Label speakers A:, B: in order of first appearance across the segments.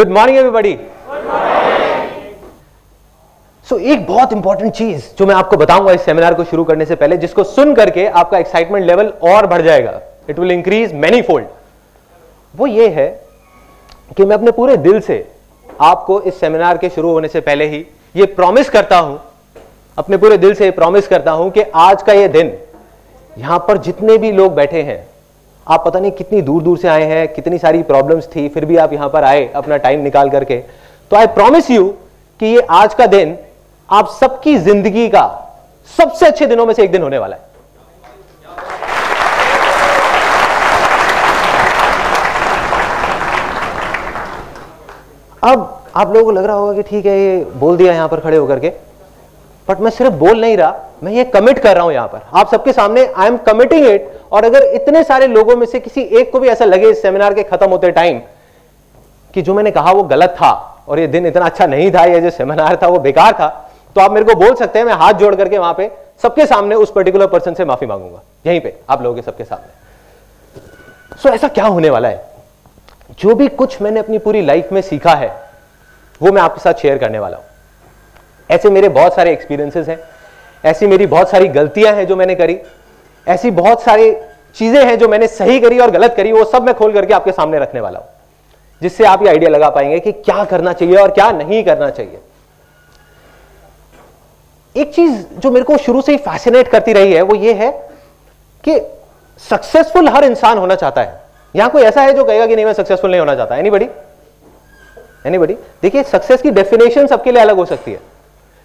A: Good morning everybody. सो एक बहुत important चीज जो मैं आपको बताऊंगा इस सेमिनार को शुरू करने से पहले, जिसको सुन करके आपका एक्साइटमेंट लेवल और बढ़ जाएगा, it will increase many fold, वो ये है कि मैं अपने पूरे दिल से आपको इस सेमिनार के शुरू होने से पहले ही ये प्रॉमिस करता हूं, अपने पूरे दिल से प्रॉमिस करता हूं कि आज का ये दिन, यहां पर जितने भी लोग बैठे हैं, आप पता नहीं कितनी दूर दूर से आए हैं, कितनी सारी प्रॉब्लम्स थी, फिर भी आप यहां पर आए अपना टाइम निकाल करके, तो आई प्रॉमिस यू कि ये आज का दिन आप सबकी जिंदगी का सबसे अच्छे दिनों में से एक दिन होने वाला है। अब आप लोगों को लग रहा होगा कि ठीक है ये बोल दिया यहां पर खड़े होकर के, बट मैं सिर्फ बोल नहीं रहा, मैं ये कमिट कर रहा हूं यहां पर आप सबके सामने, आई एम कमिटिंग इट। और अगर इतने सारे लोगों में से किसी एक को भी ऐसा लगे इस सेमिनार के खत्म होते टाइम कि जो मैंने कहा वो गलत था और ये दिन इतना अच्छा नहीं था, ये जो सेमिनार था वो बेकार था, तो आप मेरे को बोल सकते हैं, मैं हाथ जोड़ करके वहां पे सबके सामने उस पर्टिकुलर पर्सन से माफी मांगूंगा, यहीं पे आप लोगों के सबके सामने। सो ऐसा क्या होने वाला है, जो भी कुछ मैंने अपनी पूरी लाइफ में सीखा है वो मैं आपके साथ शेयर करने वाला हूं। ऐसे मेरे बहुत सारे एक्सपीरियंसेस हैं, ऐसी मेरी बहुत सारी गलतियां हैं जो मैंने करी, ऐसी बहुत सारी चीजें हैं जो मैंने सही करी और गलत करी, वो सब मैं खोल करके आपके सामने रखने वाला हूं, जिससे आप ये आइडिया लगा पाएंगे कि क्या करना चाहिए और क्या नहीं करना चाहिए। एक चीज जो मेरे को शुरू से ही फैसिनेट करती रही है वो ये है कि सक्सेसफुल हर इंसान होना चाहता है। यहां कोई ऐसा है जो कहेगा कि नहीं मैं सक्सेसफुल नहीं होना चाहता? एनीबॉडी? देखिए, सक्सेस की डेफिनेशन सबके लिए अलग हो सकती है,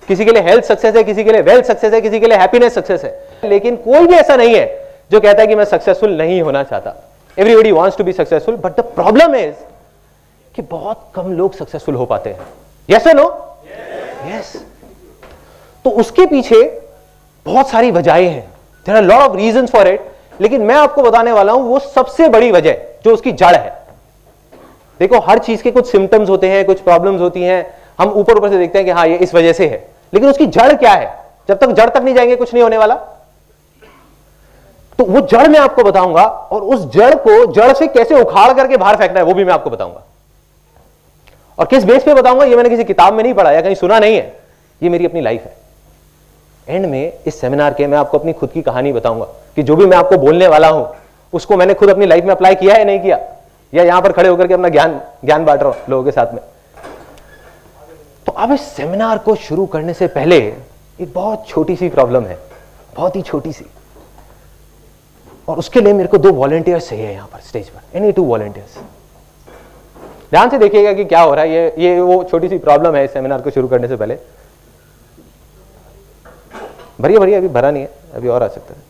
A: किसी के लिए हेल्थ सक्सेस है, किसी के लिए वेल्थ सक्सेस है, किसी के लिए हैप्पीनेस सक्सेस है, लेकिन कोई भी ऐसा नहीं है जो कहता है कि मैं सक्सेसफुल नहीं होना चाहता। Everybody wants to be successful, but the problem is कि बहुत कम लोग सक्सेसफुल हो पाते हैं। यस और नो? यस। तो उसके पीछे बहुत सारी वजहें हैं, there are lot of reasons for it, लेकिन मैं आपको बताने वाला हूं वो सबसे बड़ी वजह जो उसकी जड़ है। देखो, हर चीज के कुछ सिम्टम्स होते हैं, कुछ प्रॉब्लम्स होती हैं, हम ऊपर ऊपर से देखते हैं कि हाँ ये इस वजह से है, लेकिन उसकी जड़ क्या है? जब तक जड़ तक नहीं जाएंगे कुछ नहीं होने वाला। तो वो जड़ मैं आपको बताऊंगा, और उस जड़ को जड़ से कैसे उखाड़ करके बाहर फेंकना है वो भी मैं आपको बताऊंगा। और किस बेस पे बताऊंगा ये मैंने किसी किताब में नहीं पढ़ा या कहीं सुना नहीं है, ये मेरी अपनी लाइफ है। एंड में इस सेमिनार के मैं आपको अपनी खुद की कहानी बताऊंगा कि जो भी मैं आपको बोलने वाला हूं उसको मैंने खुद अपनी लाइफ में अप्लाई किया है नहीं किया, या यहां पर खड़े होकर के अपना ज्ञान बांट रहा हूं लोगों के साथ में। तो अब इस सेमिनार को शुरू करने से पहले एक बहुत छोटी सी प्रॉब्लम है, बहुत ही छोटी सी, और उसके लिए मेरे को 2 वॉलंटियर्स चाहिए यहां पर स्टेज पर, एनी 2 वॉलंटियर्स। ध्यान से देखिएगा कि क्या हो रहा है, ये वो छोटी सी प्रॉब्लम है इस सेमिनार को शुरू करने से पहले। भरिए, अभी भरा नहीं है, अभी और आ सकता है।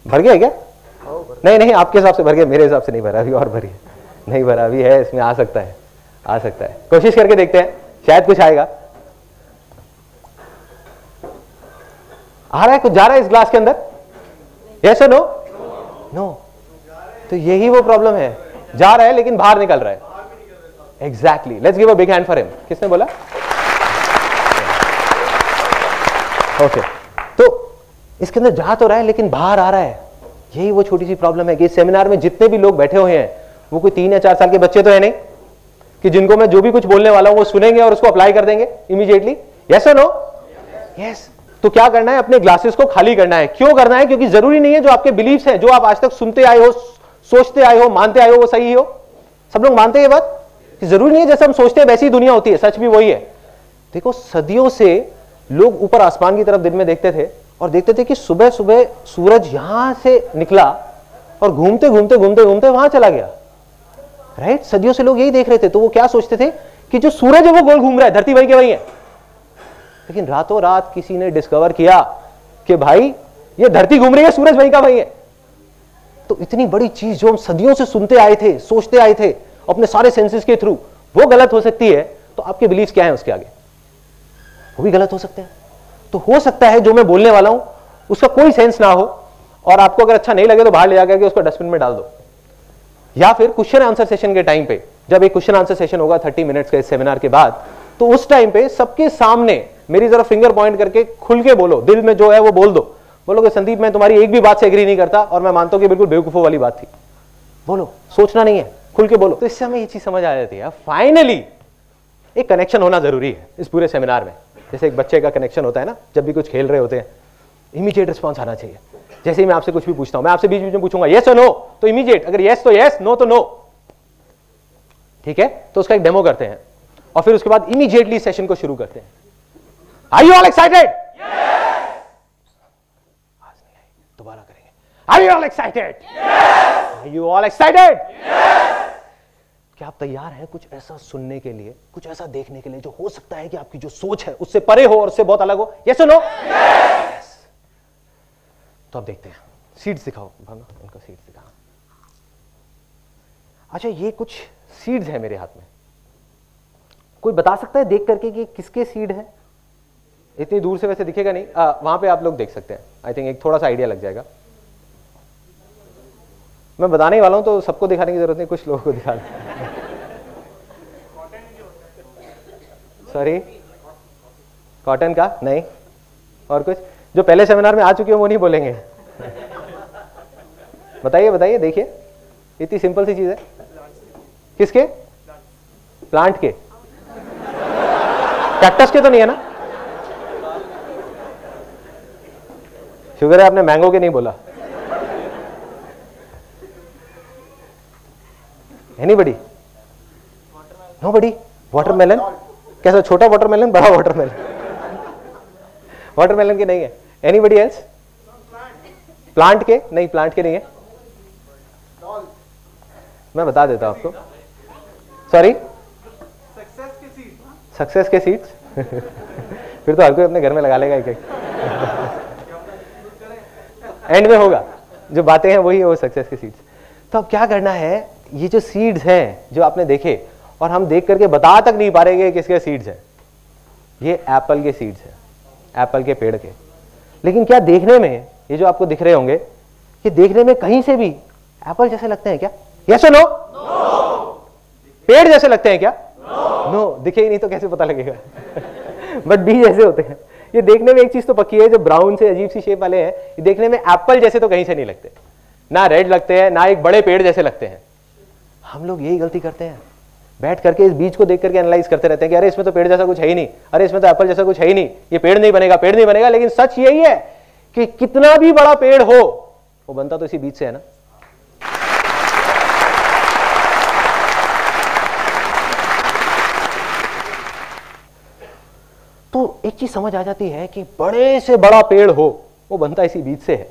A: भर गया है क्या? नहीं, आपके हिसाब से भर गया, मेरे हिसाब से नहीं भरा, अभी और भरिए। नहीं भरा अभी है, इसमें आ सकता है, कोशिश करके देखते हैं, शायद कुछ आएगा। आ रहा है कुछ, जा रहा है इस ग्लास के अंदर? यस और नो? नो। तो यही वो प्रॉब्लम है, जा रहा है लेकिन बाहर निकल रहा है। Exactly, let's give a big hand for him. किसने बोला? ओके, तो इसके अंदर जा तो रहा है लेकिन बाहर आ रहा है। यही वो छोटी सी प्रॉब्लम है कि इस सेमिनार में जितने भी लोग बैठे हुए हैं वो कोई 3 या 4 साल के बच्चे तो है नहीं कि जिनको मैं जो भी कुछ बोलने वाला हूं वो सुनेंगे और उसको अप्लाई कर देंगे इमीडिएटली। यस और नो? यस। तो क्या करना है, अपने ग्लासेस को खाली करना है। क्यों करना है? क्योंकि जरूरी नहीं है जो आपके बिलीफ्स हैं, जो आप आज तक सुनते आए हो, सोचते आए हो, मानते आए हो, वो सही हो। सब लोग मानते हैं ये बात कि जरूरी नहीं है जैसे हम सोचते हैं वैसी ही दुनिया होती है, सच भी वही है। देखो, सदियों से लोग ऊपर आसमान की तरफ दिन में देखते थे और देखते थे कि सुबह सुबह सूरज यहां से निकला और घूमते घूमते घूमते घूमते वहां चला गया। राइट? सदियों से लोग यही देख रहे थे, तो वो क्या सोचते थे कि जो सूरज है वो गोल घूम रहा है, धरती वही के वही है। लेकिन रातों रात किसी ने डिस्कवर किया कि भाई ये धरती घूम रही है, सूरज वही का वही है। तो इतनी बड़ी चीज जो हम सदियों से सुनते आए थे, सोचते आए थे अपने सारे सेंसेस के थ्रू, वो गलत हो सकती है, तो आपके बिलीफ क्या है उसके आगे? वो भी गलत हो सकते हैं। तो हो सकता है जो मैं बोलने वाला हूं उसका कोई सेंस ना हो, और आपको अगर अच्छा नहीं लगे तो बाहर ले जाकर के उसको डस्टबिन में डाल दो, या फिर क्वेश्चन आंसर सेशन के टाइम पे, जब एक क्वेश्चन आंसर सेशन होगा 30 मिनट्स का इस सेमिनार के बाद, तो उस टाइम पे सबके सामने मेरी जरा फिंगर पॉइंट करके खुल के बोलो, दिल में जो है वो बोल दो, बोलोगे संदीप मैं तुम्हारी एक भी बात से एग्री नहीं करता और मैं मानता हूं कि बिल्कुल बेवकूफों वाली बात थी, बोलो, सोचना नहीं है, खुल के बोलो। तो इससे हमें ये चीज समझ आ जाती है फाइनली एक कनेक्शन होना जरूरी है इस पूरे सेमिनार में। जैसे एक बच्चे का कनेक्शन होता है ना, जब भी कुछ खेल रहे होते हैं इमीडिएट रिस्पॉन्स आना चाहिए। जैसे ही मैं आपसे कुछ भी पूछता हूं, मैं आपसे बीच बीच में पूछूंगा यस और नो, तो इमीडिएट, अगर यस तो यस, नो तो नो, ठीक है। तो उसका एक डेमो करते हैं और फिर उसके बाद इमीडिएटली सेशन को शुरू करते हैं। Are you all excited? दोबारा करेंगे, are you all excited? Are you all excited? क्या आप तैयार हैं कुछ ऐसा सुनने के लिए, कुछ ऐसा देखने के लिए जो हो सकता है कि आपकी जो सोच है उससे परे हो और उससे बहुत अलग हो? यस और नो? यस। तो अब देखते हैं, सीड्स दिखाओ भावना, उनका सीड्स दिखा। अच्छा, ये कुछ सीड्स है मेरे हाथ में, कोई बता सकता है देख करके कि किसके सीड है? इतनी दूर से वैसे दिखेगा नहीं, वहां पे आप लोग देख सकते हैं। आई थिंक एक थोड़ा सा आइडिया लग जाएगा। मैं बताने ही वाला हूं तो सबको दिखाने की जरूरत नहीं, कुछ लोगों को दिखा दें। सॉरी, कॉटन का नहीं, और कुछ जो पहले सेमिनार में आ चुके हैं वो नहीं बोलेंगे। बताइए बताइए, देखिए इतनी सिंपल सी चीज है। किसके? प्लांट के? कैक्टस के तो नहीं है ना? शुगर है आपने मैंगो के नहीं बोला। एनीबडी? नोबडी? वाटरमेलन? कैसा, छोटा वाटरमेलन, बड़ा वाटरमेलन? वाटरमेलन के नहीं है। Anybody else? प्लांट के? नहीं, प्लांट के नहीं है। मैं बता देता हूं आपको। सॉरी, सक्सेस के सीड्स। फिर तो हर कोई अपने घर में लगा लेगा एक एक। एंड में होगा, जो बातें हैं वही है वो सक्सेस के सीड्स। तो अब क्या करना है, ये जो सीड्स हैं जो आपने देखे और हम देख करके बता तक नहीं पा रहे कि किसके सीड्स हैं, ये एप्पल के सीड्स हैं, एप्पल के पेड़ के। लेकिन क्या देखने में ये जो आपको दिख रहे होंगे, ये देखने में कहीं से भी एप्पल जैसे लगते हैं क्या? यस और नो? पेड़ जैसे लगते हैं क्या? नो। दिखे ही नहीं तो कैसे पता लगेगा? बट बीज जैसे होते हैं। ये देखने में एक चीज तो पक्की है, जो ब्राउन से अजीब सी शेप वाले हैं, ये देखने में एप्पल जैसे तो कहीं से नहीं लगते, ना रेड लगते हैं, ना एक बड़े पेड़ जैसे लगते हैं। हम लोग यही गलती करते हैं, बैठ करके इस बीज को देख करके एनालाइज करते रहते हैं कि अरे इसमें तो पेड़ जैसा कुछ है ही नहीं, अरे इसमें तो एप्पल जैसा कुछ है ही नहीं, ये पेड़ नहीं बनेगा, पेड़ नहीं बनेगा। लेकिन सच यही है कि कितना भी बड़ा पेड़ हो, वो बनता तो इसी बीज से है ना। तो एक चीज समझ आ जाती है कि बड़े से बड़ा पेड़ हो, वो बनता इसी बीज से है।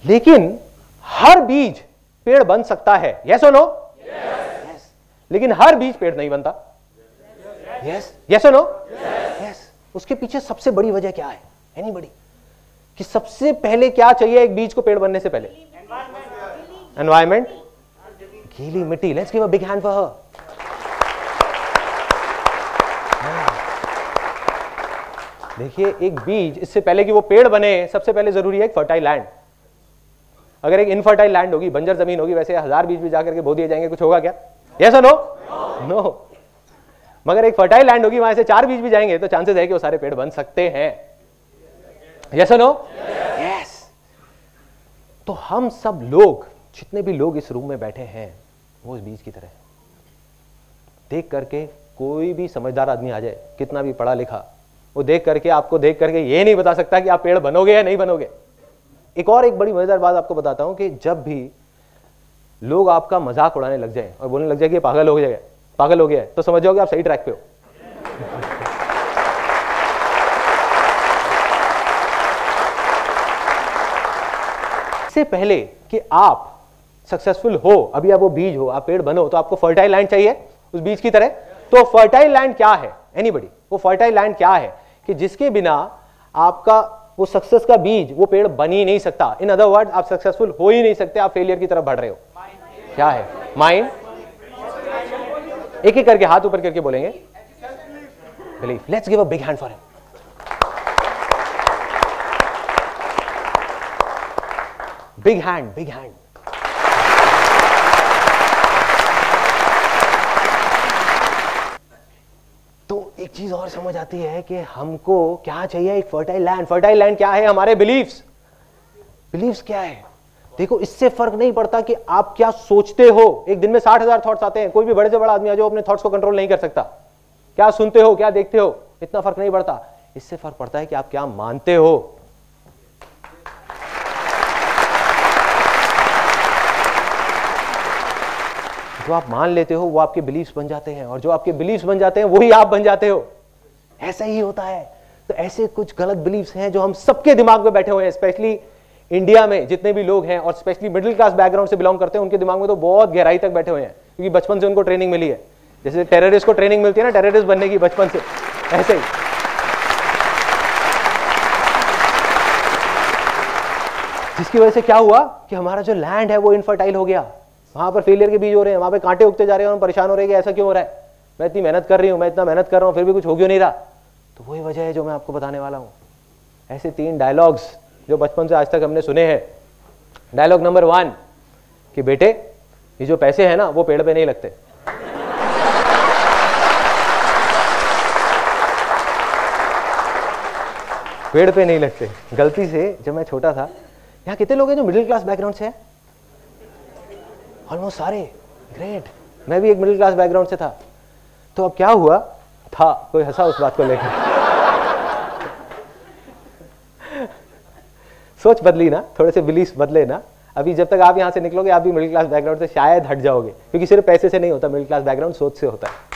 A: लेकिन हर बीज पेड़ बन सकता है, यस और नो? यस। लेकिन हर बीज पेड़ नहीं बनता, यस। यस और नो? यस। उसके पीछे सबसे बड़ी वजह क्या है? एनीबडी? कि सबसे पहले क्या चाहिए एक बीज को पेड़ बनने से पहले? एनवायरमेंट, गीली मिट्टी। Let's give a big hand for her. देखिए, एक बीज, इससे पहले कि वो पेड़ बने, सबसे पहले जरूरी है एक फर्टाइल लैंड। अगर एक इनफर्टाइल लैंड होगी, बंजर जमीन होगी, वैसे 1000 बीज भी जाकर के बो दिए जाएंगे, कुछ होगा क्या? यस और नो? नो। मगर एक फर्टाइल लैंड होगी, वहां से 4 बीज भी जाएंगे तो चांसेस है कि वो सारे पेड़ बन सकते हैं। यस और नो? यस। तो हम सब लोग, जितने भी लोग इस रूम में बैठे हैं, वो इस बीज की तरह देख करके, कोई भी समझदार आदमी आ जाए, कितना भी पढ़ा लिखा, वो देख करके, आपको देख करके ये नहीं बता सकता कि आप पेड़ बनोगे या नहीं बनोगे। एक बड़ी मजेदार बात आपको बताता हूं कि जब भी लोग आपका मजाक उड़ाने लग जाए और बोलने लग जाए कि पागल हो गया है, तो समझ जाओगे आप सही ट्रैक पे हो। इससे पहले कि आप सक्सेसफुल हो, अभी आप वो बीज हो, आप पेड़ बनो, तो आपको फर्टाइल लैंड चाहिए उस बीज की तरह। तो फर्टाइल लैंड क्या है? एनीबडी? वो फर्टाइल लैंड क्या है कि जिसके बिना आपका वो सक्सेस का बीज, वो पेड़ बन ही नहीं सकता। इन अदर वर्ड, आप सक्सेसफुल हो ही नहीं सकते, आप फेलियर की तरफ बढ़ रहे हो। क्या है? माइंड। एक एक करके हाथ ऊपर करके बोलेंगे, belief. Let's give a big hand for him. Big hand, big hand. तो एक चीज और समझ आती है कि हमको क्या चाहिए, एक फर्टाइल लैंड। फर्टाइल लैंड क्या है? हमारे बिलीव्स। बिलीव्स क्या है? देखो, इससे फर्क नहीं पड़ता कि आप क्या सोचते हो। एक दिन में 60,000 थॉट्स आते हैं। कोई भी बड़े से बड़ा आदमी आ जाओ, अपने थॉट्स को कंट्रोल नहीं कर सकता। क्या सुनते हो, क्या देखते हो, इतना फर्क नहीं पड़ता। इससे फर्क पड़ता है कि आप क्या मानते हो। जो आप मान लेते हो वो आपके बिलीव्स बन जाते हैं, और जो आपके बिलीव्स बन जाते हैं वही आप बन जाते हो। ऐसा ही होता है। तो ऐसे कुछ गलत बिलीव्स हैं जो हम सबके दिमाग में बैठे हुए हैं। स्पेशली इंडिया में जितने भी लोग हैं, और स्पेशली मिडिल क्लास बैकग्राउंड से बिलोंग करते हैं, उनके दिमाग में तो बहुत गहराई तक बैठे हुए हैं, क्योंकि बचपन से उनको ट्रेनिंग मिली है। जैसे टेररिस्ट को ट्रेनिंग मिलती है ना टेररिस्ट बनने की बचपन से, ऐसे ही। जिसकी वजह से क्या हुआ कि हमारा जो लैंड है वो इनफर्टाइल हो गया। वहां पर फेलियर के बीज हो रहे हैं, वहां पे कांटे उगते जा रहे हैं, हम परेशान हो रहे हैं कि ऐसा क्यों हो रहा है। मैं इतनी मेहनत कर रही हूं, मैं इतना मेहनत कर रहा हूं, फिर भी कुछ हो क्यों नहीं रहा। तो वही वजह है जो मैं आपको बताने वाला हूं। ऐसे 3 डायलॉग्स जो बचपन से आज तक हमने सुने हैं। डायलॉग नंबर 1 कि बेटे, ये जो पैसे हैं ना वो पेड़ पे नहीं लगते। पेड़ पे नहीं लगते। गलती से जब मैं छोटा था, यहाँ कितने लोग हैं जो मिडिल क्लास बैकग्राउंड से हैं? ऑलमोस्ट सारे। ग्रेट। मैं भी एक मिडिल क्लास बैकग्राउंड से था। तो अब क्या हुआ था, कोई हंसा उस बात को लेकर। सोच बदली ना, थोड़े से बिलीफ बदले ना। अभी जब तक आप यहां से निकलोगे आप भी मिडिल क्लास बैकग्राउंड से शायद हट जाओगे, क्योंकि सिर्फ पैसे से नहीं होता मिडिल क्लास बैकग्राउंड, सोच से होता है।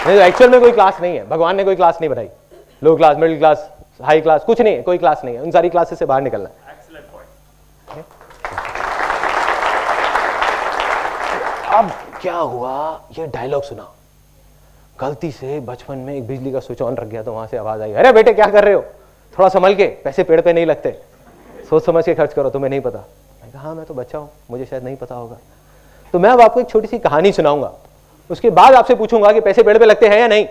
A: नहीं, एक्चुअल में कोई क्लास नहीं है। भगवान ने कोई क्लास नहीं बनाई। Low class, middle class, high class, कुछ नहीं है, कोई क्लास नहीं है। उन सारी क्लासेस से बाहर निकलना है। अब क्या हुआ, ये डायलॉग सुना, गलती से बचपन में एक बिजली का स्विच ऑन रख गया तो वहां से आवाज आई, अरे बेटे क्या कर रहे हो, थोड़ा संभल के, पैसे पेड़ पे नहीं लगते, सोच समझ के खर्च करो, तुम्हें नहीं पता। मैं कहा हाँ मैं तो बच्चा हूं, मुझे शायद नहीं पता होगा। तो मैं अब आपको एक छोटी सी कहानी सुनाऊंगा, उसके बाद आपसे पूछूंगा कि पैसे पेड़ पे लगते हैं या नहीं।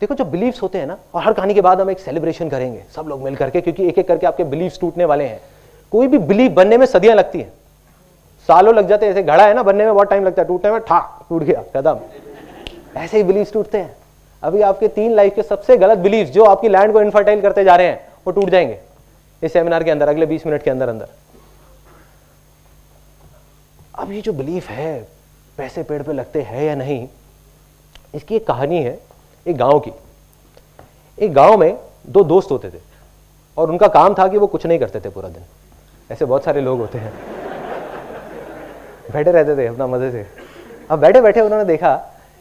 A: देखो, जो बिलीव्स होते हैं ना, और हर कहानी के बाद हम एक सेलिब्रेशन करेंगे सब लोग मिल करके, क्योंकि एक एक करके आपके बिलीव्स टूटने वाले हैं। कोई भी बिलीव बनने में सदियां लगती हैं, सालों लग जाते हैं। ऐसे घड़ा है ना, बनने में बहुत टाइम लगता है, टूटने में टूट गया खत्म। ऐसे ही बिलीव्स टूटते हैं। अभी आपके 3 लाइफ के सबसे गलत बिलीव्स जो आपकी लैंड को इनफर्टाइल करते जा रहे हैं वो टूट जाएंगे इस सेमिनार के अंदर, अगले 20 मिनट के अंदर अंदर। अब ये जो बिलीफ है पैसे पेड़ पे लगते हैं या नहीं, इसकी एक कहानी है एक गांव की। एक गांव में 2 दोस्त होते थे और उनका काम था कि वो कुछ नहीं करते थे पूरा दिन। ऐसे बहुत सारे लोग होते हैं, बैठे रहते थे अपना मजे से। अब बैठे बैठे उन्होंने देखा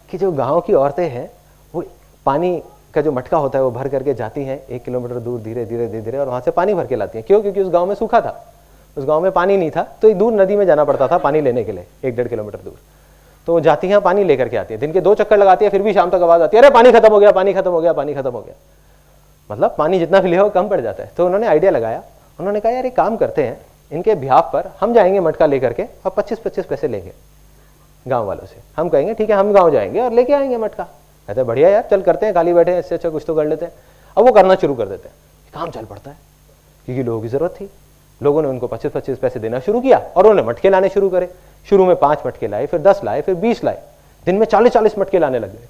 A: कि जो गांव की औरतें हैं वो पानी का जो मटका होता है वो भर करके जाती हैं 1 किलोमीटर दूर, धीरे धीरे धीरे धीरे, और वहां से पानी भर के लाती हैं। क्यों? क्योंकि उस गांव में सूखा था, उस गांव में पानी नहीं था, तो एक दूर नदी में जाना पड़ता था पानी लेने के लिए, 1-1.5 किलोमीटर दूर। तो वो जाती हैं, पानी लेकर के आती है, दिन के 2 चक्कर लगाती है, फिर भी शाम तक आवाज आती है, अरे पानी खत्म हो गया, पानी खत्म हो गया, पानी खत्म हो गया। मतलब पानी जितना भी ले हो कम पड़ जाता है। तो उन्होंने आइडिया लगाया, उन्होंने कहा यार एक काम करते हैं, इनके बिहाफ पर हम जाएंगे मटका लेकर के और 25-25 पैसे लेंगे गांव वालों से। हम कहेंगे ठीक है हम गांव जाएंगे और लेके आएंगे मटका। कहते बढ़िया यार, चल करते हैं, खाली बैठे हैं, इससे अच्छा कुछ तो कर लेते हैं। अब वो करना शुरू कर देते हैं, काम चल पड़ता है, क्योंकि लोगों की जरूरत थी। लोगों ने उनको 25-25 पैसे देना शुरू किया और उन्होंने मटके लाने शुरू करे। शुरू में 5 मटके लाए, फिर 10 लाए, फिर 20 लाए, दिन में 40-40 मटके लाने लग गए।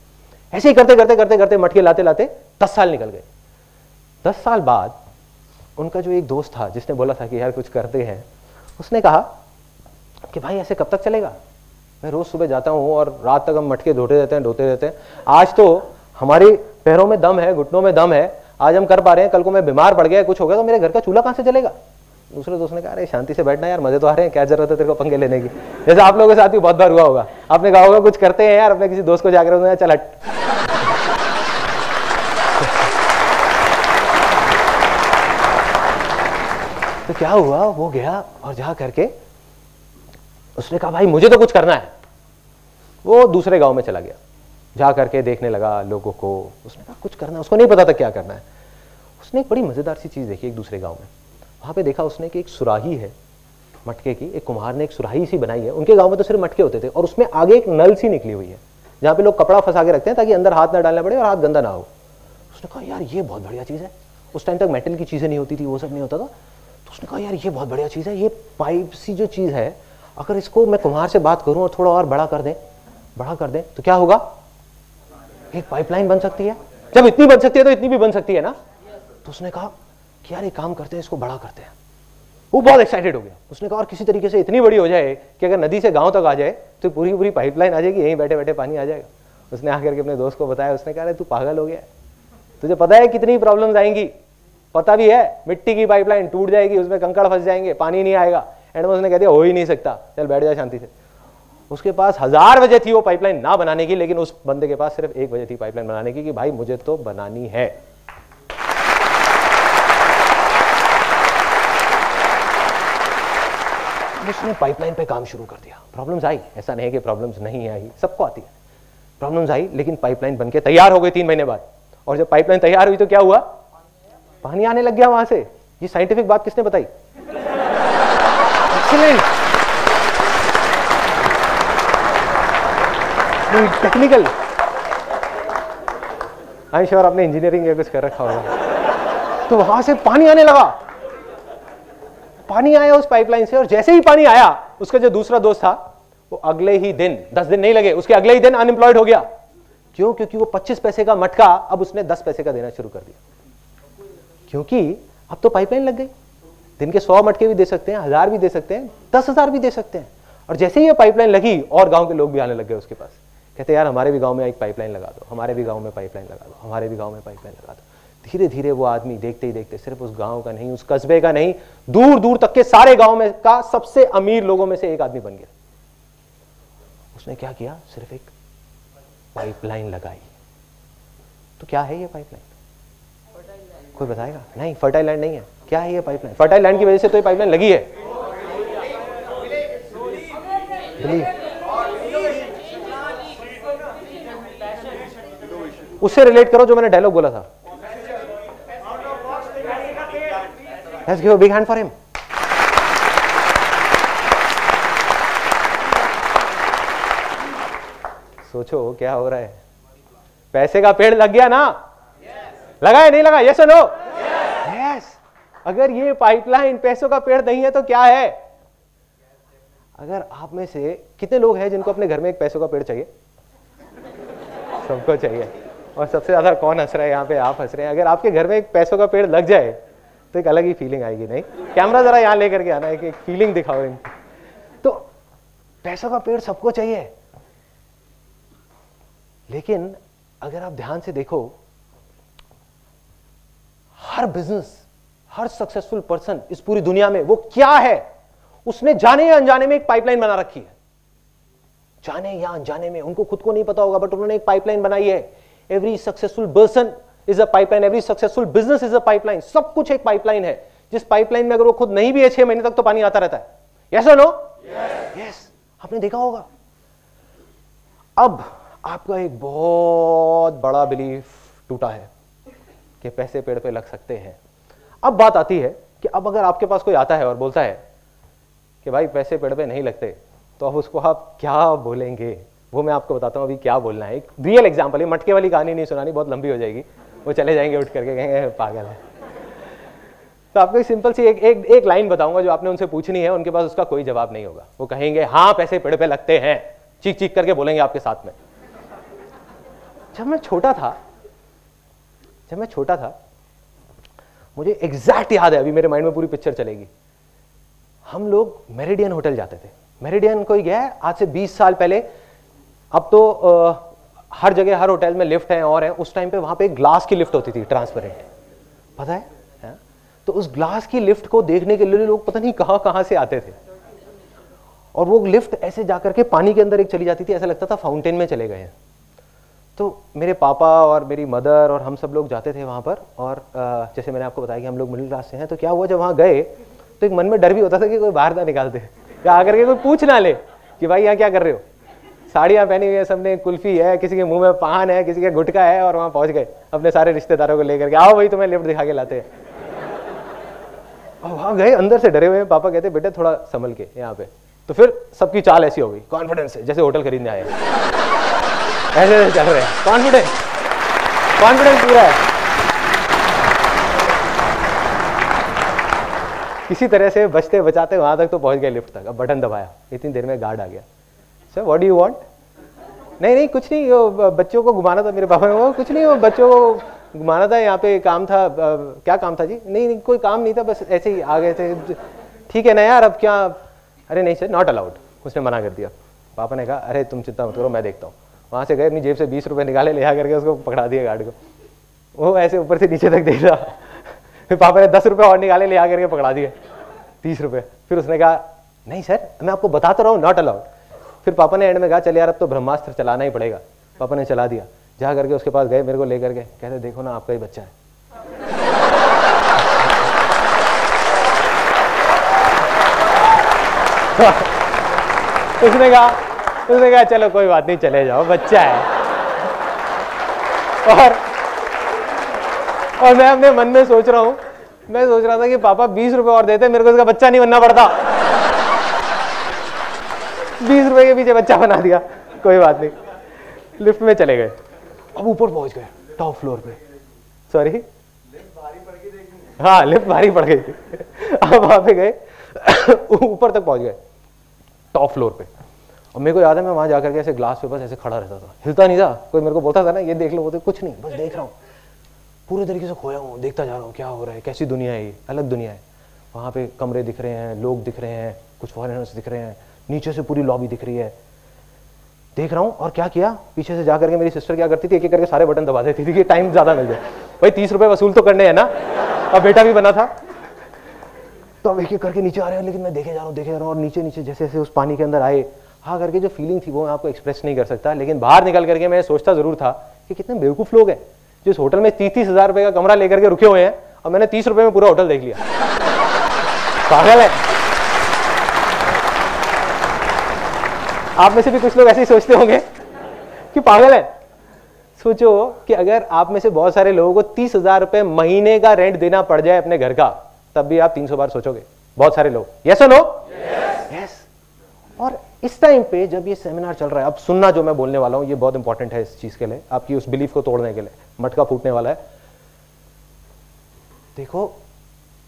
A: ऐसे ही करते करते करते करते मटके लाते लाते 10 साल निकल गए। 10 साल बाद उनका जो एक दोस्त था जिसने बोला था कि यार कुछ करते हैं, उसने कहा कि भाई ऐसे कब तक चलेगा, मैं रोज सुबह जाता हूँ और रात तक हम मटके धोते रहते हैं। आज तो हमारे पैरों में दम है, घुटनों में दम है, आज हम कर पा रहे हैं, कल को मैं बीमार पड़ गया, कुछ हो गया तो मेरे घर का चूल्हा कहां से चलेगा। दूसरे दोस्त ने कहा अरे शांति से बैठना यार, मजे तो आ रहे हैं, क्या जरूरत है तेरे को पंगे लेने की। जैसे आप लोगों के साथ भी बहुत बार हुआ होगा, आपने कहा होगा कुछ करते हैं यार, अपने किसी दोस्त को जाकर चल हट। तो क्या हुआ, वो गया और जा करके उसने कहा भाई मुझे तो कुछ करना है। वो दूसरे गांव में चला गया, जा करके देखने लगा लोगों को। उसने कहा कुछ करना है, उसको नहीं पता था क्या करना है। उसने एक बड़ी मजेदार सी चीज देखी एक दूसरे गांव में। वहां पे देखा उसने कि एक सुराही है मटके की, एक कुम्हार ने एक सुराही सी बनाई है। उनके गांव में तो सिर्फ मटके होते थे और उसमें आगे एक नल सी निकली हुई है जहां पे लोग कपड़ा फंसा के रखते हैं ताकि अंदर हाथ ना डालना पड़े और हाथ गंदा ना हो। उसने कहा यार ये बहुत बढ़िया चीज है। उस टाइम तक मेटल की चीजें नहीं होती थी, वो सब नहीं होता था। तो उसने कहा यार ये बहुत बढ़िया चीज है, ये पाइप सी जो चीज है अगर इसको मैं कुम्हार से बात करूं और थोड़ा और बड़ा कर दें तो क्या होगा, एक पाइपलाइन बन सकती है। जब इतनी बन सकती है तो इतनी भी बन सकती है ना। तो उसने कहा कि यार एक काम करते हैं, इसको बड़ा करते हैं। वो बहुत एक्साइटेड हो गया। उसने कहा और किसी तरीके से इतनी बड़ी हो जाए कि अगर नदी से गांव तक आ जाए तो पूरी पूरी पाइपलाइन आ जाएगी, यहीं बैठे बैठे पानी आ जाएगा। उसने आकर के अपने दोस्त को बताया। उसने कहा तू पागल हो गया, तुझे पता है कितनी प्रॉब्लम्स आएंगी, पता भी है, मिट्टी की पाइपलाइन टूट जाएगी, उसमें कंकड़ फंस जाएंगे, पानी नहीं आएगा। एंड में उसने कह दिया हो ही नहीं सकता, चल बैठ जा शांति से। उसके पास 1000 वजह थी वो पाइपलाइन ना बनाने की, लेकिन उस बंदे के पास सिर्फ एक वजह थी पाइपलाइन बनाने की कि भाई मुझे तो बनानी है। उसने पाइपलाइन पे काम शुरू कर दिया। प्रॉब्लम्स आई, ऐसा नहीं है कि प्रॉब्लम्स नहीं आई, सबको आती है। प्रॉब्लम्स आई, लेकिन पाइपलाइन बनके तैयार हो गई 3 महीने बाद। और जब पाइपलाइन तैयार हुई तो क्या हुआ, पानी आने लग गया वहां से। ये साइंटिफिक बात किसने बताई? Excellent, technical. I am sure आपने इंजीनियरिंग या कुछ कर रखा होगा। तो वहां से पानी आने लगा, पानी आया उस पाइपलाइन से। और जैसे ही पानी आया, उसका जो दूसरा दोस्त था वो अगले ही दिन, 10 दिन नहीं लगे, उसके अगले ही दिन अनएम्प्लॉयड हो गया। क्यों? क्योंकि वो 25 पैसे का मटका अब उसने 10 पैसे का देना शुरू कर दिया। क्योंकि अब तो पाइपलाइन लग गई। दिन के 100 मटके भी दे सकते हैं, 1000 भी दे सकते हैं, 10,000 भी दे सकते हैं। और जैसे ही ये पाइपलाइन लगी और गांव के लोग भी आने लग गए उसके पास। कहते यार हमारे भी गांव में एक पाइपलाइन लगा दो, हमारे भी गांव में पाइपलाइन लगा दो, हमारे भी गांव में पाइपलाइन लगा दो। धीरे धीरे वो आदमी देखते ही देखते सिर्फ उस गांव का नहीं, उस कस्बे का नहीं, दूर दूर तक के सारे गांव में का सबसे अमीर लोगों में से एक आदमी बन गया। उसने क्या किया? सिर्फ एक पाइपलाइन लगाई। तो क्या है ये पाइपलाइन? कोई बताएगा? नहीं, फर्टाइल लैंड नहीं है। क्या है ये पाइपलाइन? फर्टाइल लैंड की वजह से तो ये पाइपलाइन लगी है। उससे रिलेट करो जो मैंने डायलॉग बोला था। Let's give a big hand for him. सोचो क्या हो रहा है। पैसे का पेड़ लग गया ना? लगा है नहीं लगा? यस और नो? यस। अगर ये पाइपलाइन पैसों का पेड़ नहीं है तो क्या है? अगर आप में से कितने लोग हैं जिनको अपने घर में एक पैसों का पेड़ चाहिए? सबको चाहिए। और सबसे ज्यादा कौन हंस रहा है यहाँ पे? आप हंस रहे हैं। अगर आपके घर में एक पैसों का पेड़ लग जाए तो एक अलग ही फीलिंग आएगी। नहीं, कैमरा जरा यहाँ लेकर के आना, एक फीलिंग दिखाओ इनको। तो पैसों का पेड़ सबको चाहिए, लेकिन अगर आप ध्यान से देखो, हर बिजनेस, हर सक्सेसफुल पर्सन इस पूरी दुनिया में वो क्या है, उसने जाने या अनजाने में एक पाइपलाइन बना रखी है। जाने या अनजाने में, उनको खुद को नहीं पता होगा, बट उन्होंने एक पाइपलाइन बनाई है। Every successful person is a pipeline, every successful business is a pipeline. सब कुछ एक पाइपलाइन है, जिस पाइपलाइन में अगर वो खुद नहीं भी है 6 महीने तक तो पानी आता रहता है। यस और नो? यस। आपने देखा होगा। अब आपका एक बहुत बड़ा बिलीफ टूटा है कि पैसे पेड़ पे लग सकते हैं। अब बात आती है कि अब अगर आपके पास कोई आता है और बोलता है कि भाई पैसे पेड़ पे नहीं लगते, तो अब उसको आप क्या बोलेंगे? वो मैं आपको बताता हूँ अभी क्या बोलना है। एक रियल एग्जांपल है, मटके वाली कहानी नहीं सुनानी, बहुत लंबी हो जाएगी। वो चले जाएंगे उठ करके, कहेंगे पागल है। तो आपको एक सिंपल सी एक लाइन बताऊंगा जो आपने उनसे पूछनी है, उनके पास उसका कोई जवाब नहीं होगा। वो कहेंगे हाँ पैसे पेड़ पे लगते हैं, चीख चीख करके बोलेंगे आपके साथ में। जब मैं छोटा था मुझे एग्जैक्ट याद है, अभी मेरे माइंड में पूरी पिक्चर चलेगी। हम लोग मेरिडियन होटल जाते थे। मेरिडियन कोई गया है आज से 20 साल पहले। अब तो हर जगह हर होटल में लिफ्ट हैं और हैं। उस टाइम पे वहां पे ग्लास की लिफ्ट होती थी, ट्रांसपेरेंट, पता है? तो उस ग्लास की लिफ्ट को देखने के लिए लोग पता नहीं कहां कहां से आते थे। और वो लिफ्ट ऐसे जाकर के पानी के अंदर एक चली जाती थी, ऐसा लगता था फाउंटेन में चले गए हैं। तो मेरे पापा और मेरी मदर और हम सब लोग जाते थे वहां पर। और जैसे मैंने आपको बताया कि हम लोग मिडिल क्लास से हैं, तो क्या हुआ जब वहां गए तो एक मन में डर भी होता था कि कोई बाहर ना निकाल दे, या आकर के कोई पूछ ना ले कि भाई यहाँ क्या कर रहे हो। साड़ियाँ पहनी हुई है सबने, कुल्फी है, किसी के मुंह में पान है, किसी के गुटखा है, और वहां पहुंच गए अपने सारे रिश्तेदारों को लेकर के, आओ भाई तुम्हें लिफ्ट दिखा के लाते हैं। और वहां गए अंदर से डरे हुए। पापा कहते बेटे थोड़ा संभल के यहाँ पे। तो फिर सबकी चाल ऐसी हो गई, कॉन्फिडेंस है, जैसे होटल खरीदने आए ऐसे चल रहे हैं, कॉन्फिडेंस पूरा है किसी तरह से बचते बचाते वहां तक तो पहुंच गए लिफ्ट तक। अब बटन दबाया, इतनी देर में गार्ड आ गया। Sir what do you want? नहीं नहीं कुछ नहीं, वो बच्चों को घुमाना था, मेरे पापा ने, वो कुछ नहीं, वो बच्चों को घुमाना था, यहाँ पे काम था। क्या काम था जी? नहीं नहीं कोई काम नहीं था, बस ऐसे ही आ गए थे। ठीक है ना यार, अब क्या? अरे नहीं सर नॉट अलाउड, उसने मना कर दिया। पापा ने कहा अरे तुम चिंता मत करो, मैं देखता हूँ। वहाँ से गए, अपनी जेब से 20 रुपये निकाले, ले आ करके उसको पकड़ा दिया गार्ड को। वो ऐसे ऊपर से नीचे तक देख रहा। फिर पापा ने 10 रुपये और निकाले, ले आ करके पकड़ा दिए 30 रुपये। फिर उसने कहा नहीं सर मैं आपको बताता रहा हूँ नॉट अलाउड। फिर पापा ने एंड में कहा चल यार अब तो ब्रह्मास्त्र चलाना ही पड़ेगा। पापा ने चला दिया। जा करके उसके पास गए, मेरे को लेकर के कहते देखो ना आपका ही बच्चा है। उसने कहा चलो कोई बात नहीं, चले जाओ, बच्चा है। और मैं अपने मन में सोच रहा था कि पापा 20 रुपए और देते, मेरे को इसका बच्चा नहीं बनना पड़ता। 20 रुपए के पीछे बच्चा बना दिया, कोई बात नहीं। लिफ्ट में चले गए, अब ऊपर पहुंच गए, टॉप फ्लोर पे। सॉरी हाँ लिफ्ट भारी पड़ गई थी। अब वहां पे गए, ऊपर तक पहुंच गए, टॉप फ्लोर पे। और मेरे को याद है मैं वहां जाकर के ऐसे ग्लास पे बस ऐसे खड़ा रहता था, हिलता नहीं था। कोई मेरे को बोलता था ना ये देख लो, वो तो कुछ नहीं, बस देख रहा हूँ, पूरे तरीके से खोया हूँ, देखता जा रहा हूँ क्या हो रहा है, कैसी दुनिया है ये, अलग दुनिया है। वहाँ पे कमरे दिख रहे हैं, लोग दिख रहे हैं, कुछ फॉरेनर्स दिख रहे हैं, नीचे से पूरी लॉबी दिख रही है, देख रहा हूँ। और क्या किया, पीछे से जाकर के मेरी सिस्टर क्या करती थी, एक एक करके सारे बटन दबा देती थी कि टाइम ज्यादा मिल जाए। भाई 30 रुपए वसूल तो करने हैं ना, और बेटा भी बना था। तो अब एक एक करके नीचे आ रहे हैं, लेकिन मैं देखे जा रहा हूँ और नीचे नीचे जैसे जैसे उस पानी के अंदर आए, हाँ करके जो फीलिंग थी वो मैं आपको एक्सप्रेस नहीं कर सकता। लेकिन बाहर निकल करके मैं सोचता जरूर था कि कितने बेवकूफ लोग हैं जो इस होटल में 30-30 हजार रुपए का कमरा लेकर के रुके हुए हैं, और मैंने 30 रुपए में पूरा होटल देख लिया। पागल है। आप में से भी कुछ लोग ऐसे ही सोचते होंगे कि पागल है। सोचो कि अगर आप में से बहुत सारे लोगों को 30,000 रुपए महीने का रेंट देना पड़ जाए अपने घर का, तब भी आप 300 बार सोचोगे। बहुत सारे लोग, यस और नो? यस। और इस टाइम पे जब ये सेमिनार चल रहा है, अब सुनना जो मैं बोलने वाला हूं ये बहुत इंपॉर्टेंट है इस चीज के लिए, आपकी उस बिलीफ को तोड़ने के लिए, मटका फूटने वाला है। देखो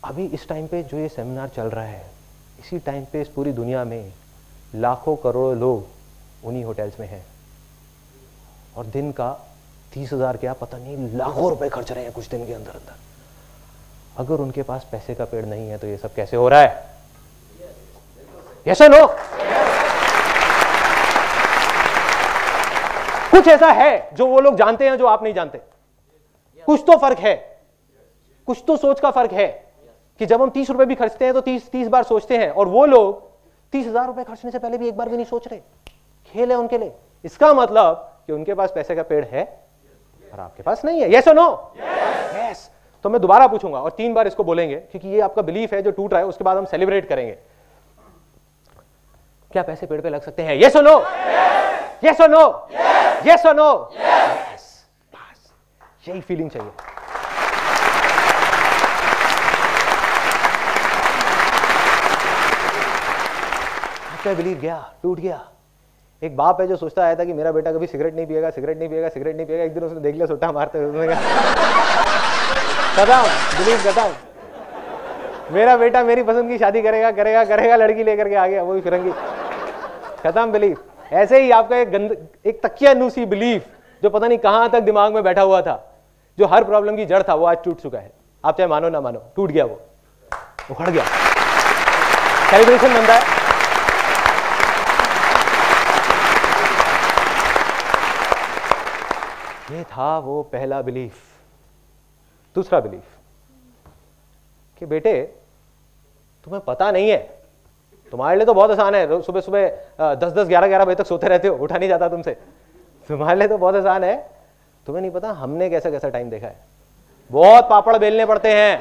A: अभी इस टाइम पे जो ये सेमिनार चल रहा है, इसी टाइम पे इस पूरी दुनिया में लाखों करोड़ों लोग उन्हीं होटल्स में हैं, और दिन का 30,000 क्या पता नहीं लाखों रुपए खर्च रहे हैं कुछ दिन के अंदर अंदर। अगर उनके पास पैसे का पेड़ नहीं है तो ये सब कैसे हो रहा है? यस और नो? कुछ ऐसा है जो वो लोग जानते हैं जो आप नहीं जानते। कुछ तो फर्क है, कुछ तो सोच का फर्क है कि जब हम 30 रुपए भी खर्चते हैं तो 30 बार सोचते हैं, और वो लोग 30,000 रुपए खर्चने से पहले भी एक बार भी नहीं सोच रहे। खेल है उनके लिए। इसका मतलब कि उनके पास पैसे का पेड़ है और आपके पास नहीं है। यस और नो? यस। तो मैं दोबारा पूछूंगा और 3 बार इसको बोलेंगे, क्योंकि ये आपका बिलीफ है जो टूट रहा है, उसके बाद हम सेलिब्रेट करेंगे। क्या पैसे पेड़ पे लग सकते हैं? यस और नो? यस और नो? यस और नो? यस। बस यही फीलिंग चाहिए। आपका बिलीफ गया, टूट गया। एक बाप है जो सोचता आया था कि मेरा बेटा कभी सिगरेट नहीं पिएगा, सिगरेट नहीं पिएगा, सिगरेट नहीं पिएगा। एक दिन उसने देख लिया सुट्टा मारते हुए, उसने कहा खत्म, बिलीफ खत्म। मेरा बेटा मेरी पसंद की शादी करेगा करेगा करेगा, लड़की लेकर के आ गया, वो भी फिरंगी। खत्म बिलीफ। ऐसे ही आपका एक तकिया नूसी बिलीफ जो पता नहीं कहां तक दिमाग में बैठा हुआ था, जो हर प्रॉब्लम की जड़ था, वो आज टूट चुका है। आप चाहे मानो ना मानो, टूट गया, वो उखड़ गया। सेलिब्रेशन बनता है। ये था वो पहला बिलीफ। दूसरा बिलीफ कि बेटे तुम्हें पता नहीं है, तुम्हारे लिए तो बहुत आसान है, सुबह सुबह 10-10, 11-11 बजे तक सोते रहते हो, उठा नहीं जाता तुमसे। तुम्हारे लिए तो बहुत आसान है, तुम्हें नहीं पता हमने कैसा कैसा टाइम देखा है। बहुत पापड़ बेलने पड़ते हैं।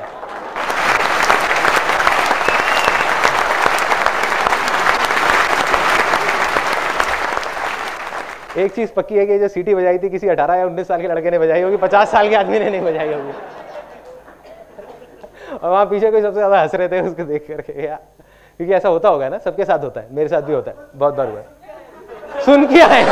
A: एक चीज पक्की है कि जो सीटी बजाई थी किसी 18 या 19 साल के लड़के ने बजाई होगी, 50 साल के आदमी ने नहीं बजाई होगी। और वहां पीछे कोई सबसे ज्यादा हंस रहे थे उसको देख करके यार, क्योंकि ऐसा होता होगा ना, सबके साथ होता है, मेरे साथ भी होता है, बहुत बार हुआ है, सुन के आए।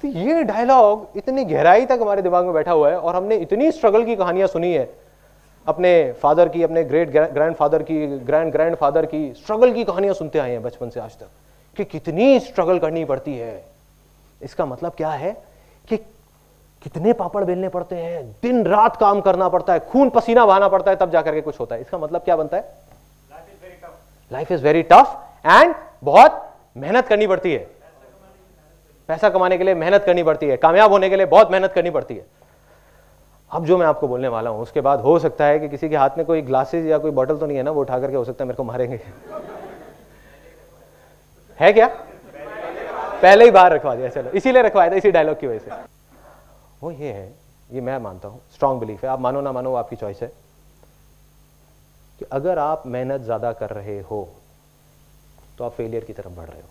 A: तो ये डायलॉग इतनी गहराई तक हमारे दिमाग में बैठा हुआ है और हमने इतनी स्ट्रगल की कहानियां सुनी है, अपने फादर की, अपने ग्रेट ग्रैंडफादर की, ग्रैंडफादर की स्ट्रगल की कहानियां सुनते आए हैं बचपन से आज तक कि कितनी स्ट्रगल करनी पड़ती है। इसका मतलब क्या है कि कितने पापड़ बेलने पड़ते हैं, दिन रात काम करना पड़ता है, खून पसीना बहाना पड़ता है, तब जाकर के कुछ होता है। इसका मतलब क्या बनता है? Life is very tough and बहुत मेहनत करनी पड़ती है। पैसा कमाने के लिए मेहनत करनी पड़ती है, कामयाब होने के लिए बहुत मेहनत करनी पड़ती है। अब जो मैं आपको बोलने वाला हूं उसके बाद हो सकता है कि किसी के हाथ में कोई ग्लासेस या कोई बॉटल तो नहीं है ना, वो उठा करके हो सकता है मेरे को मारेंगे। है क्या? पहले ही बाहर रखवा दिया, चलो इसीलिए रखवाया था, इसी डायलॉग की वजह से। वो ये है, ये मैं मानता हूं, स्ट्रांग बिलीफ है, आप मानो ना मानो आपकी चॉइस है, कि अगर आप मेहनत ज्यादा कर रहे हो तो आप फेलियर की तरफ बढ़ रहे हो।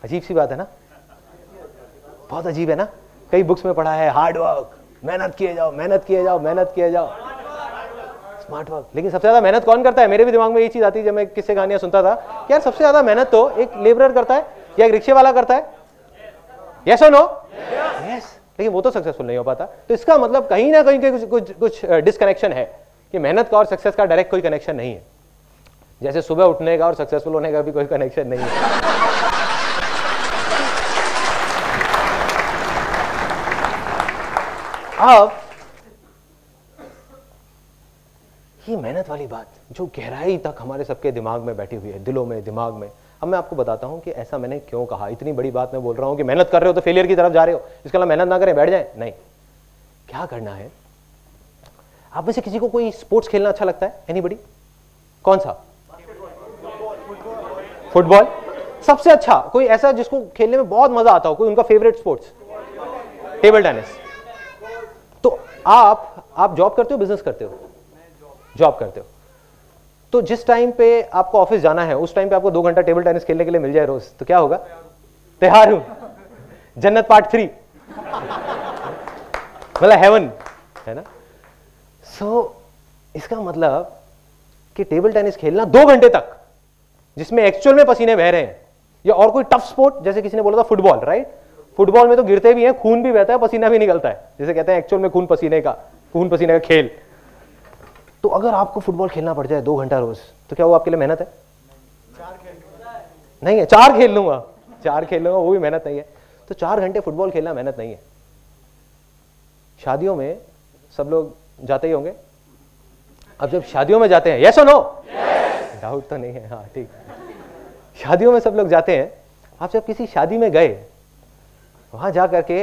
A: अजीब सी बात है ना, बहुत अजीब है ना। कई बुक्स में पढ़ा है हार्ड वर्क, मेहनत किए जाओ, मेहनत किए जाओ, मेहनत किए जाओ, स्मार्ट वर्क। लेकिन सबसे ज्यादा मेहनत कौन करता है? मेरे भी दिमाग में ये चीज आती है जब मैं किससे कहानियां सुनता था कि यार सबसे ज्यादा मेहनत तो एक लेबरर करता है या एक रिक्शे वाला करता है। यस और नो? यस। लेकिन वो तो सक्सेसफुल नहीं हो पाता। तो इसका मतलब कहीं ना कहीं कुछ डिसकनेक्शन है कि मेहनत का और सक्सेस का डायरेक्ट कोई कनेक्शन नहीं है। जैसे सुबह उठने का और सक्सेसफुल होने का भी कोई कनेक्शन नहीं है। अब ये मेहनत वाली बात जो गहराई तक हमारे सबके दिमाग में बैठी हुई है, दिलों में, दिमाग में। अब मैं आपको बताता हूं कि ऐसा मैंने क्यों कहा। इतनी बड़ी बात मैं बोल रहा हूं कि मेहनत कर रहे हो तो फेलियर की तरफ जा रहे हो, इसका मतलब मेहनत ना करें बैठ जाए, नहीं। क्या करना है? आप में से किसी को कोई स्पोर्ट्स खेलना अच्छा लगता है? एनीबॉडी? कौन सा? फुटबॉल सबसे अच्छा? कोई ऐसा जिसको खेलने में बहुत मजा आता हो, कोई उनका फेवरेट स्पोर्ट्स? Table tennis. तो आप जॉब करते हो, बिजनेस करते हो? जॉब करते हो। तो जिस टाइम पे आपको ऑफिस जाना है उस टाइम पे आपको 2 घंटा टेबल टेनिस खेलने के लिए मिल जाए रोज, तो क्या होगा? तैयार हूं, जन्नत पार्ट 3, मतलब हेवन, है ना। सो इसका मतलब कि टेबल टेनिस खेलना 2 घंटे तक, जिसमें एक्चुअल में पसीने बह रहे हैं, या और कोई टफ स्पोर्ट, जैसे किसी ने बोला था फुटबॉल, राइट? फुटबॉल में तो गिरते भी हैं, खून भी बहता है, पसीना भी निकलता है, जैसे कहते हैं एक्चुअल में खून पसीने का खेल। तो अगर आपको फुटबॉल खेलना पड़ जाए 2 घंटा रोज, तो क्या वो आपके लिए मेहनत है? नहीं है। 4 खेल लूंगा, वो भी मेहनत नहीं है। तो 4 घंटे फुटबॉल खेलना मेहनत नहीं है। शादियों में सब लोग जाते ही होंगे। अब जब शादियों में जाते हैं, यस और नो? डाउट तो नहीं है, हाँ ठीक। शादियों में सब लोग जाते हैं। आप जब किसी शादी में गए, वहां जा करके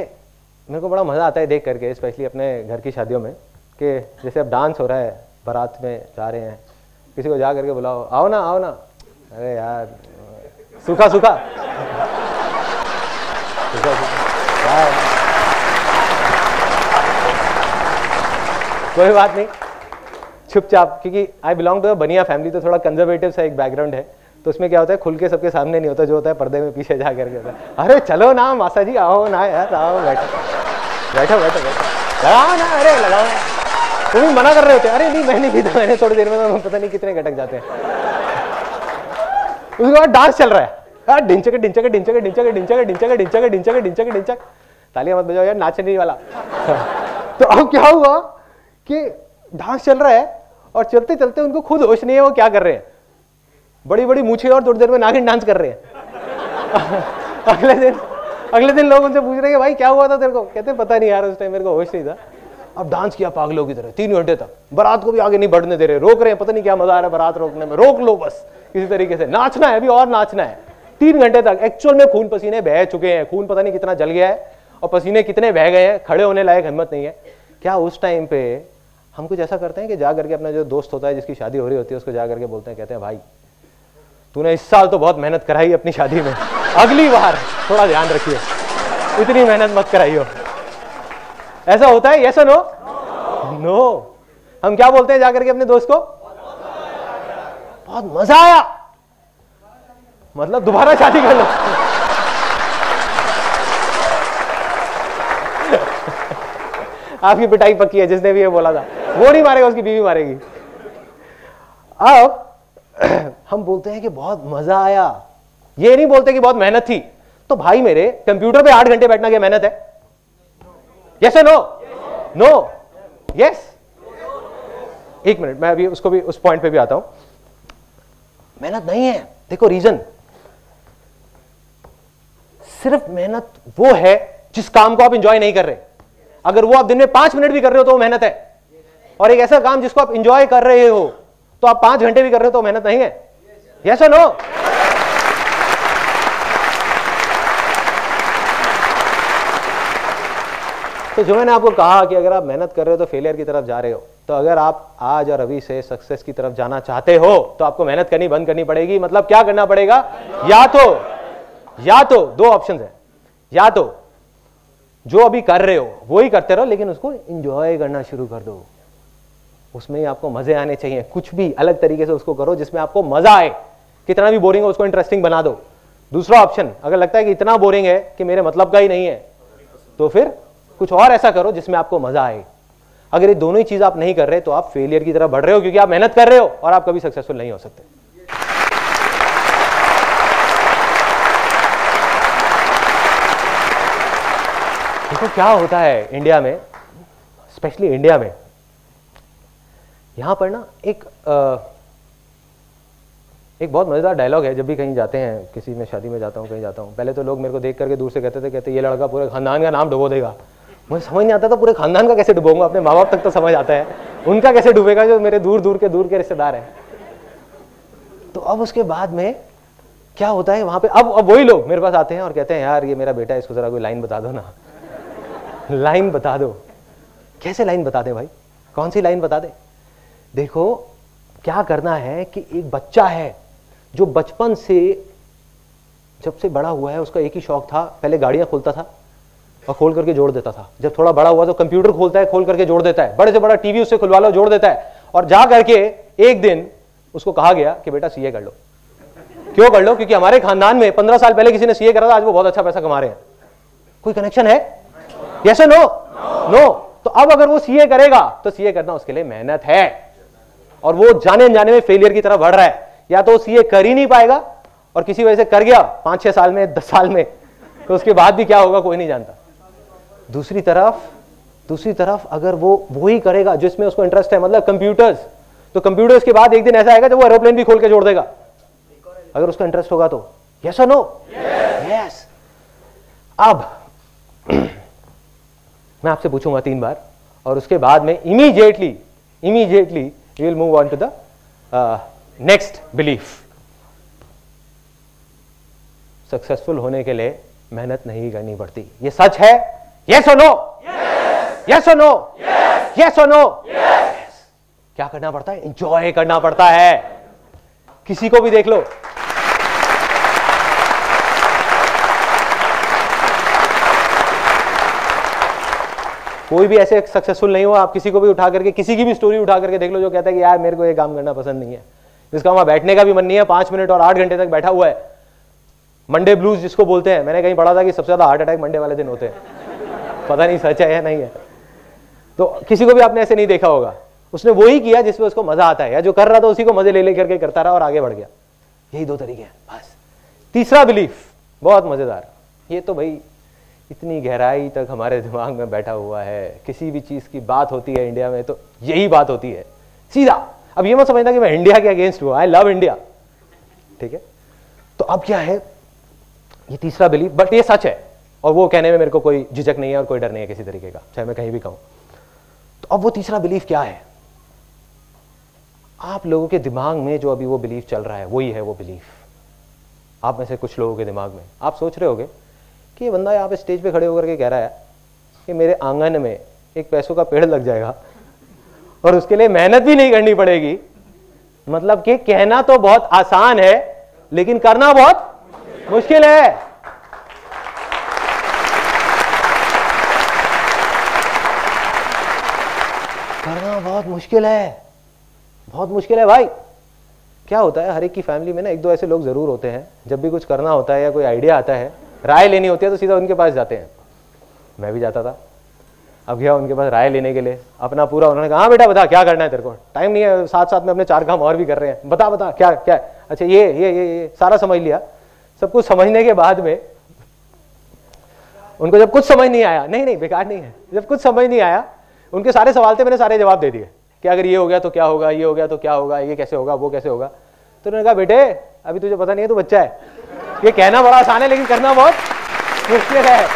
A: मेरे को बड़ा मजा आता है देख करके, स्पेशली अपने घर की शादियों में, कि जैसे अब डांस हो रहा है, बारात में जा रहे हैं, किसी को जा करके बुलाओ, आओ ना आओ ना, अरे यार सूखा कोई बात नहीं, चुपचाप, क्योंकि आई बिलोंग टू बनिया फैमिली, तो थोड़ा कंजर्वेटिव सा एक बैकग्राउंड है। तो उसमें क्या होता है, खुल के सबके सामने नहीं होता, जो होता है पर्दे में पीछे जा करके होता है। अरे चलो ना मासा जी, आओ ना यार, आओ, बैठो, लगाओ ना, अरे लगाओ ना। तुम भी मना कर रहे होते, अरे नहीं मैं नहीं पीता, मैंने थोड़ी देर में पता नहीं कितने घटक जाते हैं। उसके बाद डांस चल रहा है, ढिंचक ढिंचक ढिंचक ढिंचक ढिंचक ढिंचक ढिंचक ढिंचक ढिंचक ढिंचक। तालियां मत बजाओ यार, नाचने वाला। तो अब क्या हुआ कि डांस चल रहा है और चलते चलते उनको खुद होश नहीं है वो क्या कर रहे हैं। बड़ी बड़ी मूछें और थोड़ी देर में नागिन डांस कर रहे हैं। अगले दिन लोग उनसे पूछ रहे हैं भाई क्या हुआ था तेरे को? कहते पता नहीं यार, उस टाइम मेरे को होश नहीं था। अब डांस किया पागलों की तरह 3 घंटे तक, बारात को भी आगे नहीं बढ़ने दे रहे, रोक रहे हैं, पता नहीं क्या मजा आ रहा है बारात रोकने में, रोक लो बस किसी तरीके से, नाचना है अभी और नाचना है। 3 घंटे तक एक्चुअल में खून पसीने बह चुके हैं, खून पता नहीं कितना जल गया है और पसीने कितने बह गए हैं, खड़े होने लायक हिम्मत नहीं है। क्या उस टाइम पे हम कुछ ऐसा करते हैं कि जा करके अपना जो दोस्त होता है जिसकी शादी हो रही होती है उसको जा करके बोलते हैं, कहते हैं भाई तूने इस साल तो बहुत मेहनत कराई अपनी शादी में, अगली बार थोड़ा ध्यान रखिए, इतनी मेहनत मत कराइयो। ऐसा होता है? यस और नो? नो। हम क्या बोलते हैं जाकर के अपने दोस्त को? बहुत मजा आया, मतलब दोबारा शादी कर लो। आपकी पिटाई पक्की है जिसने भी ये बोला था। वो नहीं मारेगा, उसकी बीवी मारेगी। अब हम बोलते हैं कि बहुत मजा आया, ये नहीं बोलते कि बहुत मेहनत थी। तो भाई मेरे, कंप्यूटर पे 8 घंटे बैठना क्या मेहनत है? यस और नो? नो? यस? एक मिनट, मैं अभी उसको भी, उस पॉइंट पे भी आता हूं। मेहनत नहीं है, देखो रीजन, सिर्फ मेहनत वो है जिस काम को आप इंजॉय नहीं कर रहे। अगर वो आप दिन में 5 मिनट भी कर रहे हो तो वो मेहनत है, और एक ऐसा काम जिसको आप इंजॉय कर रहे हो तो आप 5 घंटे भी कर रहे हो तो मेहनत नहीं है। यस और नो? तो जो मैंने आपको कहा कि अगर आप मेहनत कर रहे हो तो फेलियर की तरफ जा रहे हो, तो अगर आप आज और अभी से सक्सेस की तरफ जाना चाहते हो तो आपको मेहनत करनी बंद करनी पड़ेगी। मतलब क्या करना पड़ेगा? या तो 2 ऑप्शन है, या तो जो अभी कर रहे हो वो ही करते रहो, लेकिन उसको एंजॉय करना शुरू कर दो, उसमें ही आपको मजे आने चाहिए। कुछ भी अलग तरीके से उसको करो जिसमें आपको मजा आए, कितना भी बोरिंग हो उसको इंटरेस्टिंग बना दो। दूसरा ऑप्शन, अगर लगता है कि इतना बोरिंग है कि मेरे मतलब का ही नहीं है, तो फिर कुछ और ऐसा करो जिसमें आपको मजा आए। अगर ये दोनों ही चीज आप नहीं कर रहे तो आप फेलियर की तरफ बढ़ रहे हो, क्योंकि आप मेहनत कर रहे हो और आप कभी सक्सेसफुल नहीं हो सकते। देखो क्या होता है इंडिया में, स्पेशली इंडिया में, यहां पर ना एक बहुत मजेदार डायलॉग है। जब भी कहीं जाते हैं, किसी में शादी में जाता हूं, कहीं जाता हूं, पहले तो लोग मेरे को देख करके दूर से कहते ये लड़का पूरे खानदान का नाम डुबो देगा। मुझे समझ नहीं आता था पूरे खानदान का कैसे डुबोऊंगा, अपने माँ बाप तक तो समझ आता है, उनका कैसे डूबेगा जो मेरे दूर के रिश्तेदार हैं। तो अब उसके बाद में क्या होता है वहां पे, अब वही लोग मेरे पास आते हैं और कहते हैं यार ये मेरा बेटा है, इसको जरा कोई लाइन बता दो ना, लाइन बता दो। कैसे लाइन बता दे भाई, कौन सी लाइन बता दे? देखो क्या करना है कि एक बच्चा है जो बचपन से जब से बड़ा हुआ है, उसका एक ही शौक था, पहले गाड़ियां खोलता था और खोल करके जोड़ देता था। जब थोड़ा बड़ा हुआ तो कंप्यूटर खोलता है, खोल करके जोड़ देता है, बड़े से बड़ा टीवी उससे खुलवा लो, जोड़ देता है। और जा करके एक दिन उसको कहा गया कि बेटा सीए कर लो। क्यों कर लो? क्योंकि हमारे खानदान में 15 साल पहले किसी ने सीए करा था, आज वो बहुत अच्छा पैसा कमा रहे हैं। कोई कनेक्शन है? यस और नो? नो। तो अब अगर वो सीए करेगा तो सीए करना उसके लिए मेहनत है, और वो जाने अनजाने में फेलियर की तरफ बढ़ रहा है। या तो सीए कर ही नहीं पाएगा, और किसी वजह से कर गया 5-6 साल में, 10 साल में, तो उसके बाद भी क्या होगा कोई नहीं जानता। दूसरी तरफ अगर वो ही करेगा जिसमें उसको इंटरेस्ट है, मतलब कंप्यूटर्स, तो कंप्यूटर्स के बाद एक दिन ऐसा आएगा जब वो एरोप्लेन भी खोल के जोड़ देगा, अगर उसका इंटरेस्ट होगा तो। यस और नो? यस। अब मैं आपसे पूछूंगा 3 बार, और उसके बाद में immediately we will move on to the next belief. Successful होने के लिए मेहनत नहीं करनी पड़ती, ये सच है? यस और नो? यस और नो? यस और नो? क्या करना पड़ता है? एंजॉय करना पड़ता है। किसी को भी देख लो, कोई भी ऐसे सक्सेसफुल नहीं हुआ, आप किसी को भी उठा करके, किसी की भी स्टोरी उठा करके देख लो जो कहता है कि यार मेरे को ये काम करना पसंद नहीं है, जिसका वहां बैठने का भी मन नहीं है, 5 मिनट और 8 घंटे तक बैठा हुआ है। मंडे ब्लूज जिसको बोलते हैं, मैंने कहीं पढ़ा था कि सबसे ज्यादा हार्ट अटैक मंडे वाले दिन होते हैं, पता नहीं सच है या नहीं है। तो किसी को भी आपने ऐसे नहीं देखा होगा, उसने वही किया जिसमें उसको मजा आता है, या जो कर रहा था उसी को मजे ले लेकर के करता रहा और आगे बढ़ गया। यही 2 तरीके हैं बस। तीसरा बिलीफ बहुत मजेदार, ये तो भाई इतनी गहराई तक हमारे दिमाग में बैठा हुआ है, किसी भी चीज की बात होती है इंडिया में तो यही बात होती है सीधा। अब ये मत समझना कि मैं इंडिया के अगेंस्ट हूं, आई लव इंडिया, ठीक है। तो अब क्या है, ये तीसरा बिलीफ, बट ये सच है, और वो कहने में मेरे को कोई झिझक नहीं है और कोई डर नहीं है किसी तरीके का, चाहे मैं कहीं भी कहूं। तो अब वो तीसरा बिलीफ क्या है? आप लोगों के दिमाग में जो अभी वो बिलीफ चल रहा है, वही है वो बिलीफ। आप में से कुछ लोगों के दिमाग में, आप सोच रहे होगे कि ये बंदा यहाँ पे स्टेज पे खड़े होकर के कह रहा है कि मेरे आंगन में एक पैसों का पेड़ लग जाएगा और उसके लिए मेहनत भी नहीं करनी पड़ेगी। मतलब कि कहना तो बहुत आसान है लेकिन करना बहुत मुश्किल है। करना बहुत मुश्किल है, बहुत मुश्किल है भाई। क्या होता है, हर एक की फैमिली में ना 1-2 ऐसे लोग जरूर होते हैं, जब भी कुछ करना होता है या कोई आइडिया आता है, राय लेनी होती है तो सीधा उनके पास जाते हैं। मैं भी जाता था, अब गया उनके पास राय लेने के लिए अपना पूरा, उन्होंने कहा हाँ बेटा बता क्या करना है तेरे को, टाइम नहीं है, साथ साथ में अपने 4 काम और भी कर रहे हैं, बता बता क्या क्या। अच्छा ये सारा समझ लिया। सब कुछ समझने के बाद में उनको जब कुछ समझ नहीं आया, नहीं बेकार नहीं है, जब कुछ समझ नहीं आया, उनके सारे सवाल थे, मैंने सारे जवाब दे दिए कि अगर ये हो गया तो क्या होगा, ये हो गया तो क्या होगा, ये कैसे होगा, वो कैसे होगा। तो उन्होंने कहा बेटे अभी तुझे पता नहीं है, तू बच्चा है, ये कहना बड़ा आसान है लेकिन करना बहुत मुश्किल है।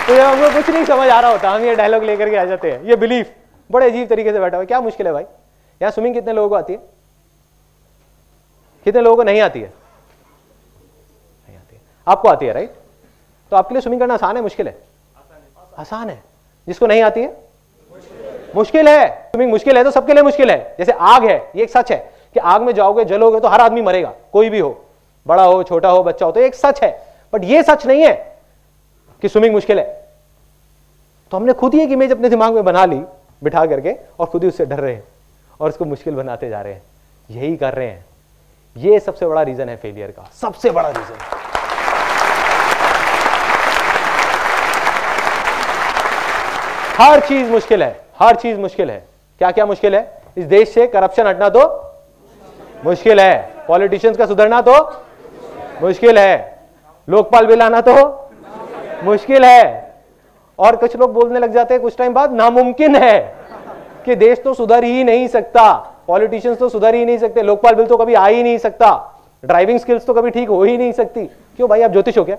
A: तो जब हमको कुछ नहीं समझ आ रहा होता हम ये डायलॉग लेकर के आ जाते हैं, ये बिलीफ बड़े अजीब तरीके से बैठा हुआ, क्या मुश्किल है भाई। यहाँ स्विमिंग कितने लोगों को आती है, कितने लोगों को नहीं आती है? नहीं आती है। आपको आती है राइट? तो आपके लिए स्विमिंग करना आसान है मुश्किल है? आसान है। जिसको नहीं आती है मुश्किल है। स्विमिंग मुश्किल है तो सबके लिए मुश्किल है। जैसे आग है, ये एक सच है कि आग में जाओगे जलोगे तो हर आदमी मरेगा, कोई भी हो, बड़ा हो छोटा हो बच्चा हो, तो एक सच है। बट ये सच नहीं है कि स्विमिंग मुश्किल है। तो हमने खुद ही एक इमेज अपने दिमाग में बना ली बिठा करके और खुद ही उससे डर रहे हैं और उसको मुश्किल बनाते जा रहे हैं। यही कर रहे हैं। ये सबसे बड़ा रीजन है फेलियर का, सबसे बड़ा रीजन। हर चीज मुश्किल है, हर चीज मुश्किल है। क्या क्या मुश्किल है? इस देश से करप्शन हटना तो मुश्किल है, पॉलिटिशियंस का सुधरना तो मुश्किल है, लोकपाल बिल आना तो मुश्किल है। और कुछ लोग बोलने लग जाते हैं कुछ टाइम बाद नामुमकिन है कि देश तो सुधर ही नहीं सकता, पॉलिटिशियंस तो सुधर ही नहीं सकते, लोकपाल बिल तो कभी आ ही नहीं सकता, ड्राइविंग स्किल्स तो कभी ठीक हो ही नहीं सकती। क्यों भाई, आप ज्योतिष हो क्या?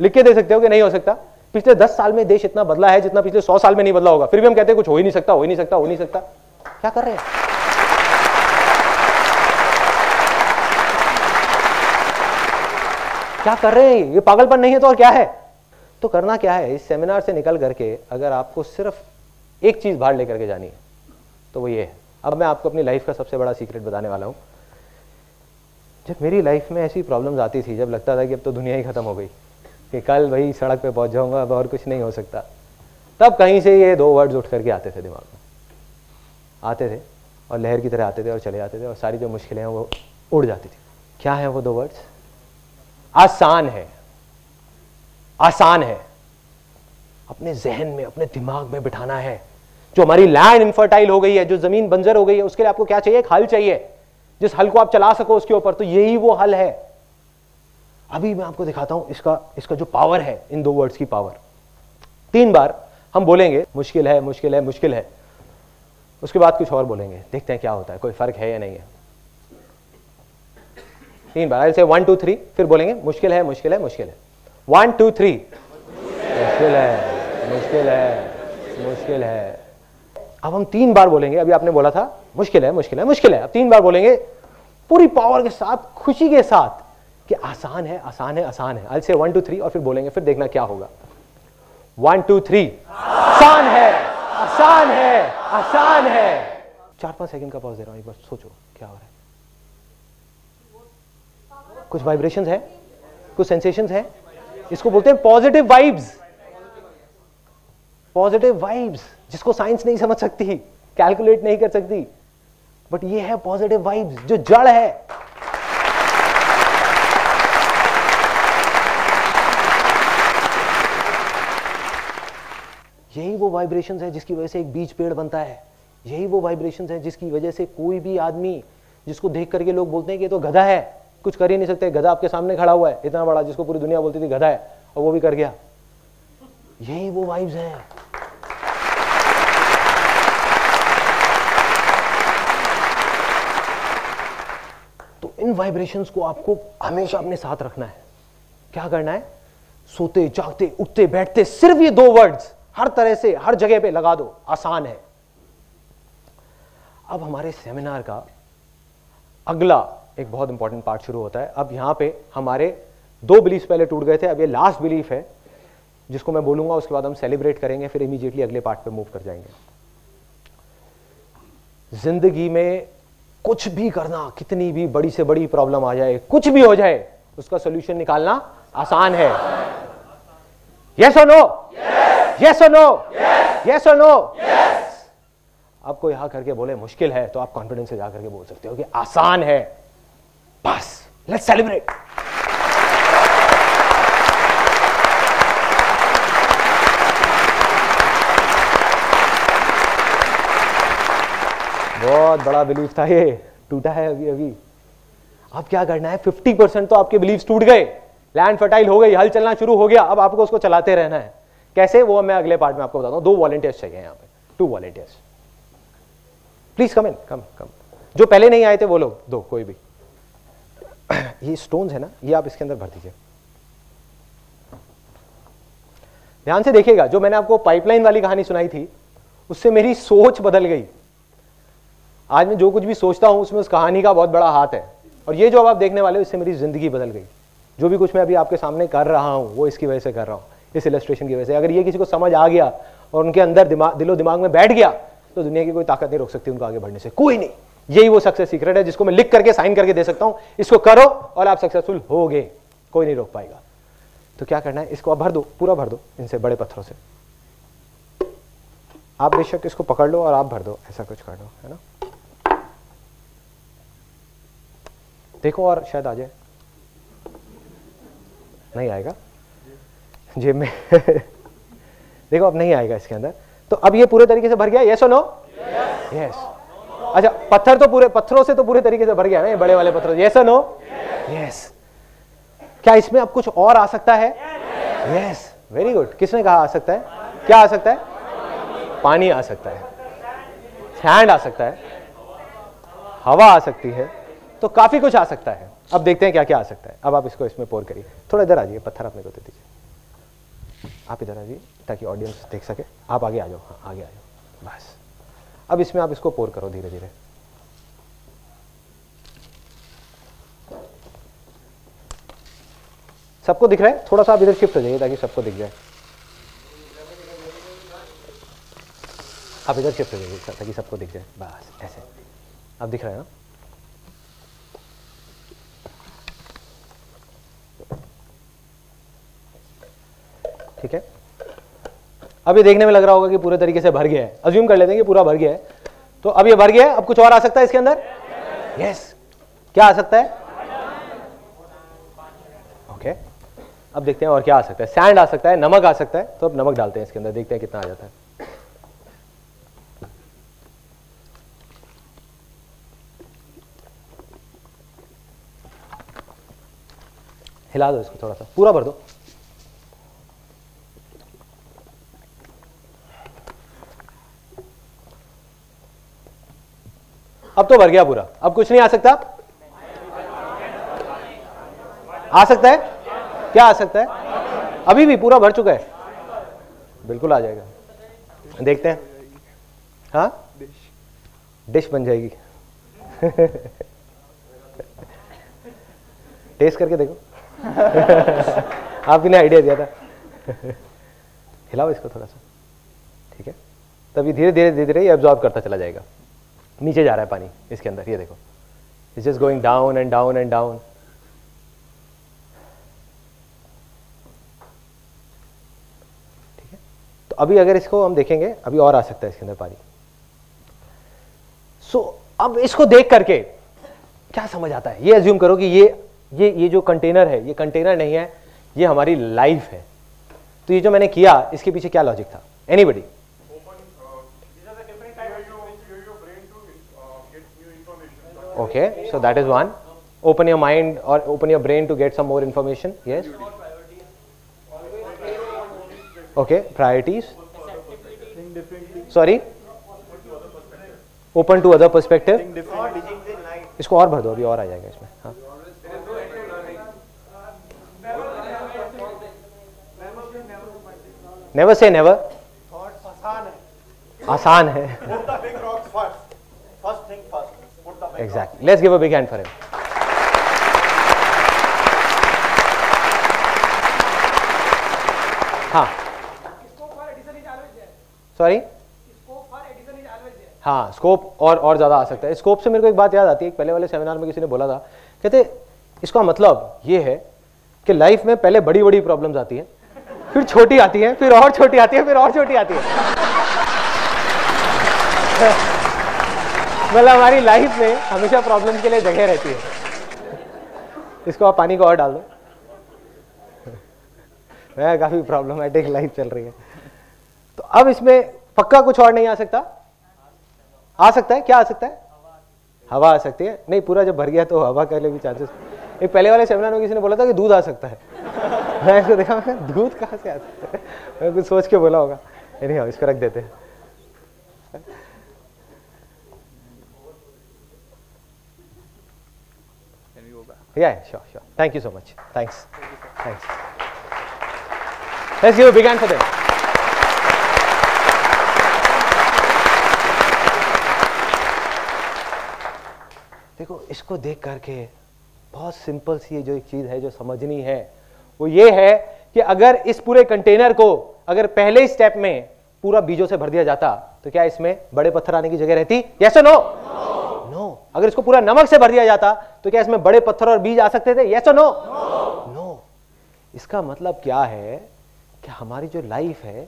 A: लिख के दे सकते हो कि नहीं हो सकता? पिछले 10 साल में देश इतना बदला है जितना पिछले 100 साल में नहीं बदला होगा, फिर भी हम कहते हैं कुछ हो ही नहीं सकता, हो ही नहीं सकता, हो नहीं सकता। क्या कर रहे हैं? क्या कर रहे हैं? ये पागलपन नहीं है तो और क्या है? तो करना क्या है, इस सेमिनार से निकल करके अगर आपको सिर्फ एक चीज बाहर लेकर के जानी है तो वो ये है। अब मैं आपको अपनी लाइफ का सबसे बड़ा सीक्रेट बताने वाला हूं। जब मेरी लाइफ में ऐसी प्रॉब्लम्स आती थी, जब लगता था कि अब तो दुनिया ही खत्म हो गई, कि कल वही सड़क पे पहुंच जाऊंगा, अब और कुछ नहीं हो सकता, तब कहीं से ये 2 वर्ड्स उठ करके आते थे दिमाग में, आते थे और लहर की तरह आते थे और चले जाते थे और सारी जो मुश्किलें हैं वो उड़ जाती थी। क्या है वो 2 वर्ड्स? आसान है। आसान है। अपने जहन में, अपने दिमाग में बिठाना है। जो हमारी लैंड इनफर्टाइल हो गई है, जो जमीन बंजर हो गई है, उसके लिए आपको क्या चाहिए? एक हल चाहिए, जिस हल को आप चला सको उसके ऊपर। तो यही वो हल है। अभी मैं आपको दिखाता हूं इसका जो पावर है, इन 2 वर्ड्स की पावर। 3 बार हम बोलेंगे मुश्किल है, मुश्किल है, मुश्किल है, उसके बाद कुछ और बोलेंगे, देखते हैं क्या होता है, कोई फर्क है या नहीं है। 3 बार से 1 2 3, फिर बोलेंगे मुश्किल है, मुश्किल है, मुश्किल है। 1 2 3, मुश्किल है, मुश्किल है, मुश्किल है। अब हम 3 बार बोलेंगे। अभी आपने बोला था मुश्किल है, मुश्किल है, मुश्किल है। अब 3 बार बोलेंगे पूरी पावर के साथ, खुशी के साथ कि आसान है, आसान है, आसान है। से 1 2 3 और फिर बोलेंगे, फिर देखना क्या होगा। 1 2 3, आसान है, आसान है, आसान है। 4-5 सेकंड का पॉज दे रहा हूं, एक बार सोचो क्या हो रहा है। कुछ वाइब्रेशंस है, कुछ सेंसेशंस है, इसको बोलते हैं पॉजिटिव वाइब्स। पॉजिटिव वाइब्स, जिसको साइंस नहीं समझ सकती, कैलकुलेट नहीं कर सकती, बट ये है पॉजिटिव वाइब्स, जो जड़ है। यही वो वाइब्रेशंस है जिसकी वजह से एक बीज पेड़ बनता है। यही वो वाइब्रेशंस है जिसकी वजह से कोई भी आदमी जिसको देख करके लोग बोलते हैं कि ये तो गधा है, कुछ कर ही नहीं सकते। गधा आपके सामने खड़ा हुआ है इतना बड़ा, जिसको पूरी दुनिया बोलती थी गधा है, और वो भी कर गया। यही वो वाइब्स हैं। तो इन वाइब्रेशंस को आपको हमेशा अपने साथ रखना है। क्या करना है? सोते जागते उठते बैठते सिर्फ ये 2 वर्ड्स हर तरह से हर जगह पे लगा दो, आसान है। अब हमारे सेमिनार का अगला एक बहुत इंपॉर्टेंट पार्ट शुरू होता है। अब यहां पे हमारे 2 बिलीफ पहले टूट गए थे, अब ये लास्ट बिलीफ है जिसको मैं बोलूंगा, उसके बाद हम सेलिब्रेट करेंगे, फिर इमीडिएटली अगले पार्ट पे मूव कर जाएंगे। जिंदगी में कुछ भी करना, कितनी भी बड़ी से बड़ी प्रॉब्लम आ जाए, कुछ भी हो जाए, उसका सॉल्यूशन निकालना आसान है। यस और नो? यस और नो? यस और नो? आपको यहां करके बोले मुश्किल है, तो आप कॉन्फिडेंस से जाकर के बोल सकते हो कि आसान है। बस लेट्स सेलिब्रेट। बहुत बड़ा बिलीफ था, ये टूटा है अभी अभी। अब क्या करना है, 50% तो आपके बिलीव्स टूट गए, लैंड फर्टाइल हो गई, हल चलना शुरू हो गया, अब आपको उसको चलाते रहना है। कैसे, वो मैं अगले पार्ट में आपको बताता हूं। 2 वॉलंटियर्स चाहिए यहाँ पे, 2 वॉलंटियर्स। प्लीज कम इन, कम। जो पहले नहीं आए थे वो लोग 2, कोई भी। ये स्टोन्स है ना, ये आप इसके अंदर भर दीजिए। ध्यान से देखिएगा, जो मैंने आपको पाइपलाइन वाली कहानी सुनाई थी उससे मेरी सोच बदल गई। आज मैं जो कुछ भी सोचता हूं उसमें उस कहानी का बहुत बड़ा हाथ है, और ये जो अब आप देखने वाले हो इससे मेरी जिंदगी बदल गई। जो भी कुछ मैं अभी आपके सामने कर रहा हूं वो इसकी वजह से कर रहा हूं, इस इलस्ट्रेशन की वजह से। अगर ये किसी को समझ आ गया और उनके अंदर दिलो दिमाग में बैठ गया तो दुनिया की कोई ताकत नहीं रोक सकती उनको आगे बढ़ने से, कोई नहीं। यही वो सक्सेस सीक्रेट है जिसको मैं लिख करके साइन करके दे सकता हूं, इसको करो और आप सक्सेसफुल होगे, कोई नहीं रोक पाएगा। तो क्या करना है, इसको आप भर दो, पूरा भर दो इनसे, बड़े पत्थरों से। आप बेशक इसको पकड़ लो और आप भर दो, ऐसा कुछ कर दो, है ना। देखो और शायद आ जाए, नहीं आएगा जेब में। देखो अब नहीं आएगा इसके अंदर। तो अब ये पूरे तरीके से भर गया, यस और नो? यस। अच्छा, पत्थर तो पूरे, पत्थरों से तो पूरे तरीके से भर गया ना, बड़े वाले पत्थरों, यस और नो? यस। क्या इसमें अब कुछ और आ सकता है? Yes, very good. किसने कहा आ सकता है? क्या आ सकता है? पानी आ सकता है, सैंड आ सकता है, हवा आ सकती है, तो काफी कुछ आ सकता है। अब देखते हैं क्या क्या आ सकता है। अब आप इसको इसमें पोर करिए। थोड़ा इधर आ जाइए, पत्थर अपने को दे दीजिए। आप इधर आ जाइए ताकि ऑडियंस देख सके। आप आगे आ जाओ, हाँ आगे आ जाओ, बस। अब इसमें आप इसको पोर करो धीरे धीरे। सबको दिख रहा है? थोड़ा सा आप इधर शिफ्ट हो जाइए ताकि सबको दिख जाए। आप इधर शिफ्ट हो जाइए ताकि सबको दिख जाए, बस ऐसे। अब दिख रहा है ना? ठीक है। अब ये देखने में लग रहा होगा कि पूरे तरीके से भर गया है। अज्यूम कर लेते हैं कि पूरा भर गया है। तो अब ये भर गया है, अब कुछ और आ सकता है इसके अंदर? यस। क्या आ सकता है? ओके, अब देखते हैं और क्या आ सकता है। सैंड आ सकता है, नमक आ सकता है। तो अब नमक डालते हैं इसके अंदर, देखते हैं कितना आ जाता है। हिला दो इसको, थोड़ा सा पूरा भर दो। अब तो भर गया पूरा, अब कुछ नहीं आ सकता? आ सकता है? क्या आ सकता है? अभी भी पूरा भर चुका है, बिल्कुल आ जाएगा। देखते हैं। हाँ, डिश बन जाएगी। टेस्ट करके देखो। आपने आइडिया दिया था। हिलाओ इसको थोड़ा सा, ठीक है। तभी धीरे धीरे धीरे धीरे ये एब्जॉर्ब करता चला जाएगा। नीचे जा रहा है पानी इसके अंदर, ये देखो, it's just going down and down and down. ठीक है, तो अभी अगर इसको हम देखेंगे, अभी और आ सकता है इसके अंदर पानी। अब इसको देख करके क्या समझ आता है? ये अज्यूम करो कि ये जो कंटेनर है, ये कंटेनर नहीं है, ये हमारी लाइफ है। तो ये जो मैंने किया, इसके पीछे क्या लॉजिक था? Anybody? Okay, so that is one. Open your mind or open your brain to get some more information. Yes. Okay, priorities. Sorry. Open to other perspective. इसको और भर दो, अभी और आ जाएगा इसमें। हाँ। Never say never. आसान है। Exactly. Let's give a big hand for him. हाँ, सॉरी, हाँ, स्कोप और ज्यादा आ सकता है। स्कोप से मेरे को एक बात याद आती है, पहले वाले सेमिनार में किसी ने बोला था, कहते इसका मतलब ये है कि लाइफ में पहले बड़ी बड़ी प्रॉब्लम्स आती हैं, फिर छोटी आती है, फिर और छोटी आती है, फिर और छोटी आती है। मतलब हमारी लाइफ में हमेशा प्रॉब्लम के लिए जगह रहती है। इसको आप पानी को और डाल दो। मैं काफी प्रॉब्लमेटिक लाइफ चल रही है। तो अब इसमें पक्का कुछ और नहीं आ सकता? आ सकता है? क्या आ सकता है? हवा आ सकती है, नहीं पूरा जब भर गया तो हवा के लिए भी चांसेस। एक पहले वाले सेमिनार में किसी ने बोला था कि दूध आ सकता है। मैं इसको देखा, दूध कहाँ से आता है, मैं कुछ सोच के बोला होगा। नहीं, इसको रख देते हैं। Yeah, sure. Thank you so much. Thanks. Let's give a big hand for them. देखो, इसको देख करके बहुत सिंपल सी जो एक चीज है जो समझनी है वो ये है कि अगर इस पूरे कंटेनर को अगर पहले ही स्टेप में पूरा बीजों से भर दिया जाता तो क्या इसमें बड़े पत्थर आने की जगह रहती? यस और नो? नो। अगर इसको पूरा नमक से भर दिया जाता तो क्या इसमें बड़े पत्थर और बीज आ सकते थे? यस और नो? नो। इसका मतलब क्या है कि हमारी जो लाइफ है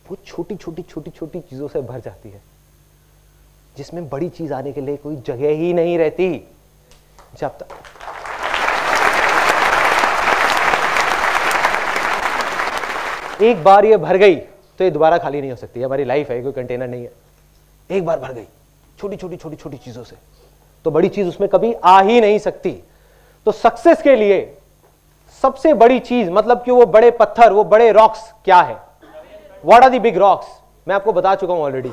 A: वो छोटी छोटी चीजों से भर जाती है, जिसमें बड़ी चीज आने के लिए कोई जगह ही नहीं रहती। जब तक एक बार ये भर गई तो ये दोबारा खाली नहीं हो सकती। हमारी लाइफ है, कोई कंटेनर नहीं है। एक बार भर गई छोटी छोटी चीजों से तो बड़ी चीज उसमें कभी आ ही नहीं सकती। तो सक्सेस के लिए सबसे बड़ी चीज, मतलब कि वो बड़े पत्थर, वो बड़े रॉक्स क्या है? What are the big rocks? मैं आपको बता चुका हूं ऑलरेडी।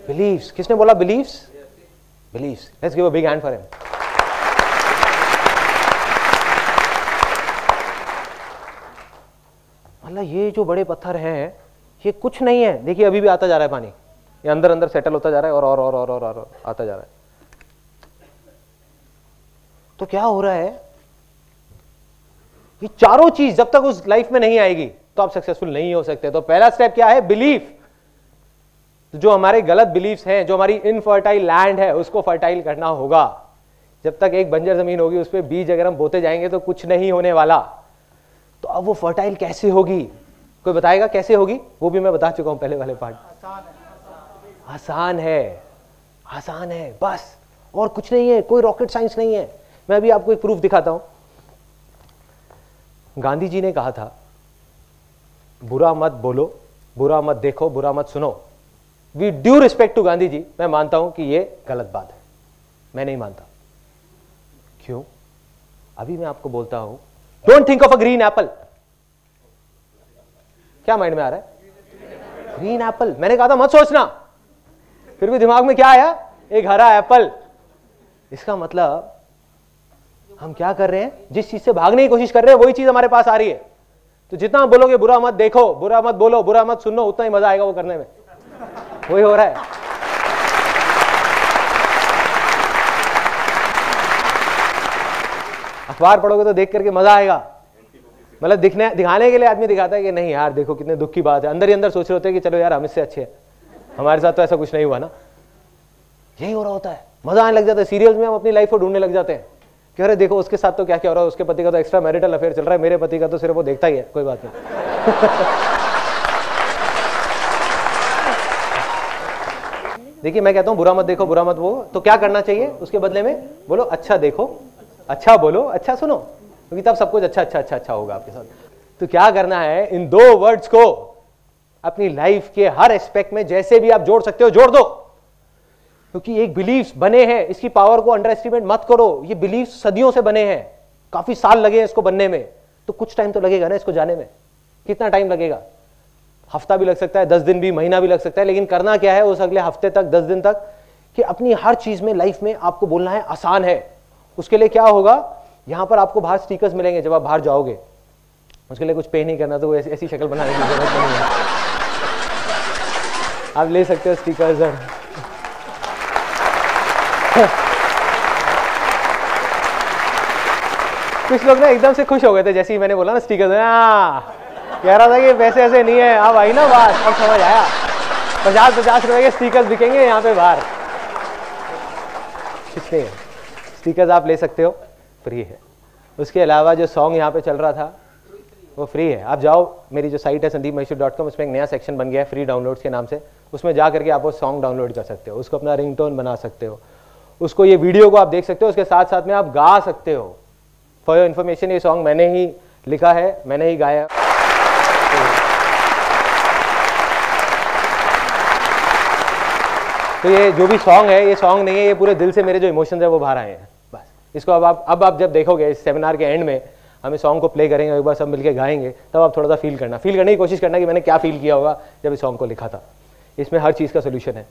A: बिलीव्स। किसने बोला believes? Believes. Let's give a big hand for him. मतलब ये जो बड़े पत्थर हैं ये कुछ नहीं है। देखिए अभी भी आता जा रहा है पानी, ये अंदर अंदर सेटल होता जा रहा है और आता जा रहा है। तो क्या हो रहा है? ये चारों चीज जब तक उस लाइफ में नहीं आएगी तो आप सक्सेसफुल नहीं हो सकते। तो पहला स्टेप क्या है? बिलीफ। जो हमारे गलत बिलीफ्स हैं, जो हमारी इनफर्टाइल लैंड है, उसको फर्टाइल करना होगा। जब तक एक बंजर जमीन होगी उस पर बीज अगर हम बोते जाएंगे तो कुछ नहीं होने वाला। तो अब वो फर्टाइल कैसे होगी? कोई बताएगा कैसे होगी? वो भी मैं बता चुका हूं पहले वाले पार्ट। आसान है बस, और कुछ नहीं है, कोई रॉकेट साइंस नहीं है। मैं अभी आपको एक प्रूफ दिखाता हूं। गांधी जी ने कहा था बुरा मत बोलो, बुरा मत देखो, बुरा मत सुनो। We due respect to Gandhi ji, मैं मानता हूं कि ये गलत बात है, मैं नहीं मानता। क्यों? अभी मैं आपको बोलता हूं, don't think of a green Apple. क्या माइंड में आ रहा है? Green Apple. मैंने कहा था मत सोचना, फिर भी दिमाग में क्या आया? एक हरा एप्पल। इसका मतलब हम क्या कर रहे हैं? जिस चीज से भागने की कोशिश कर रहे हैं वही चीज हमारे पास आ रही है। तो जितना बोलोगे बुरा मत देखो, बुरा मत बोलो, बुरा मत सुनो, उतना ही मजा आएगा वो करने में। वही हो रहा है। अखबार पढ़ोगे तो देख करके मजा आएगा। मतलब दिखाने के लिए आदमी दिखाता है कि नहीं यार देखो कितने दुख की बात है, अंदर ही अंदर सोच रहे होते हैं कि चलो यार हम इससे अच्छे हैं, हमारे साथ तो ऐसा कुछ नहीं हुआ ना। यही हो रहा होता है, मजा आने लग जाता है। सीरियल्स में हम अपनी लाइफ को ढूंढने लग जाते हैं कि अरे देखो उसके साथ तो क्या क्या हो रहा है, उसके पति का तो एक्स्ट्रा मैरिटल अफेयर चल रहा है, मेरे पति का तो सिर्फ वो देखता ही है, कोई बात नहीं। देखिए मैं कहता हूं बुरा मत देखो, बुरा मत वो, तो क्या करना चाहिए उसके बदले में? बोलो अच्छा देखो, अच्छा बोलो, अच्छा सुनो, क्योंकि तब सब कुछ अच्छा होगा आपके साथ। तो क्या करना है? इन दो वर्ड्स को अपनी लाइफ के हर एस्पेक्ट में जैसे भी आप जोड़ सकते हो जोड़ दो, क्योंकि एक बिलीफ्स बने हैं, इसकी पावर को अंडर एस्टिमेट मत करो। ये बिलीफ्स सदियों से बने हैं, काफी साल लगे हैं इसको बनने में, तो कुछ टाइम तो लगेगा ना इसको जाने में। कितना टाइम लगेगा? हफ्ता भी लग सकता है, 10 दिन भी, महीना भी लग सकता है। लेकिन करना क्या है उस अगले हफ्ते तक, 10 दिन तक, कि अपनी हर चीज में लाइफ में आपको बोलना है आसान है। उसके लिए क्या होगा? यहां पर आपको बाहर स्टिकर्स मिलेंगे जब आप बाहर जाओगे। उसके लिए कुछ पे नहीं करना, तो ऐसी शक्ल बनाने की जरूरत नहीं है, आप ले सकते हो स्टिकर्स। कुछ लोग ना एकदम से खुश हो गए थे जैसे ही मैंने बोला ना स्टिकर्स। कह रहा था कि पैसे ऐसे नहीं है। अब आई ना बात, अब समझ आया। 50-50 रुपए के स्टिकर्स बिकेंगे यहाँ पे बाहर। कुछ नहीं है, स्टिकर्स आप ले सकते हो, फ्री है। उसके अलावा जो सॉन्ग यहाँ पे चल रहा था वो फ्री है। आप जाओ, मेरी जो साइट है sandeepmahishu.com, उसमें एक नया सेक्शन बन गया है फ्री डाउनलोड्स के नाम से। उसमें जा करके आप वो सॉन्ग डाउनलोड कर सकते हो, उसको अपना रिंगटोन बना सकते हो, उसको, ये वीडियो को आप देख सकते हो, उसके साथ साथ में आप गा सकते हो। फॉर योर इन्फॉर्मेशन, ये सॉन्ग मैंने ही लिखा है, मैंने ही गाया। तो ये जो भी सॉन्ग है, ये सॉन्ग नहीं है, ये पूरे दिल से मेरे जो इमोशंस है वो बाहर आए हैं बस। इसको अब आप जब देखोगे इस सेमिनार के एंड में हम इस सॉन्ग को प्ले करेंगे, एक बार सब मिलके गाएंगे, तब आप थोड़ा सा फील करने की कोशिश करना कि मैंने क्या फील किया होगा जब इस सॉन्ग को लिखा था। इसमें हर चीज़ का सोल्यूशन है।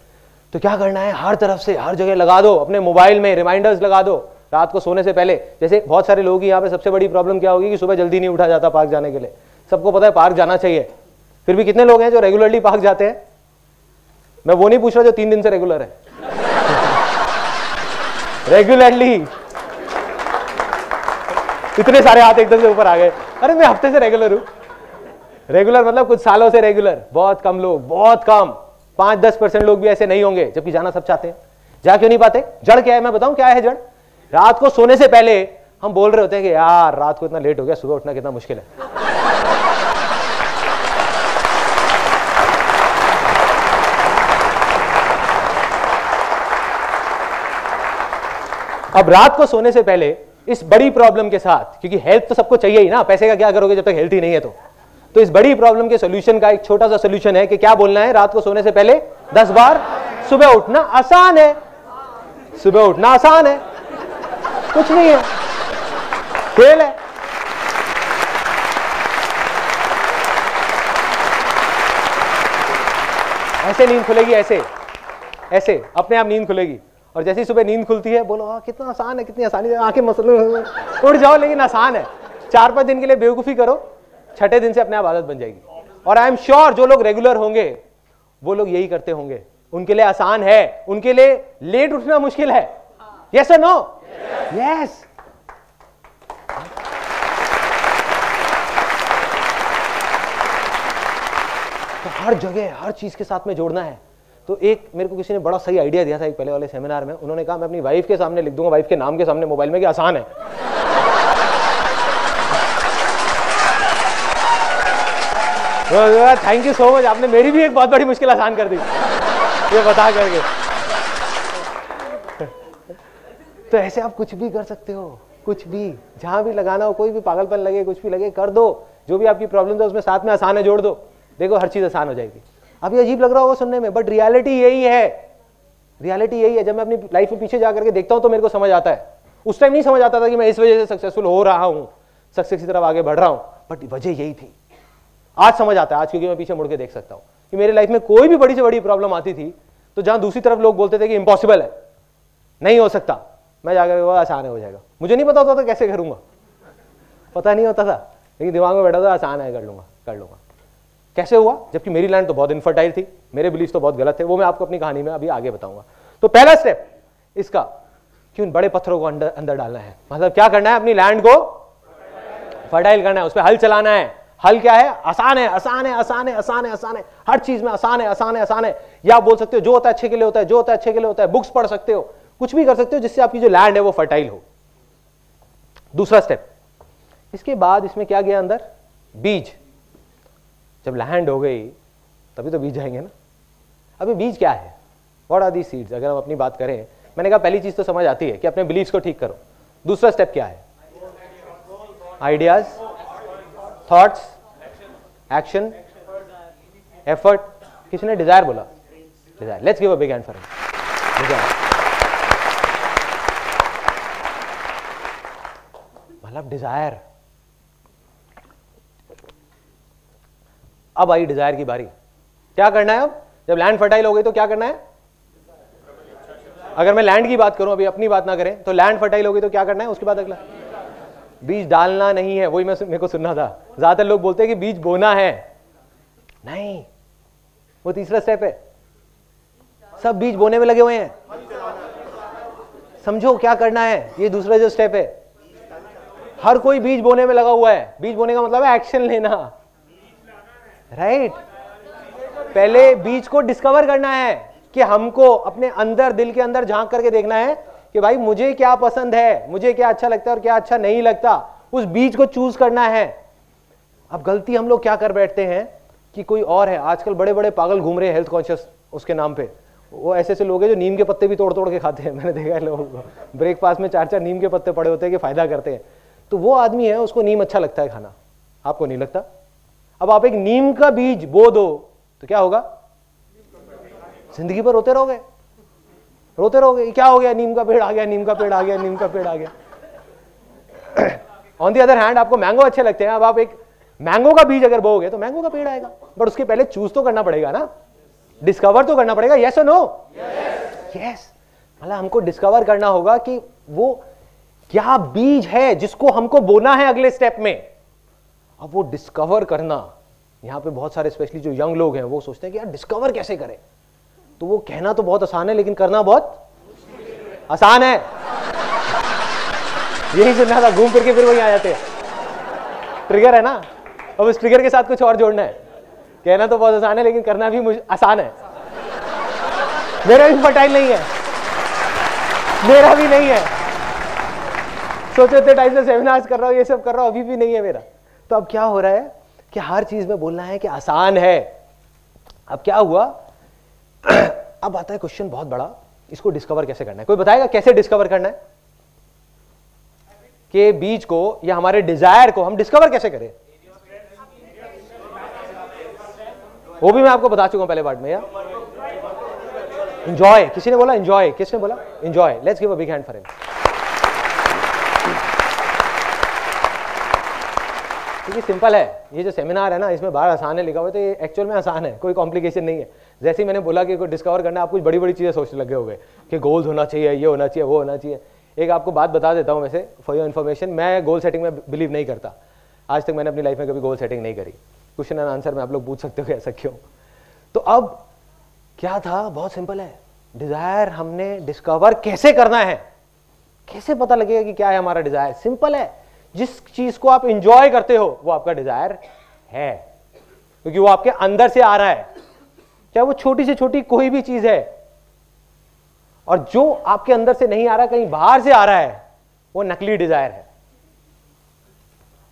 A: तो क्या करना है, हर तरफ से हर जगह लगा दो, अपने मोबाइल में रिमाइंडर्स लगा दो रात को सोने से पहले। जैसे बहुत सारे लोग यहाँ पे सबसे बड़ी प्रॉब्लम क्या होगी कि सुबह जल्दी नहीं उठा जाता पार्क जाने के लिए। सबको पता है पार्क जाना चाहिए, फिर भी कितने लोग हैं जो रेगुलरली पार्क जाते हैं? मैं वो नहीं पूछ रहा जो 3 दिन से रेगुलर है। रेगुलरली इतने सारे हाथ एकदम से ऊपर आ गए। अरे मैं हफ्ते से रेगुलर हूं। रेगुलर मतलब कुछ सालों से रेगुलर। बहुत कम लोग, बहुत कम, 5-10% लोग भी ऐसे नहीं होंगे, जबकि जाना सब चाहते हैं। जा क्यों नहीं पाते? जड़ क्या है मैं बताऊं क्या है जड़? रात को सोने से पहले हम बोल रहे होते हैं कि यार रात को इतना लेट हो गया, सुबह उठना कितना मुश्किल है। अब रात को सोने से पहले इस बड़ी प्रॉब्लम के साथ, क्योंकि हेल्थ तो सबको चाहिए ही ना, पैसे का क्या करोगे जब तक हेल्थ ही नहीं है। तो इस बड़ी प्रॉब्लम के सॉल्यूशन का एक छोटा सा सॉल्यूशन है कि क्या बोलना है रात को सोने से पहले 10 बार। सुबह उठना आसान है, सुबह उठना आसान है, कुछ नहीं है, खेल है। ऐसे नींद खुलेगी, ऐसे ऐसे अपने आप नींद खुलेगी। और जैसे ही सुबह नींद खुलती है बोलो हाँ कितना आसान है, कितनी आसानी से आंखें मसल उठ जाओ, लेकिन आसान है। 4-5 दिन के लिए बेवकूफी करो, 6ठे दिन से अपने आप आदत बन जाएगी। और आई एम श्योर जो लोग रेगुलर होंगे वो लोग यही करते होंगे, उनके लिए आसान है, उनके लिए लेट उठना मुश्किल है। यस और नो? यस। तो हर जगह हर चीज के साथ में जोड़ना है। तो एक मेरे को किसी ने बड़ा सही आइडिया दिया था एक पहले वाले सेमिनार में। उन्होंने कहा मैं अपनी वाइफ के सामने लिख दूंगा, वाइफ के नाम के सामने मोबाइल में, कि आसान है। थैंक यू सो मच, आपने मेरी भी एक बहुत बड़ी मुश्किल आसान कर दी ये बता करके। तो ऐसे आप कुछ भी कर सकते हो, कुछ भी, जहां भी लगाना हो, कोई भी पागलपन लगे, कुछ भी लगे, कर दो। जो भी आपकी प्रॉब्लम है उसमें साथ में आसान है जोड़ दो, देखो हर चीज आसान हो जाएगी। अभी अजीब लग रहा होगा सुनने में, बट रियलिटी यही है। रियलिटी यही है। जब मैं अपनी लाइफ में पीछे जाकर के देखता हूं तो मेरे को समझ आता है। उस टाइम नहीं समझ आता था कि मैं इस वजह से सक्सेसफुल हो रहा हूं, सक्सेस की तरफ आगे बढ़ रहा हूं, बट वजह यही थी। आज समझ आता है, आज क्योंकि मैं पीछे मुड़ के देख सकता हूं कि मेरी लाइफ में कोई भी बड़ी से बड़ी प्रॉब्लम आती थी तो जहां दूसरी तरफ लोग बोलते थे कि इम्पॉसिबल है, नहीं हो सकता, मैं जाकर वो आसान हो जाएगा। मुझे नहीं पता होता था कैसे करूंगा, पता नहीं होता था, लेकिन दिमाग में बैठा था आसान है, कर लूंगा कर लूंगा। कैसे हुआ? जबकि मेरी लैंड तो बहुत इनफर्टाइल थी, मेरे बिलीफ तो बहुत गलत थे। वो मैं आपको अपनी कहानी में अभी आगे बताऊंगा। तो पहला स्टेप इसका कि उन बड़े पत्थरों को अंदर डालना है। मतलब क्या करना है? अपनी लैंड को फर्टाइल करना है, उस पर हल चलाना है। हल क्या है? आसान है, आसान है, आसान है, आसान है, आसान है, हर चीज में आसान है, आसान है, आसान है। या आप बोल सकते हो जो होता है अच्छे के लिए होता है, जो होता है अच्छे के लिए होता है। बुक्स पढ़ सकते हो, कुछ भी कर सकते हो जिससे आपकी जो लैंड है वो फर्टाइल हो। दूसरा स्टेप, इसके बाद इसमें क्या गया अंदर? बीज। जब लैंड हो गई तभी तो बीज जाएंगे ना। अभी बीज क्या है? What are the seeds? अगर हम अपनी बात करें, मैंने कहा पहली चीज तो समझ आती है कि अपने बिलीफ्स को ठीक करो। दूसरा स्टेप क्या है? Ideas, thoughts, action, effort. किसने डिजायर बोला? Desire. Let's give a big hand for him. Desire मतलब डिजायर। अब आई डिजायर की बारी। क्या करना है अब? जब लैंड फर्टाइल हो गई तो क्या करना है? अगर मैं लैंड की बात करूं, अभी अपनी बात ना करें, तो लैंड फर्टाइल हो गई तो क्या करना है? उसके बाद अगला बीज डालना नहीं है। वही मेरे को सुनना था। ज्यादातर लोग बोलते हैं कि बीज बोना है, नहीं, वो तीसरा स्टेप है। सब बीज बोने में लगे हुए हैं। समझो क्या करना है। ये दूसरा जो स्टेप है, हर कोई बीज बोने में लगा हुआ है। बीज बोने का मतलब है एक्शन लेना, राइट? पहले बीज को डिस्कवर करना है कि हमको अपने अंदर, दिल के अंदर झांक करके देखना है कि भाई मुझे क्या पसंद है, मुझे क्या अच्छा लगता है और क्या अच्छा नहीं लगता। उस बीज को चूज करना है। अब गलती हम लोग क्या कर बैठते हैं कि कोई और है। आजकल बड़े बड़े पागल घूम रहे हैं हेल्थ कॉन्शियस उसके नाम पे। वो ऐसे ऐसे लोग हैं जो नीम के पत्ते भी तोड़ तोड़ के खाते हैं। मैंने देखा है लोगों को ब्रेकफास्ट में 4-4 नीम के पत्ते पड़े होते हैं कि फायदा करते हैं। तो वो आदमी है, उसको नीम अच्छा लगता है खाना, आपको नहीं लगता। अब आप एक नीम का बीज बो दो तो क्या होगा? जिंदगी भर रोते रहोगे। रोते रहोगे, क्या हो गया, नीम का पेड़ आ गया, नीम का पेड़ आ गया, नीम का पेड़ आ गया। ऑन दी अदर हैंड आपको मैंगो अच्छे लगते हैं, अब आप एक मैंगो का बीज अगर बोओगे तो मैंगो का पेड़ आएगा, बट उसके पहले चूज तो करना पड़ेगा ना, डिस्कवर तो करना पड़ेगा। यस और नो? यस। मतलब हमको डिस्कवर करना होगा कि वो क्या बीज है जिसको हमको बोना है अगले स्टेप में। अब वो डिस्कवर करना, यहां पे बहुत सारे स्पेशली जो यंग लोग हैं वो सोचते हैं कि यार डिस्कवर कैसे करें, तो वो कहना तो बहुत आसान है लेकिन करना बहुत आसान है। यही सुनना था, घूम फिर के फिर वही आ जाते हैं। ट्रिगर है ना, अब उस ट्रिगर के साथ कुछ और जोड़ना है। कहना तो बहुत आसान है लेकिन करना भी आसान है। मेरा भी फर्टाइल नहीं है, मेरा भी नहीं है। सोचो इतने टाइम से सेमिनार्स कर रहा हूं, ये सब कर रहा हूं, अभी भी नहीं है मेरा। तो अब क्या हो रहा है कि हर चीज में बोलना है कि आसान है। अब क्या हुआ, अब आता है क्वेश्चन बहुत बड़ा, इसको डिस्कवर कैसे करना है? कोई बताएगा कैसे डिस्कवर करना है कि बीज को या हमारे डिजायर को हम डिस्कवर कैसे करें? वो भी मैं आपको बता चुका हूं पहले पार्ट में। या एंजॉय, किसी ने बोला एंजॉय? किसने बोला enjoy? Let's give a big hand for him. क्योंकि सिंपल है, ये जो सेमिनार है ना, इसमें बाहर आसान है लिखा हुआ है, तो ये एक्चुअल में आसान है, कोई कॉम्प्लिकेशन नहीं है। जैसे ही मैंने बोला कि कोई डिस्कवर करना है, आप कुछ बड़ी बड़ी चीजें सोचने लगे हो गए कि गोल्स होना चाहिए, ये होना चाहिए, वो होना चाहिए। एक आपको बात बता देता हूं वैसे फॉर योर इन्फॉर्मेशन, मैं गोल सेटिंग में बिलीव नहीं करता। आज तक मैंने अपनी लाइफ में कभी गोल सेटिंग नहीं करी। क्वेश्चन एंड आंसर में आप लोग पूछ सकते हो ऐसा क्यों। तो अब क्या था, बहुत सिंपल है, डिजायर हमने डिस्कवर कैसे करना है, कैसे पता लगेगा कि क्या है हमारा डिजायर? सिंपल है, जिस चीज को आप इंजॉय करते हो वो आपका डिजायर है, क्योंकि वो आपके अंदर से आ रहा है, चाहे वो छोटी से छोटी कोई भी चीज है। और जो आपके अंदर से नहीं आ रहा, कहीं बाहर से आ रहा है, वो नकली डिजायर है।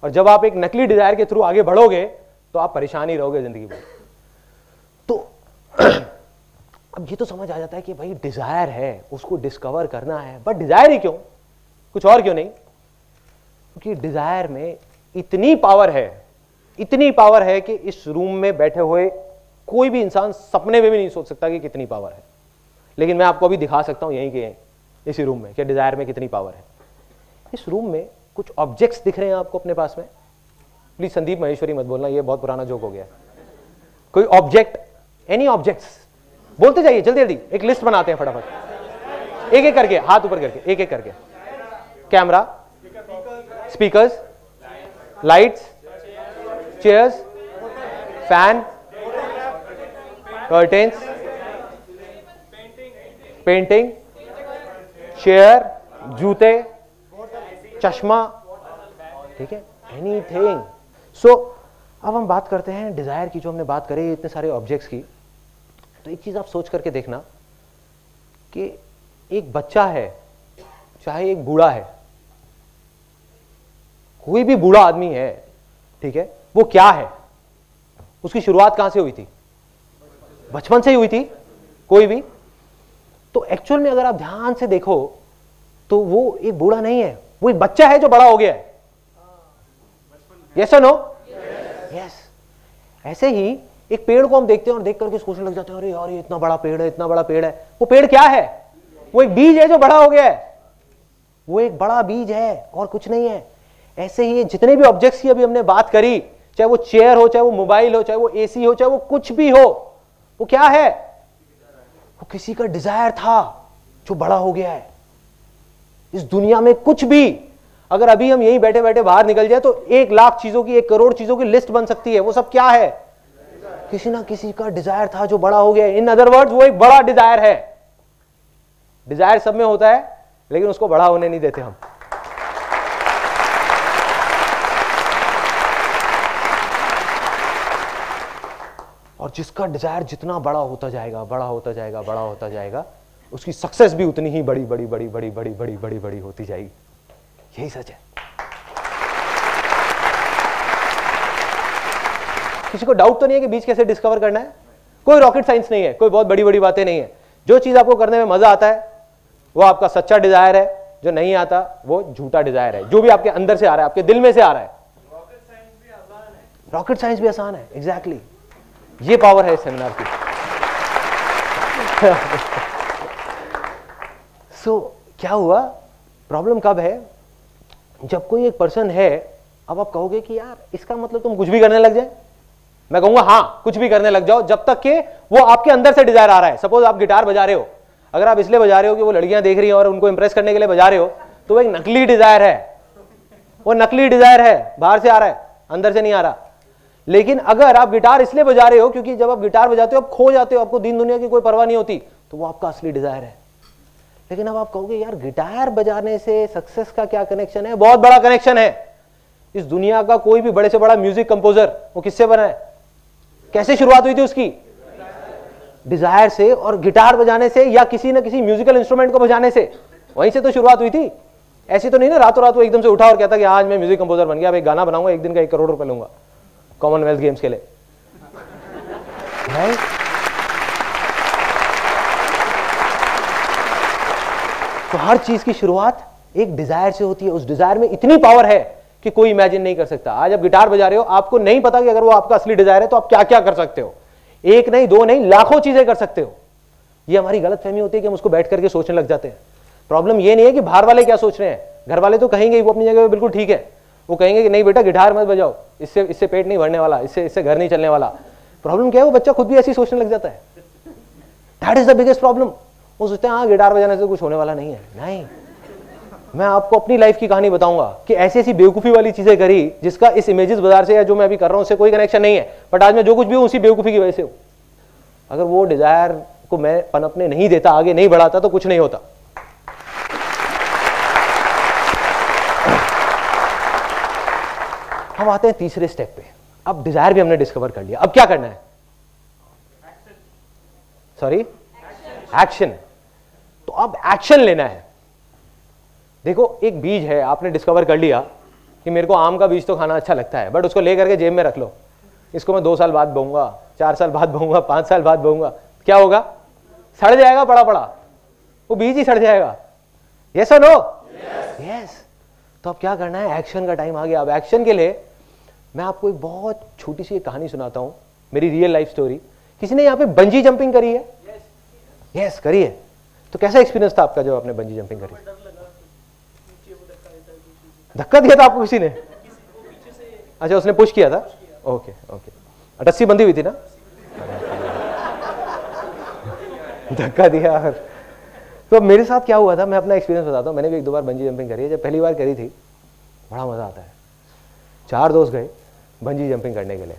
A: और जब आप एक नकली डिजायर के थ्रू आगे बढ़ोगे तो आप परेशान ही रहोगे जिंदगी में। तो अब ये तो समझ आ जाता है कि भाई डिजायर है, उसको डिस्कवर करना है, बट डिजायर ही क्यों, कुछ और क्यों नहीं? क्योंकि डिजायर में इतनी पावर है, इतनी पावर है कि इस रूम में बैठे हुए कोई भी इंसान सपने में भी नहीं सोच सकता कि कितनी पावर है। लेकिन मैं आपको अभी दिखा सकता हूं यहीं के इसी रूम में कि डिजायर में कितनी पावर है। इस रूम में कुछ ऑब्जेक्ट्स दिख रहे हैं आपको अपने पास में? प्लीज संदीप महेश्वरी मत बोलना, ये बहुत पुराना जोक हो गया। कोई ऑब्जेक्ट, एनी ऑब्जेक्ट्स, बोलते जाइए जल्दी जल्दी, एक लिस्ट बनाते हैं फटाफट, एक एक करके, हाथ ऊपर करके, एक एक करके। Camera, speakers, lights, chairs, fan, curtains, painting, chair, जूते, चश्मा, ठीक है, एनीथिंग। सो अब हम बात करते हैं डिजायर की। जो हमने बात करी इतने सारे ऑब्जेक्ट्स की, तो एक चीज आप सोच करके देखना कि एक बच्चा है, चाहे एक बूढ़ा है, कोई भी बूढ़ा आदमी है, ठीक है, वो क्या है, उसकी शुरुआत कहां से हुई थी? बचपन से ही हुई थी, कोई भी। तो एक्चुअल में अगर आप ध्यान से देखो तो वो एक बूढ़ा नहीं है, वो एक बच्चा है जो बड़ा हो गया है। यस और नो? यस। ऐसे ही एक पेड़ को हम देखते हैं और देख करके सोचने लग जाते हैं, अरे यार ये इतना बड़ा पेड़ है, इतना बड़ा पेड़ है। वो पेड़ क्या है? वो एक बीज है जो बड़ा हो गया है, वो एक बड़ा बीज है और कुछ नहीं है। ऐसे ही जितने भी ऑब्जेक्ट्स की अभी हमने बात करी, चाहे वो चेयर हो, चाहे वो मोबाइल हो, चाहे वो एसी हो, चाहे वो कुछ भी हो, वो क्या है? वो किसी का डिजायर था जो बड़ा हो गया है। इस दुनिया में कुछ भी, अगर अभी हम यहीं बैठे बैठे बाहर निकल जाए तो 1,00,000 चीजों की, 1 करोड़ चीजों की लिस्ट बन सकती है। वो सब क्या है? किसी ना किसी का डिजायर था जो बड़ा हो गया। इन अदर वर्ड्स वो एक बड़ा डिजायर है। डिजायर सब में होता है लेकिन उसको बड़ा होने नहीं देते हम। और जिसका डिजायर जितना बड़ा होता जाएगा, बड़ा होता जाएगा, बड़ा होता जाएगा, उसकी सक्सेस भी उतनी ही बड़ी बड़ी बड़ी बड़ी बड़ी बड़ी बड़ी बड़ी होती जाएगी। यही सच है। किसी को डाउट तो नहीं है कि बीज कैसे डिस्कवर करना है? कोई रॉकेट साइंस नहीं है, कोई बहुत बड़ी बड़ी बातें नहीं है। जो चीज आपको करने में मजा आता है वो आपका सच्चा डिजायर है, जो नहीं आता वो झूठा डिजायर है, जो भी आपके अंदर से आ रहा है, आपके दिल में से आ रहा है। रॉकेट साइंस भी आसान है, एग्जैक्टली। ये पावर है इस सेमिनार की। क्या हुआ, प्रॉब्लम कब है, जब कोई एक पर्सन है, अब आप कहोगे कि यार इसका मतलब तुम कुछ भी करने लग जाए, मैं कहूंगा हाँ कुछ भी करने लग जाओ जब तक कि वो आपके अंदर से डिजायर आ रहा है। सपोज आप गिटार बजा रहे हो, अगर आप इसलिए बजा रहे हो कि वो लड़कियां देख रही हैं और उनको इंप्रेस करने के लिए बजा रहे हो, तो वो एक नकली डिजायर है, वो नकली डिजायर है, बाहर से आ रहा है, अंदर से नहीं आ रहा। लेकिन अगर आप गिटार इसलिए बजा रहे हो क्योंकि जब आप गिटार बजाते हो आप खो जाते हो, आपको दीन दुनिया की कोई परवाह नहीं होती, तो वो आपका असली डिजायर है। लेकिन अब आप कहोगे यार गिटार बजाने से सक्सेस का क्या कनेक्शन है? बहुत बड़ा कनेक्शन है। इस दुनिया का कोई भी बड़े से बड़ा म्यूजिक कंपोजर वो किससे बना है? कैसे शुरुआत हुई थी उसकी? डिजायर से, और गिटार बजाने से या किसी न किसी म्यूजिकल इंस्ट्रूमेंट को बजाने से, वहीं से तो शुरुआत हुई थी। ऐसी तो नहीं ना रातों रात वो एकदम से उठा और कहता कि आज मैं म्यूजिक कंपोजर बन गया, अब एक गाना बनाऊंगा, एक दिन का 1 करोड़ रुपए लूंगा कॉमनवेल्थ गेम्स के लिए। तो हर चीज की शुरुआत एक डिजायर से होती है। उस डिजायर में इतनी पावर है कि कोई इमेजिन नहीं कर सकता। आज आप गिटार बजा रहे हो, आपको नहीं पता कि अगर वो आपका असली डिजायर है तो आप क्या क्या कर सकते हो। एक नहीं, दो नहीं, लाखों चीजें कर सकते हो। ये हमारी गलतफहमी होती है कि हम उसको बैठ करके सोचने लग जाते हैं। प्रॉब्लम ये नहीं है कि बाहर वाले क्या सोच रहे हैं, घर वाले तो कहेंगे वो अपनी जगह पे बिल्कुल ठीक है, वो कहेंगे कि नहीं बेटा गिटार मत बजाओ, इससे पेट नहीं भरने वाला, इससे घर नहीं चलने वाला। प्रॉब्लम क्या है, वो बच्चा खुद भी ऐसी सोचने लग जाता है। That is the biggest problem. वो सोचते हैं हाँ गिटार बजाने से कुछ होने वाला नहीं है। नहीं, मैं आपको अपनी लाइफ की कहानी बताऊंगा कि ऐसी ऐसी बेवकूफी वाली चीजें करी जिसका इस इमेजेस बाजार से या जो मैं अभी कर रहा हूं उससे कोई कनेक्शन नहीं है, बट आज मैं जो कुछ भी हूं उसी बेवकूफी की वजह से हूं। अगर वो डिजायर को मैं पनपने नहीं देता, आगे नहीं बढ़ाता, तो कुछ नहीं होता। हम आते हैं तीसरे स्टेप पे। अब डिजायर भी हमने डिस्कवर कर लिया, अब क्या करना है? Sorry, action. तो अब एक्शन लेना है। देखो एक बीज है, आपने डिस्कवर कर लिया कि मेरे को आम का बीज तो खाना अच्छा लगता है, बट उसको लेकर के जेब में रख लो, इसको मैं 2 साल बाद बोऊंगा, 4 साल बाद बोऊंगा, 5 साल बाद बोऊंगा, क्या होगा? सड़ जाएगा, पड़ा पड़ा वो बीज ही सड़ जाएगा। यस और नो? यस। तो अब क्या करना है? एक्शन का टाइम आ गया। अब एक्शन के लिए मैं आपको एक बहुत छोटी सी कहानी सुनाता हूं, मेरी रियल लाइफ स्टोरी। किसी ने यहाँ पे बंजी जंपिंग करी है? यस, करी है। तो कैसा एक्सपीरियंस था आपका जब आपने बंजी जंपिंग करी? धक्का दिया था आपको किसी ने? अच्छा, उसने पुश किया था। ओके ओके, रस्सी बंधी हुई थी ना? धक्का दिया। तो मेरे साथ क्या हुआ था, मैं अपना एक्सपीरियंस बताता हूँ। मैंने भी 1-2 बार बंजी जंपिंग करी है। जब पहली बार करी थी बड़ा मजा आता है। 4 दोस्त गए बंजी जंपिंग करने के लिए।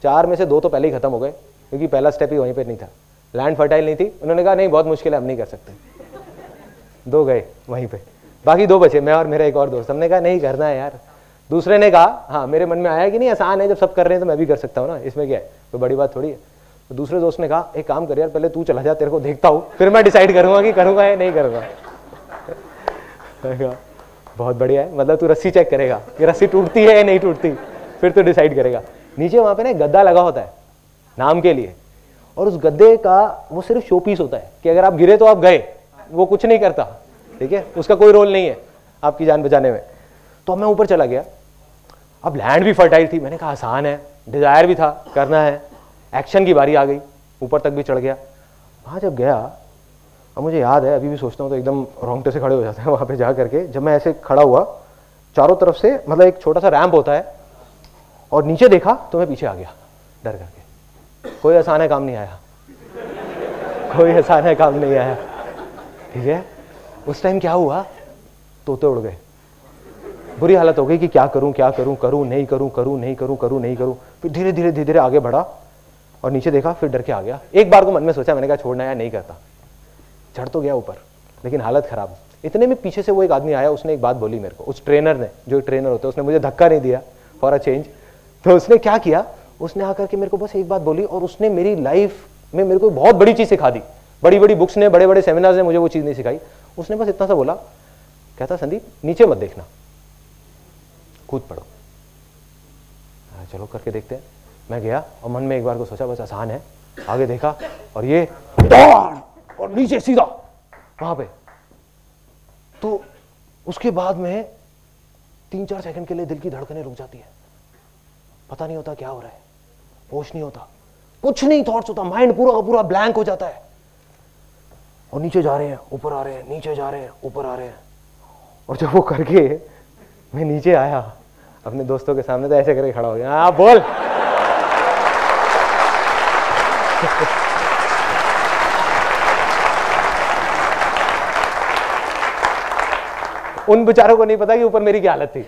A: 4 में से 2 तो पहले ही खत्म हो गए क्योंकि पहला स्टेप ही वहीं पे नहीं था, लैंड फर्टाइल नहीं थी। उन्होंने कहा नहीं बहुत मुश्किल है, हम नहीं कर सकते। 2 गए वहीं पे, बाकी 2 बचे, मैं और मेरा एक और दोस्त। हमने कहा नहीं करना है यार। दूसरे ने कहा हाँ, मेरे मन में आया कि नहीं आसान है, जब सब कर रहे हैं तो मैं भी कर सकता हूँ ना, इसमें क्या है, तो बड़ी बात थोड़ी है। तो दूसरे दोस्त ने कहा एक काम कर यार, पहले तू चला जा, तेरे को देखता हूँ, फिर मैं डिसाइड करूंगा कि करूंगा या नहीं करूंगा। बहुत बढ़िया है, मतलब तू रस्सी चेक करेगा कि रस्सी टूटती है या नहीं टूटती, फिर तो डिसाइड करेगा। नीचे वहां पे ना गद्दा लगा होता है नाम के लिए, और उस गद्दे का वो सिर्फ शो पीस होता है कि अगर आप गिरे तो आप गए, वो कुछ नहीं करता, ठीक है, उसका कोई रोल नहीं है आपकी जान बचाने में। तो मैं ऊपर चला गया। अब लैंड भी फर्टाइल थी, मैंने कहा आसान है, डिजायर भी था, करना है, एक्शन की बारी आ गई, ऊपर तक भी चढ़ गया। वहाँ जब गया, अब मुझे याद है, अभी भी सोचता हूँ तो एकदम रोंगटे से खड़े हो जाते हैं वहाँ पे जा करके। जब मैं ऐसे खड़ा हुआ, चारों तरफ से मतलब एक छोटा सा रैंप होता है, और नीचे देखा तो मैं पीछे आ गया डर करके। कोई आसान है काम नहीं आया, कोई आसान है काम नहीं आया, ठीक है। उस टाइम क्या हुआ, तोते उड़ गए, बुरी हालत हो गई कि क्या करूं क्या करूं, करूं नहीं करूं, करूं नहीं करूं, करूं नहीं करूं। फिर धीरे धीरे धीरे धीरे आगे बढ़ा और नीचे देखा, फिर डर के आ गया। एक बार को मन में सोचा, मैंने कहा छोड़ना या नहीं करता। चढ़ तो गया ऊपर, लेकिन हालत खराब। इतने में पीछे से वो एक आदमी आया, उसने एक बात बोली मेरे को, उस ट्रेनर ने, जो ट्रेनर होता है, उसने मुझे धक्का नहीं दिया फॉर अ चेंज। तो उसने क्या किया, उसने आकर के मेरे को बस एक बात बोली, और उसने मेरी लाइफ में मेरे को बहुत बड़ी चीज सिखा दी। बड़ी बड़ी बुक्स ने, बड़े बड़े सेमिनार्स ने मुझे वो चीज नहीं सिखाई। उसने बस इतना सा बोला, कहता संदीप नीचे मत देखना, कूद पड़ो। चलो करके देखते हैं। मैं गया और मन में एक बार को सोचा बस आसान है, आगे देखा और ये दौड़ और नीचे सीधा वहां पे। तो उसके बाद में 3-4 सेकंड के लिए दिल की धड़कनें रुक जाती है, पता नहीं होता क्या हो रहा है, होश नहीं होता, कुछ नहीं थॉट्स होता, माइंड पूरा का पूरा ब्लैंक हो जाता है। और नीचे जा रहे हैं, ऊपर आ रहे हैं, नीचे जा रहे हैं, ऊपर आ रहे हैं। और जब वो करके मैं नीचे आया अपने दोस्तों के सामने, तो ऐसे करके खड़ा हो गया, हाँ बोल। उन बेचारों को नहीं पता कि ऊपर मेरी क्या हालत थी।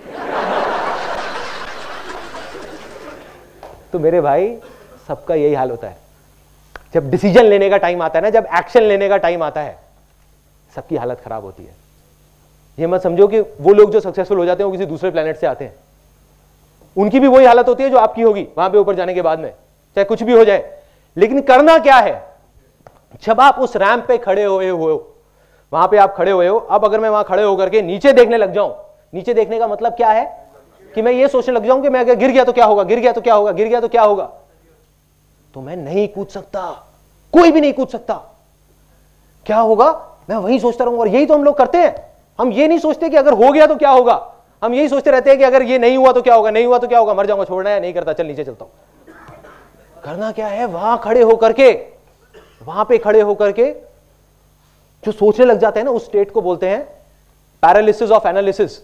A: तो मेरे भाई, सबका यही हाल होता है जब डिसीजन लेने का टाइम आता है ना, जब एक्शन लेने का टाइम आता है, सबकी हालत खराब होती है। ये मत समझो कि वो लोग जो सक्सेसफुल हो जाते हैं वो किसी दूसरे प्लेनेट से आते हैं, उनकी भी वही हालत होती है जो आपकी होगी वहां पे ऊपर जाने के बाद में, चाहे कुछ भी हो जाए। लेकिन करना क्या है, जब आप उस रैंप पे खड़े हुए हो, वहां पे आप खड़े हुए हो, अब अगर मैं वहां खड़े होकर के नीचे देखने लग जाऊं, नीचे देखने का मतलब क्या है कि मैं ये सोचने लग जाऊं कि मैं अगर गिर गया तो क्या होगा, गिर गया तो क्या होगा, गिर गया तो क्या होगा, तो मैं नहीं कूद सकता, कोई भी नहीं कूद सकता। क्या होगा, मैं वही सोचता रहूंगा। और यही तो हम लोग करते हैं, हम ये नहीं सोचते कि अगर हो गया तो क्या होगा, हम यही सोचते रहते हैं कि अगर ये नहीं हुआ तो क्या होगा, नहीं हुआ तो क्या होगा, मर जाऊंगा, छोड़ना है, नहीं करता, चल नीचे चलता हूं। करना क्या है, वहां खड़े होकर के, वहां पे खड़े होकर के जो सोचने लग जाते हैं ना, उस स्टेट को बोलते हैं पैरालिसिस ऑफ एनालिसिस।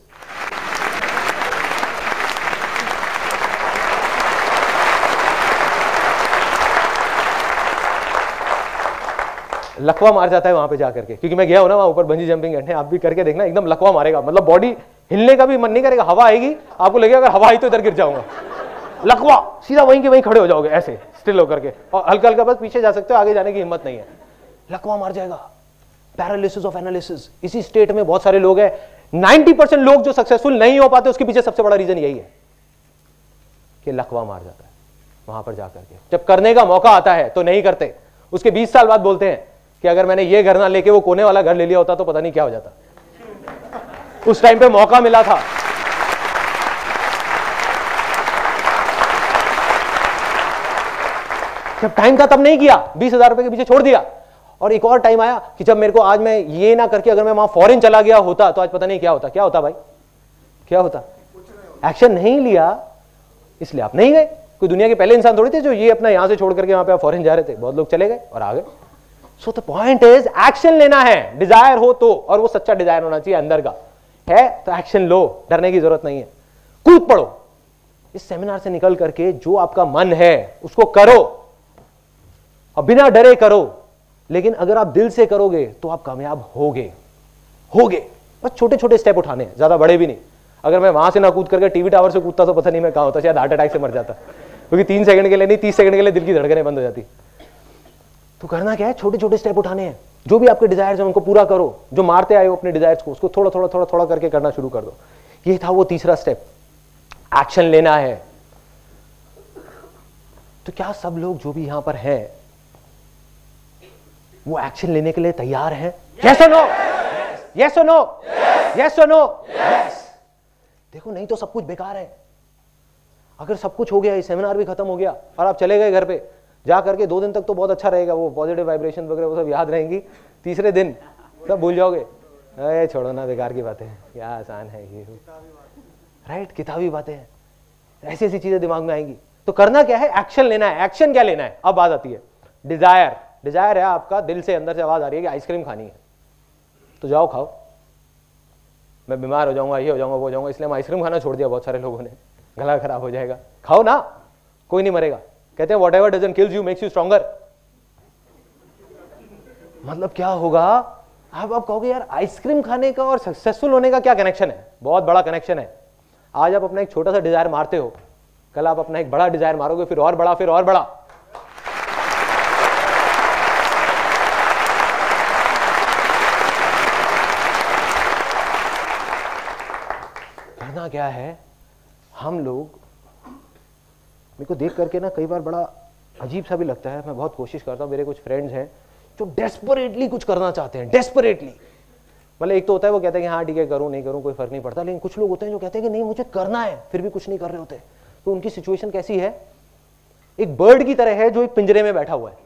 A: लकवा मार जाता है वहां पे जाकर के, क्योंकि मैं गया हूं ना वहां ऊपर बंजी जंपिंग करने, आप भी करके देखना, एकदम लकवा मारेगा, मतलब बॉडी हिलने का भी मन नहीं करेगा, हवा आएगी, आपको लगेगा अगर हवा आई तो इधर गिर जाऊंगा, लकवा, सीधा वहीं के वहीं खड़े हो जाओगे ऐसे स्टिल होकर के, और हल्का हल्का बस पीछे जा सकते हो, आगे जाने की हिम्मत नहीं है, लकवा मार जाएगा। पैरालिसिस ऑफ एनालिसिस, इसी स्टेट में बहुत सारे लोग हैं। 90% लोग जो सक्सेसफुल नहीं हो पाते, उसके पीछे सबसे बड़ा रीजन यही है कि लकवा मार जाता है वहां पर जाकर के। जब करने का मौका आता है तो नहीं करते, उसके 20 साल बाद बोलते हैं कि अगर मैंने ये घर ना लेके वो कोने वाला घर ले लिया होता तो पता नहीं क्या हो जाता, उस टाइम पे मौका मिला था। जब टाइम था तब नहीं किया, 20,000 रुपए के पीछे छोड़ दिया। और एक और टाइम आया कि जब मेरे को, आज मैं ये ना करके अगर मैं वहां फॉरेन चला गया होता तो आज पता नहीं क्या होता। क्या होता भाई, क्या होता? एक्शन नहीं लिया, इसलिए आप नहीं गए। कोई दुनिया के पहले इंसान थोड़ी थे जो ये अपना यहां से छोड़ करके वहां पे फॉरेन जा रहे थे, बहुत लोग चले गए और आ गए। So the point is, action लेना है, डिजायर हो तो, और वो सच्चा डिजायर होना चाहिए अंदर का, है तो एक्शन लो, डरने की जरूरत नहीं है, कूद पड़ो। इस सेमिनार से निकल करके जो आपका मन है उसको करो, और बिना डरे करो। लेकिन अगर आप दिल से करोगे तो आप कामयाब होगे। बस छोटे छोटे स्टेप उठाने हैं, ज्यादा बड़े भी नहीं। अगर मैं वहां से ना कूद करके टीवी टावर से कूदता तो पता नहीं मैं कहां होता, शायद हार्ट अटैक से मर जाता, क्योंकि 3 सेकंड के लिए नहीं, 30 सेकंड के लिए दिल की धड़कनें बंद हो जाती। तो करना क्या है, छोटे छोटे स्टेप उठाने हैं। जो भी आपके डिजायर्स हैं उनको पूरा करो, जो मारते आए हो अपने डिजायर्स को, उसको थोड़ा थोड़ा थोड़ा थोड़ा करके करना शुरू कर दो। ये था वो तीसरा स्टेप, एक्शन लेना है। तो क्या सब लोग जो भी यहां पर हैं वो एक्शन लेने के लिए तैयार हैं? यस और नो? यस और नो? यस और नो? यस। देखो, नहीं तो सब कुछ बेकार है। अगर सब कुछ हो गया, ये सेमिनार भी खत्म हो गया और आप चले गए घर पे, जा करके 2 दिन तक तो बहुत अच्छा रहेगा, वो पॉजिटिव वाइब्रेशन वगैरह वो सब याद रहेंगी। तीसरे दिन सब भूल जाओगे, अरे छोड़ो ना, बेकार की बातें हैं, क्या आसान है ये, राइट, किताबी बातें हैं, ऐसी ऐसी चीजें दिमाग में आएंगी। तो करना क्या है, एक्शन लेना है। एक्शन क्या लेना है? अब बात आती है डिजायर। डिजायर है आपका, दिल से अंदर से आवाज आ रही है कि आइसक्रीम खानी है, तो जाओ खाओ। मैं बीमार हो जाऊंगा, ये हो जाऊंगा, वो हो जाऊंगा, इसलिए हम आइसक्रीम खाना छोड़ दिया बहुत सारे लोगों ने, गला खराब हो जाएगा। खाओ ना, कोई नहीं मरेगा। कहते हैं what ever doesn't kills you makes you stronger. मतलब क्या होगा, आप कहोगे यार आइसक्रीम खाने का और सक्सेसफुल होने का क्या कनेक्शन है? बहुत बड़ा कनेक्शन है। आज आप अपना एक छोटा सा डिजायर मारते हो, कल आप अपना एक बड़ा डिजायर मारोगे, फिर और बड़ा, फिर और बड़ा। करना क्या है, हम लोग, मेरे को देख करके ना कई बार बड़ा अजीब सा भी लगता है। मैं बहुत कोशिश करता हूँ, मेरे कुछ फ्रेंड्स हैं जो डेस्परेटली कुछ करना चाहते हैं, डेस्परेटली। मतलब एक तो होता है वो कहते हैं कि हाँ ठीक है, करूँ नहीं करूँ कोई फर्क नहीं पड़ता, लेकिन कुछ लोग होते हैं जो कहते हैं कि नहीं मुझे करना है, फिर भी कुछ नहीं कर रहे होते। तो उनकी सिचुएशन कैसी है? एक बर्ड की तरह है जो एक पिंजरे में बैठा हुआ है।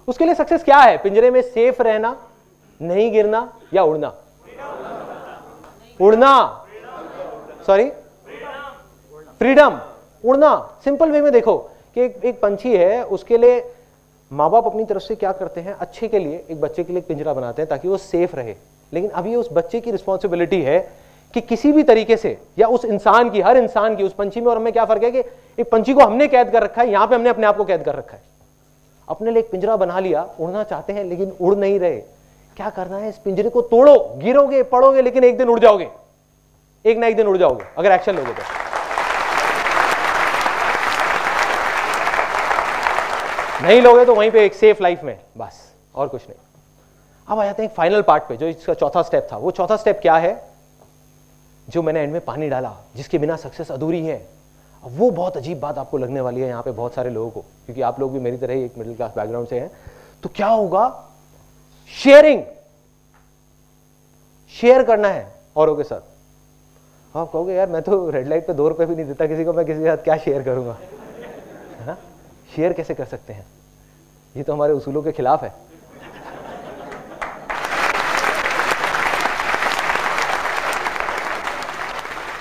A: उसके लिए सक्सेस क्या है? पिंजरे में सेफ रहना, नहीं गिरना, या उड़ना? उड़ना, सॉरी, फ्रीडम, उड़ना। सिंपल वे में देखो कि एक पंछी है, उसके लिए माँ बाप अपनी तरफ से क्या करते हैं, अच्छे के लिए एक बच्चे के लिए एक पिंजरा बनाते हैं ताकि वो सेफ रहे, लेकिन अभी उस बच्चे की रिस्पॉन्सिबिलिटी है कि किसी भी तरीके से, या उस इंसान की, हर इंसान की, उस पंछी में और हमें क्या फर्क है कि एक पंछी को हमने कैद कर रखा है, यहां पे हमने अपने आप को कैद कर रखा है, अपने लिए एक पिंजरा बना लिया, उड़ना चाहते हैं लेकिन उड़ नहीं रहे। क्या करना है, इस पिंजरे को तोड़ो, गिरोगे पड़ोगे लेकिन एक दिन उड़ जाओगे, एक ना एक दिन उड़ जाओगे अगर एक्शन लोगे तो। नहीं लोगे तो वहीं पे एक सेफ लाइफ में, बस और कुछ नहीं। अब आ जाते हैं फाइनल पार्ट पे, जो इसका चौथा स्टेप था। वो चौथा स्टेप क्या है, जो मैंने एंड में पानी डाला, जिसके बिना सक्सेस अधूरी है। अब वो बहुत अजीब बात आपको लगने वाली है यहाँ पे बहुत सारे लोगों को, क्योंकि आप लोग भी मेरी तरह ही एक मिडिल क्लास बैकग्राउंड से हैं। तो क्या होगा, शेयरिंग, शेयर करना है औरों के साथ। आप कहोगे यार मैं तो रेड लाइट पे 2 रुपए भी नहीं देता किसी को, मैं किसी के साथ क्या शेयर करूंगा, है ना? शेयर कैसे कर सकते हैं, ये तो हमारे उसूलों के खिलाफ है।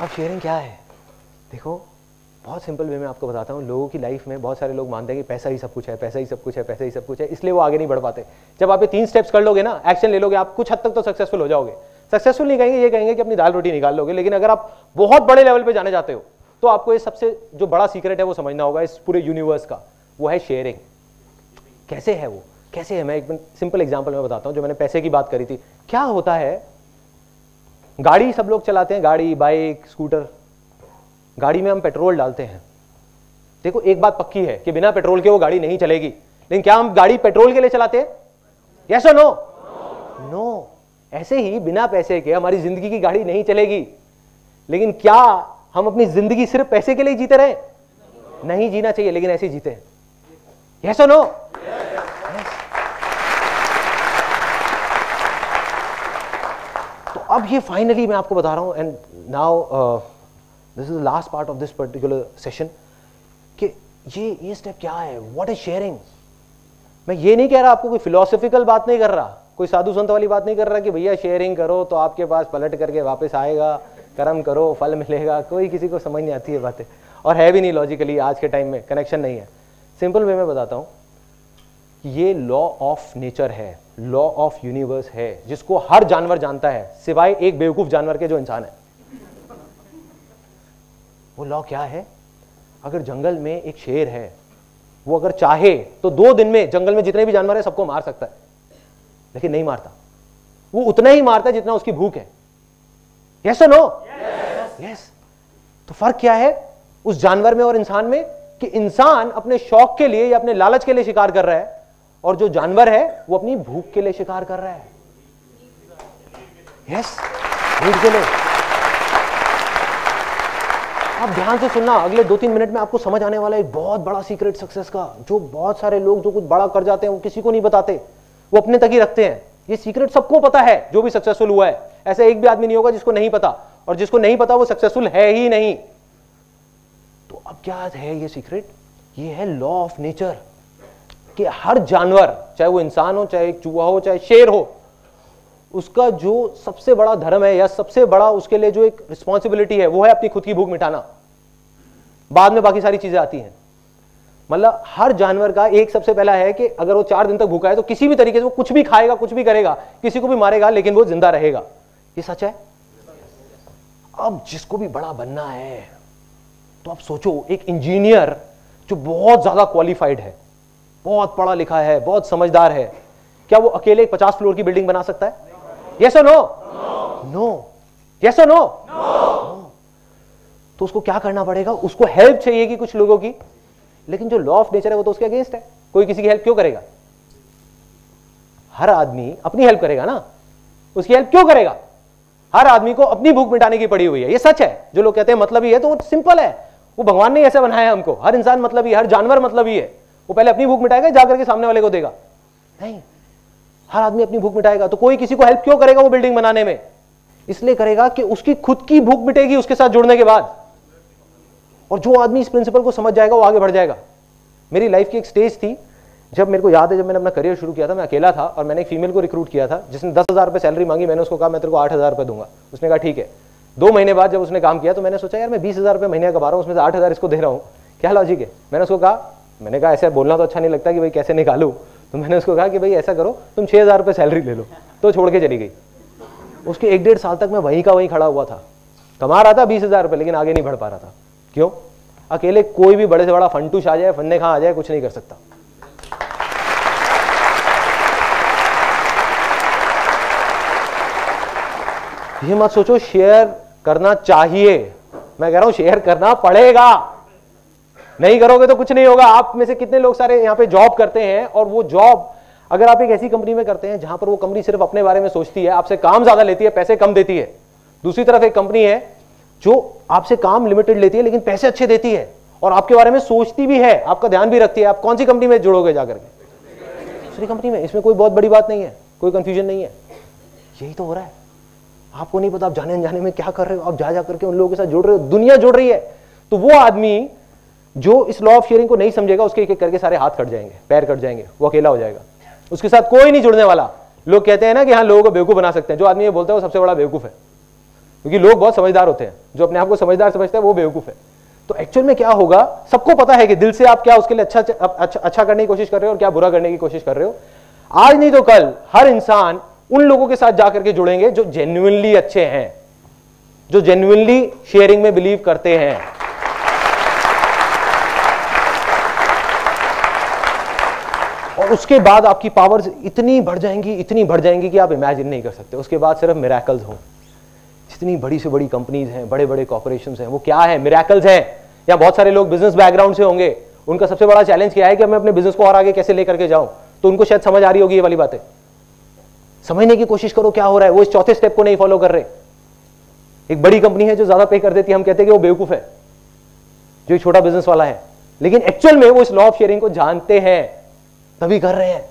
A: अब शेयरिंग क्या है, देखो बहुत सिंपल वे में आपको बताता हूँ। लोगों की लाइफ में बहुत सारे लोग मानते हैं कि पैसा ही सब कुछ है, पैसा ही सब कुछ है, पैसा ही सब कुछ है, इसलिए वो आगे नहीं बढ़ पाते। जब आप ये 3 स्टेप्स कर लोगे ना, एक्शन ले लोगे, आप कुछ हद तक तो सक्सेसफुल हो जाओगे। सक्सेसफुल नहीं कहेंगे, ये कहेंगे कि अपनी दाल रोटी निकाल लोगे, लेकिन अगर आप बहुत बड़े लेवल पे जाने जाते हो तो आपको ये सबसे जो बड़ा सीक्रेट है वो समझना होगा इस पूरे यूनिवर्स का, वो है शेयरिंग। कैसे है वो, कैसे है, मैं एक सिंपल एग्जाम्पल में बताता हूँ। जो मैंने पैसे की बात करी थी, क्या होता है, गाड़ी सब लोग चलाते हैं, गाड़ी, बाइक, स्कूटर, गाड़ी में हम पेट्रोल डालते हैं। देखो एक बात पक्की है कि बिना पेट्रोल के वो गाड़ी नहीं चलेगी, लेकिन क्या हम गाड़ी पेट्रोल के लिए चलाते हैं? यस और नो? नो। ऐसे ही बिना पैसे के हमारी जिंदगी की गाड़ी नहीं चलेगी, लेकिन क्या हम अपनी जिंदगी सिर्फ पैसे के लिए जीते रहे? नहीं जीना चाहिए, लेकिन ऐसे ही जीते हैं। यस और नो? तो अब ये फाइनली मैं आपको बता रहा हूं, and now this is the last part of this particular session, कि ये स्टेप क्या है, व्हाट इज शेयरिंग। मैं ये नहीं कह रहा, आपको कोई फिलोसॉफिकल बात नहीं कर रहा, कोई साधु संत वाली बात नहीं कर रहा कि भैया शेयरिंग करो तो आपके पास पलट करके वापस आएगा, कर्म करो फल मिलेगा। कोई किसी को समझ नहीं आती है बातें, और है भी नहीं लॉजिकली, आज के टाइम में कनेक्शन नहीं है। सिंपल वे में बताता हूं, ये लॉ ऑफ नेचर है, लॉ ऑफ यूनिवर्स है, जिसको हर जानवर जानता है सिवाय एक बेवकूफ जानवर के जो इंसान है। वो लॉ क्या है, अगर जंगल में एक शेर है, वो अगर चाहे तो 2 दिन में जंगल में जितने भी जानवर है सबको मार सकता है, लेकिन नहीं मारता। वो उतना ही मारता है जितना उसकी भूख है। यस और नो? यस। तो फर्क क्या है उस जानवर में और इंसान में, कि इंसान अपने शौक के लिए या अपने लालच के लिए शिकार कर रहा है, और जो जानवर है वो अपनी भूख के लिए शिकार कर रहा है। यस, भूख के लिए। आप ध्यान से सुनना, अगले 2-3 मिनट में आपको समझ आने वाला एक बहुत बड़ा सीक्रेट सक्सेस का, जो बहुत सारे लोग जो कुछ बड़ा कर जाते हैं वो किसी को नहीं बताते, वो अपने तक ही रखते हैं। ये सीक्रेट सबको पता है जो भी सक्सेसफुल हुआ है, ऐसा एक भी आदमी नहीं होगा जिसको नहीं पता, और जिसको नहीं पता वो सक्सेसफुल है ही नहीं। तो अब क्या है ये सीक्रेट, ये है लॉ ऑफ नेचर, कि हर जानवर, चाहे वो इंसान हो, चाहे एक चूहा हो, चाहे शेर हो, उसका जो सबसे बड़ा धर्म है या सबसे बड़ा उसके लिए जो एक रिस्पॉन्सिबिलिटी है, वो है अपनी खुद की भूख मिटाना। बाद में बाकी सारी चीजें आती हैं। मतलब हर जानवर का एक सबसे पहला है कि अगर वो 4 दिन तक भूखा है तो किसी भी तरीके से वो कुछ भी खाएगा, कुछ भी करेगा, किसी को भी मारेगा, लेकिन वो जिंदा रहेगा। ये सच है। अब जिसको भी बड़ा बनना है, तो आप सोचो एक इंजीनियर जो बहुत ज्यादा क्वालिफाइड है, बहुत पढ़ा लिखा है, बहुत समझदार है, क्या वो अकेले 50 फ्लोर की बिल्डिंग बना सकता है? यस और नो? नो। यस और नो? तो उसको क्या करना पड़ेगा, उसको हेल्प चाहिए कि कुछ लोगों की, लेकिन जो लॉ ऑफ नेचर है वो तो उसके अगेंस्ट है। कोई किसी की हेल्प क्यों करेगा? हर आदमी अपनी हेल्प करेगा ना, उसकी हेल्प क्यों करेगा? हर आदमी को अपनी भूख मिटाने की पड़ी हुई है। ये सच है। जो लोग कहते हैं मतलब ही है, तो वो सिंपल है, वो भगवान ने ऐसे बनाया हमको। हर इंसान मतलब ही, हर जानवर मतलब ही है। वो पहले अपनी भूख मिटाएगा, जाकर के सामने वाले को देगा? नहीं, हर आदमी अपनी भूख मिटाएगा। तो कोई किसी को हेल्प क्यों करेगा वो बिल्डिंग बनाने में? इसलिए करेगा कि उसकी खुद की भूख मिटेगी उसके साथ जुड़ने के बाद। और जो आदमी इस प्रिंसिपल को समझ जाएगा वो आगे बढ़ जाएगा। मेरी लाइफ की एक स्टेज थी, जब मेरे को याद है, जब मैंने अपना करियर शुरू किया था, मैं अकेला था और मैंने एक फीमेल को रिक्रूट किया था जिसने 10,000 रुपये सैलरी मांगी। मैंने उसको कहा मैं तेरे को 8,000 रुपये दूंगा। उसने कहा ठीक है। 2 महीने बाद जब उसने काम किया तो मैंने सोचा यार मैं 20,000 रुपये महीने कमा रहा हूँ, उसमें से 8,000 इसको दे रहा हूँ, क्या लॉजिक है? मैंने उसको कहा मैंने कहा ऐसे बोलना तो अच्छा नहीं लगता कि भाई कैसे निकालूं, तो मैंने उसको कहा कि भाई ऐसा करो तुम 6,000 रुपये सैलरी ले लो, तो छोड़ के चली गई। उसके 1-1.5 साल तक मैं वहीं का वहीं खड़ा हुआ था, कमा रहा था 20,000 रुपये, लेकिन आगे नहीं बढ़ पा रहा था। क्यों? अकेले कोई भी बड़े से बड़ा फंटूश आ जाए, फन्ने खा आ जाए, कुछ नहीं कर सकता। ये मत सोचो शेयर करना चाहिए, मैं कह रहा हूं शेयर करना पड़ेगा। नहीं करोगे तो कुछ नहीं होगा। आप में से कितने लोग सारे यहां पे जॉब करते हैं, और वो जॉब अगर आप एक ऐसी कंपनी में करते हैं जहां पर वो कंपनी सिर्फ अपने बारे में सोचती है, आपसे काम ज्यादा लेती है, पैसे कम देती है। दूसरी तरफ एक कंपनी है जो आपसे काम लिमिटेड लेती है लेकिन पैसे अच्छे देती है और आपके बारे में सोचती भी है, आपका ध्यान भी रखती है। आप कौन सी कंपनी में जुड़ोगे जाकर के? दूसरी कंपनी में। इसमें कोई बहुत बड़ी बात नहीं है, कोई कंफ्यूजन नहीं है। यही तो हो रहा है। आपको नहीं पता आप जाने अनजाने में क्या कर रहे हो, आप जा करके उन लोगों के साथ जुड़ रहे हो, दुनिया जुड़ रही है। तो वो आदमी जो इस लॉ ऑफ शेयरिंग को नहीं समझेगा, उसके एक एक करके सारे हाथ कट जाएंगे, पैर कट जाएंगे, वो अकेला हो जाएगा, उसके साथ कोई नहीं जुड़ने वाला। लोग कहते हैं ना कि हाँ लोगों को बेवकूफ बना सकते हैं, जो आदमी ये बोलता है वो सबसे बड़ा बेवकूफ है, क्योंकि लोग बहुत समझदार होते हैं। जो अपने आप को समझदार समझता है वो बेवकूफ है। तो एक्चुअल में क्या होगा, सबको पता है कि दिल से आप क्या उसके लिए अच्छा करने की कोशिश कर रहे हो और क्या बुरा करने की कोशिश कर रहे हो। आज नहीं तो कल हर इंसान उन लोगों के साथ जाकर के जुड़ेंगे जो जेन्युइनली अच्छे हैं, जो जेन्युइनली शेयरिंग में बिलीव करते हैं। और उसके बाद आपकी पावर्स इतनी बढ़ जाएंगी, इतनी बढ़ जाएंगी कि आप इमेजिन नहीं कर सकते। उसके बाद सिर्फ मिरेकल्स हों। जितनी बड़ी से बड़ी कंपनीज हैं, बड़े बड़े कॉर्पोरेशंस हैं, वो क्या है? मिरेकल्स हैं। या बहुत सारे लोग बिजनेस बैकग्राउंड से होंगे, उनका सबसे बड़ा चैलेंज क्या है कि मैं अपने बिजनेस को और आगे कैसे लेकर के जाऊं। तो उनको शायद समझ आ रही होगी ये वाली बातें। समझने की कोशिश करो क्या हो रहा है। वो इस चौथे स्टेप को नहीं फॉलो कर रहे। एक बड़ी कंपनी है जो ज्यादा पे कर देती है, हम कहते हैं कि वो बेवकूफ है, जो एक छोटा बिजनेस वाला है, लेकिन एक्चुअल में वो इस लॉ ऑफ शेयरिंग को जानते हैं तभी कर रहे हैं।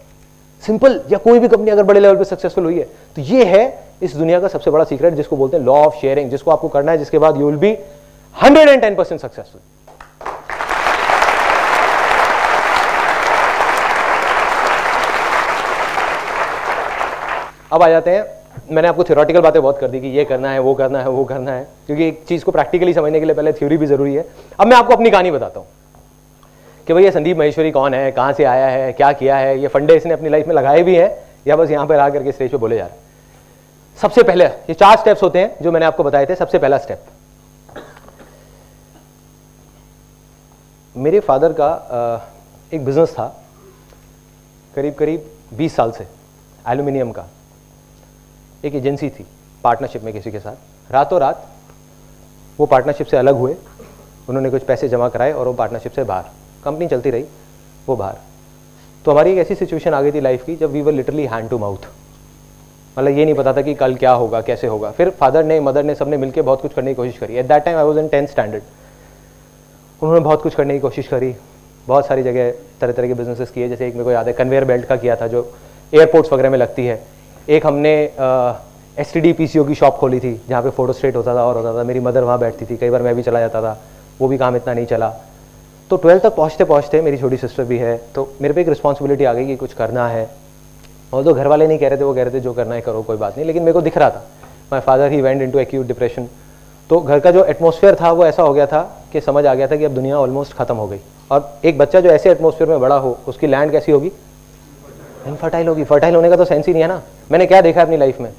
A: सिंपल। या कोई भी कंपनी अगर बड़े लेवल पे सक्सेसफुल हुई है तो ये है इस दुनिया का सबसे बड़ा सीक्रेट, जिसको बोलते हैं लॉ ऑफ शेयरिंग, जिसको आपको करना है, जिसके बाद यू विल बी 110% सक्सेसफुल। अब आ जाते हैं, मैंने आपको थ्योरेटिकल बातें बहुत कर दी कि ये करना है, वो करना है, वो करना है, क्योंकि एक चीज को प्रैक्टिकली समझने के लिए पहले थ्योरी भी जरूरी है। अब मैं आपको अपनी कहानी बताता हूं कि भाई ये संदीप माहेश्वरी कौन है, कहां से आया है, क्या किया है, ये फंडे इसने अपनी लाइफ में लगाए भी हैं या बस यहां पर आ करके स्टेज पे बोले जा रहे हैं। सबसे पहले ये 4 स्टेप्स होते हैं जो मैंने आपको बताए थे। सबसे पहला स्टेप, मेरे फादर का एक बिजनेस था करीब करीब 20 साल से, एल्यूमिनियम का। एक एजेंसी थी पार्टनरशिप में किसी के साथ। रातों रात वो पार्टनरशिप से अलग हुए, उन्होंने कुछ पैसे जमा कराए और वो पार्टनरशिप से बाहर, कंपनी चलती रही, वो बाहर। तो हमारी एक ऐसी सिचुएशन आ गई थी लाइफ की जब we were literally hand to mouth. मतलब ये नहीं पता था कि कल क्या होगा, कैसे होगा। फिर फादर ने, मदर ने, सबने मिलकर बहुत कुछ करने की कोशिश करी। At that time I was in 10th standard. उन्होंने बहुत कुछ करने की कोशिश करी, बहुत सारी जगह तरह तरह के बिजनेसेस किए। जैसे एक मेरे को याद है कन्वेयर बेल्ट का किया था जो एयरपोर्ट्स वगैरह में लगती है। एक हमने STD PCO की शॉप खोली थी जहाँ पे फोटो स्टेट होता था और होता था। मेरी मदर वहाँ बैठती थी, कई बार मैं भी चला जाता था, वो भी काम इतना नहीं चला। तो 12th तक पहुँचते पहुँचते, मेरी छोटी सिस्टर भी है, तो मेरे पे एक रिस्पॉन्सिबिलिटी आ गई कि कुछ करना है। और तो घर वाले नहीं कह रहे थे, वो कह रहे थे जो करना है करो, कोई बात नहीं, लेकिन मेरे को दिख रहा था। My father he went into acute depression. तो घर का जो एटमॉस्फेयर था वो ऐसा हो गया था कि समझ आ गया था कि अब दुनिया ऑलमोस्ट खत्म हो गई। और एक बच्चा जो ऐसे एटमॉस्फेयर में बड़ा हो, उसकी लैंड कैसी होगी? इनफर्टाइल होगी। फर्टाइल होने का तो सेंस ही नहीं है ना। मैंने क्या देखा अपनी लाइफ में,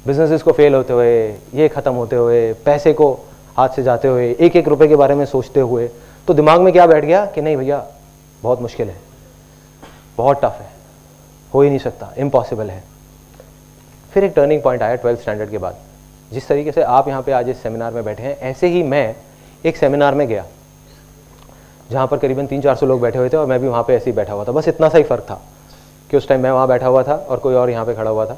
A: बिजनेसेस को फेल होते हुए, ये खत्म होते हुए, पैसे को हाथ से जाते हुए, एक एक रुपए के बारे में सोचते हुए। तो दिमाग में क्या बैठ गया कि नहीं भैया बहुत मुश्किल है, बहुत टफ है, हो ही नहीं सकता, इम्पॉसिबल है। फिर एक टर्निंग पॉइंट आया 12th स्टैंडर्ड के बाद। जिस तरीके से आप यहाँ पे आज इस सेमिनार में बैठे हैं, ऐसे ही मैं एक सेमिनार में गया जहाँ पर करीबन 300-400 लोग बैठे हुए थे और मैं भी वहाँ पे ऐसे ही बैठा हुआ था। बस इतना सा ही फ़र्क था कि उस टाइम मैं वहाँ बैठा हुआ था और कोई और यहाँ पे खड़ा हुआ था।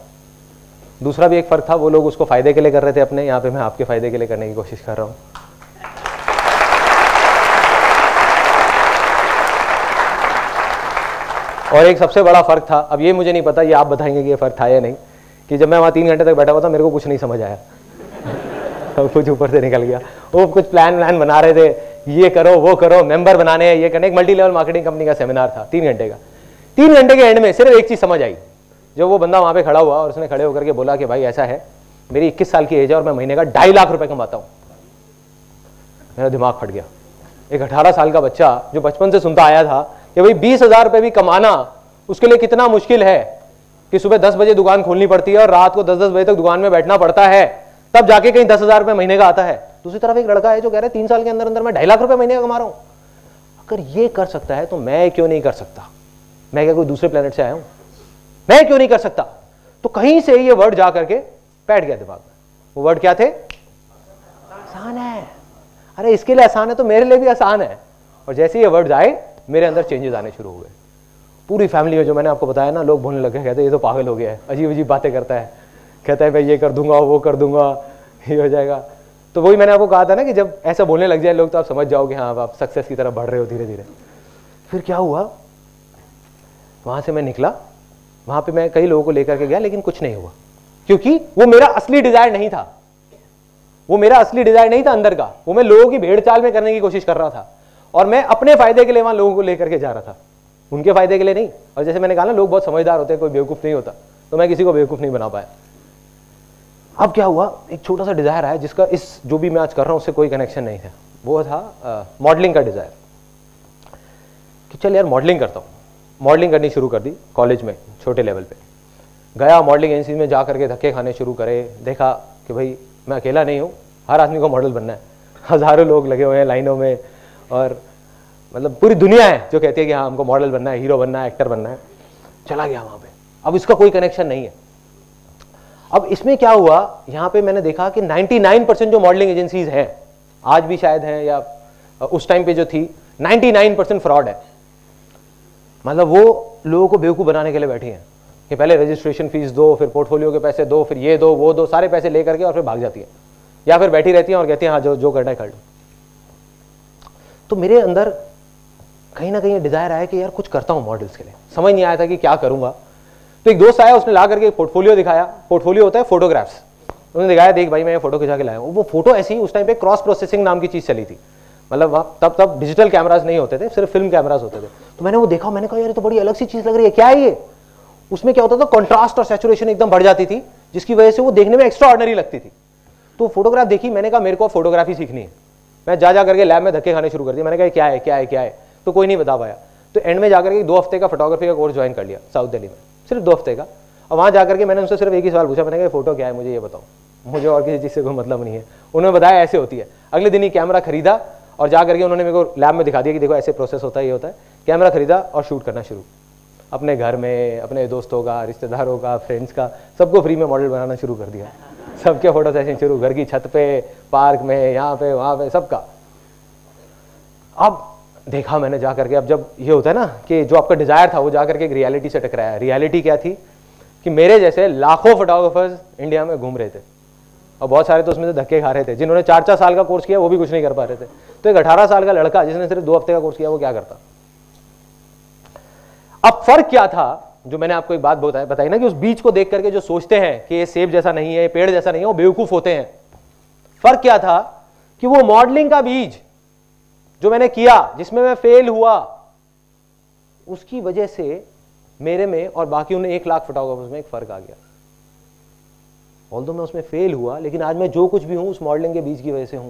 A: दूसरा भी एक फ़र्क था, वो लोग उसको फ़ायदे के लिए कर रहे थे अपने, यहाँ पे मैं आपके फ़ायदे के लिए करने की कोशिश कर रहा हूँ। और एक सबसे बड़ा फ़र्क था, अब ये मुझे नहीं पता, ये आप बताएंगे कि ये फ़र्क था या नहीं, कि जब मैं वहाँ 3 घंटे तक बैठा हुआ था मेरे को कुछ नहीं समझ आया। कुछ ऊपर से निकल गया। वो कुछ प्लान बना रहे थे, ये करो वो करो, मेंबर बनाने हैं, ये करने। एक मल्टी लेवल मार्केटिंग कंपनी का सेमिनार था 3 घंटे का। 3 घंटे के एंड में सिर्फ एक चीज़ समझ आई। जो वो बंदा वहाँ पे खड़ा हुआ और उसने खड़े होकर के बोला कि भाई ऐसा है, मेरी 21 साल की एज है और मैं महीने का 2.5 लाख रुपए कमाता हूँ। मेरा दिमाग फट गया। एक 18 साल का बच्चा जो बचपन से सुनता आया था कि भाई 20,000 रुपये भी कमाना उसके लिए कितना मुश्किल है, कि सुबह 10 बजे दुकान खोलनी पड़ती है और रात को 10-10 बजे तक दुकान में बैठना पड़ता है, तब जाके कहीं 10,000 रुपये महीने का आता है। दूसरी तरफ एक लड़का है जो कह रहा है 3 साल के अंदर अंदर मैं 2.5 लाख रुपए महीने का कमा रहा हूं। अगर ये कर सकता है तो मैं क्यों नहीं कर सकता? मैं क्या कोई दूसरे प्लेनेट से आया हूं? मैं क्यों नहीं कर सकता? तो कहीं से ये वर्ड जा करके बैठ गया दिमाग में। वो वर्ड क्या थे? आसान है। अरे इसके लिए आसान है तो मेरे लिए भी आसान है। और जैसे ये वर्ड आए मेरे अंदर चेंजेस आने शुरू हुए। पूरी फैमिली में, जो मैंने आपको बताया ना, लोग बोलने लगे, कहते ये तो पागल हो गया है, अजीब अजीब बातें करता है, कहता है मैं ये कर दूंगा, वो कर दूंगा, ये हो जाएगा। तो वही मैंने आपको कहा था ना कि जब ऐसा बोलने लग जाए लोग तो आप समझ जाओगे हाँ आप सक्सेस की तरफ बढ़ रहे हो धीरे धीरे। फिर क्या हुआ, वहां से मैं निकला, वहां पे मैं कई लोगों को लेकर के गया, लेकिन कुछ नहीं हुआ, क्योंकि वो मेरा असली डिजायर नहीं था। वो मेरा असली डिजायर नहीं था अंदर का। वो मैं लोगों की भेड़ चाल में करने की कोशिश कर रहा था और मैं अपने फायदे के लिए वहां लोगों को लेकर के जा रहा था, उनके फायदे के लिए नहीं। और जैसे मैंने कहा ना, लोग बहुत समझदार होते हैं, कोई बेवकूफ नहीं होता, तो मैं किसी को बेवकूफ नहीं बना पाया। अब क्या हुआ, एक छोटा सा डिजायर आया जिसका इस जो भी मैं आज कर रहा हूं उससे कोई कनेक्शन नहीं था। वो था मॉडलिंग का डिजायर, कि चल यार मॉडलिंग करता हूं। मॉडलिंग करनी शुरू कर दी कॉलेज में, छोटे लेवल पे गया, मॉडलिंग एजेंसी में जा करके धक्के खाने शुरू करे। देखा कि भाई मैं अकेला नहीं हूँ, हर आदमी को मॉडल बनना है, हजारों लोग लगे हुए हैं लाइनों में, और मतलब पूरी दुनिया है जो कहती है कि हाँ हमको मॉडल बनना है, हीरो बनना है, एक्टर बनना है। चला गया वहां पे, अब इसका कोई कनेक्शन नहीं है। अब इसमें क्या हुआ, यहां पे मैंने देखा कि 99% जो मॉडलिंग एजेंसीज हैं, आज भी शायद हैं या उस टाइम पे जो थी, 99% फ्रॉड है। मतलब वो लोगों को बेवकूफ बनाने के लिए बैठी हैं कि पहले रजिस्ट्रेशन फीस दो, फिर पोर्टफोलियो के पैसे दो, फिर ये दो वो दो, सारे पैसे लेकर के और फिर भाग जाती है, या फिर बैठी रहती है और कहती है हाँ जो करना है कर लो। तो मेरे अंदर कहीं ना कहीं डिजायर आया कि यार कुछ करता हूं मॉडल्स के लिए। समझ नहीं आया था कि क्या करूंगा। तो एक दोस्त आया, उसने ला करके पोर्टफोलियो दिखाया। पोर्टफोलियो होता है फोटोग्राफ्स। उसने दिखाया, देख भाई मैं ये फोटो खिंचा के लाया हूं। वो फोटो ऐसी, उस टाइम पे क्रॉस प्रोसेसिंग नाम की चीज चली थी, मतलब तब डिजिटल कैमराज नहीं होते थे, सिर्फ फिल्म कैमराज होते थे। तो मैंने वो देखा, मैंने कहा यार ये तो बड़ी अलग सी चीज लग रही है, क्या है ये? उसमें क्या होता था, कॉन्ट्रास्ट और सैचुरेशन एकदम बढ़ जाती थी, जिसकी वजह से वो देखने में एक्स्ट्रा ऑर्डिनरी लगती थी। तो फोटोग्राफ देखी, मैंने कहा मेरे को फोटोग्राफी सीखनी है। मैं जा करके लैब में धक्के खाने शुरू कर दिए। मैंने कहा क्या है क्या है क्या है, तो कोई नहीं बता पाया। तो एंड में जाकर के 2 हफ्ते का फोटोग्राफी का कोर्स ज्वाइन कर लिया साउथ दिल्ली में, सिर्फ 2 हफ्ते का। और वहां जाकर के मैंने उनसे सिर्फ एक ही सवाल पूछा, मैंने कहा फोटो क्या है, मुझे ये बताओ, मुझे और किसी चीज से कोई मतलब नहीं है। उन्होंने बताया ऐसे होती है। अगले दिन ही कैमरा खरीदा और जाकर के उन्होंने मेरे को लैब में दिखा दिया कि देखो ऐसे प्रोसेस होता है, ये होता है। कैमरा खरीदा और शूट करना शुरू, अपने घर में, अपने दोस्तों का, रिश्तेदारों का, फ्रेंड्स का, सबको फ्री में मॉडल बनाना शुरू कर दिया। सबके फोटो सेशन शुरू, घर की छत पे, पार्क में, यहाँ पे वहां पे, सबका। अब देखा मैंने जा करके, अब जब ये होता है ना कि जो आपका डिजायर था वो जा करके एक रियलिटी से टकराया। रियलिटी क्या थी कि मेरे जैसे लाखों फोटोग्राफर्स इंडिया में घूम रहे थे, और बहुत सारे तो उसमें से धक्के खा रहे थे। जिन्होंने 4-4 साल का कोर्स किया वो भी कुछ नहीं कर पा रहे थे। तो एक 18 साल का लड़का जिसने सिर्फ 2 हफ्ते का कोर्स किया, वो क्या करता? अब फर्क क्या था, जो मैंने आपको एक बात बताई ना, कि उस बीज को देख करके जो सोचते हैं कि ये सेब जैसा नहीं है, ये पेड़ जैसा नहीं है, वो बेवकूफ होते हैं। फर्क क्या था कि वो मॉडलिंग का बीज जो मैंने किया, जिसमें मैं फेल हुआ, उसकी वजह से मेरे में और बाकी उन्हें 1 लाख फोटोग्राफर्स में एक फर्क आ गया। ऑल्दो मैं उसमें फेल हुआ, लेकिन आज मैं जो कुछ भी हूं उस मॉडलिंग के बीज की वजह से हूं,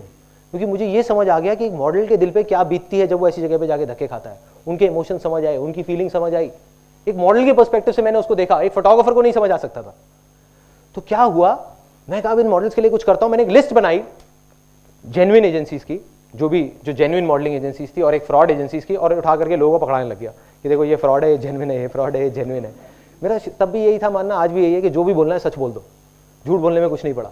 A: क्योंकि मुझे यह समझ आ गया कि एक मॉडल के दिल पे क्या बीतती है जब वो ऐसी जगह पे जाके धक्के खाता है। उनके इमोशन समझ आए, उनकी फीलिंग समझ आई। एक मॉडल के पर्सपेक्टिव से मैंने उसको देखा, एक फोटोग्राफर को नहीं समझ आ सकता था। तो क्या हुआ, मैं कहा इन मॉडल्स के लिए कुछ करता हूं। मैंने एक लिस्ट बनाई जेन्युइन एजेंसीज की, जो जेन्युइन मॉडलिंग एजेंसीज थी, और एक फ्रॉड एजेंसीज की, और उठा करके लोगों को पकड़ाने लग गया कि देखो ये फ्रॉड है, ये जेन्युइन है, ये फ्रॉड है, ये जेन्युइन है। मेरा तब भी यही था मानना, आज भी यही है कि जो भी बोलना है सच बोल दो, झूठ बोलने में कुछ नहीं पड़ा।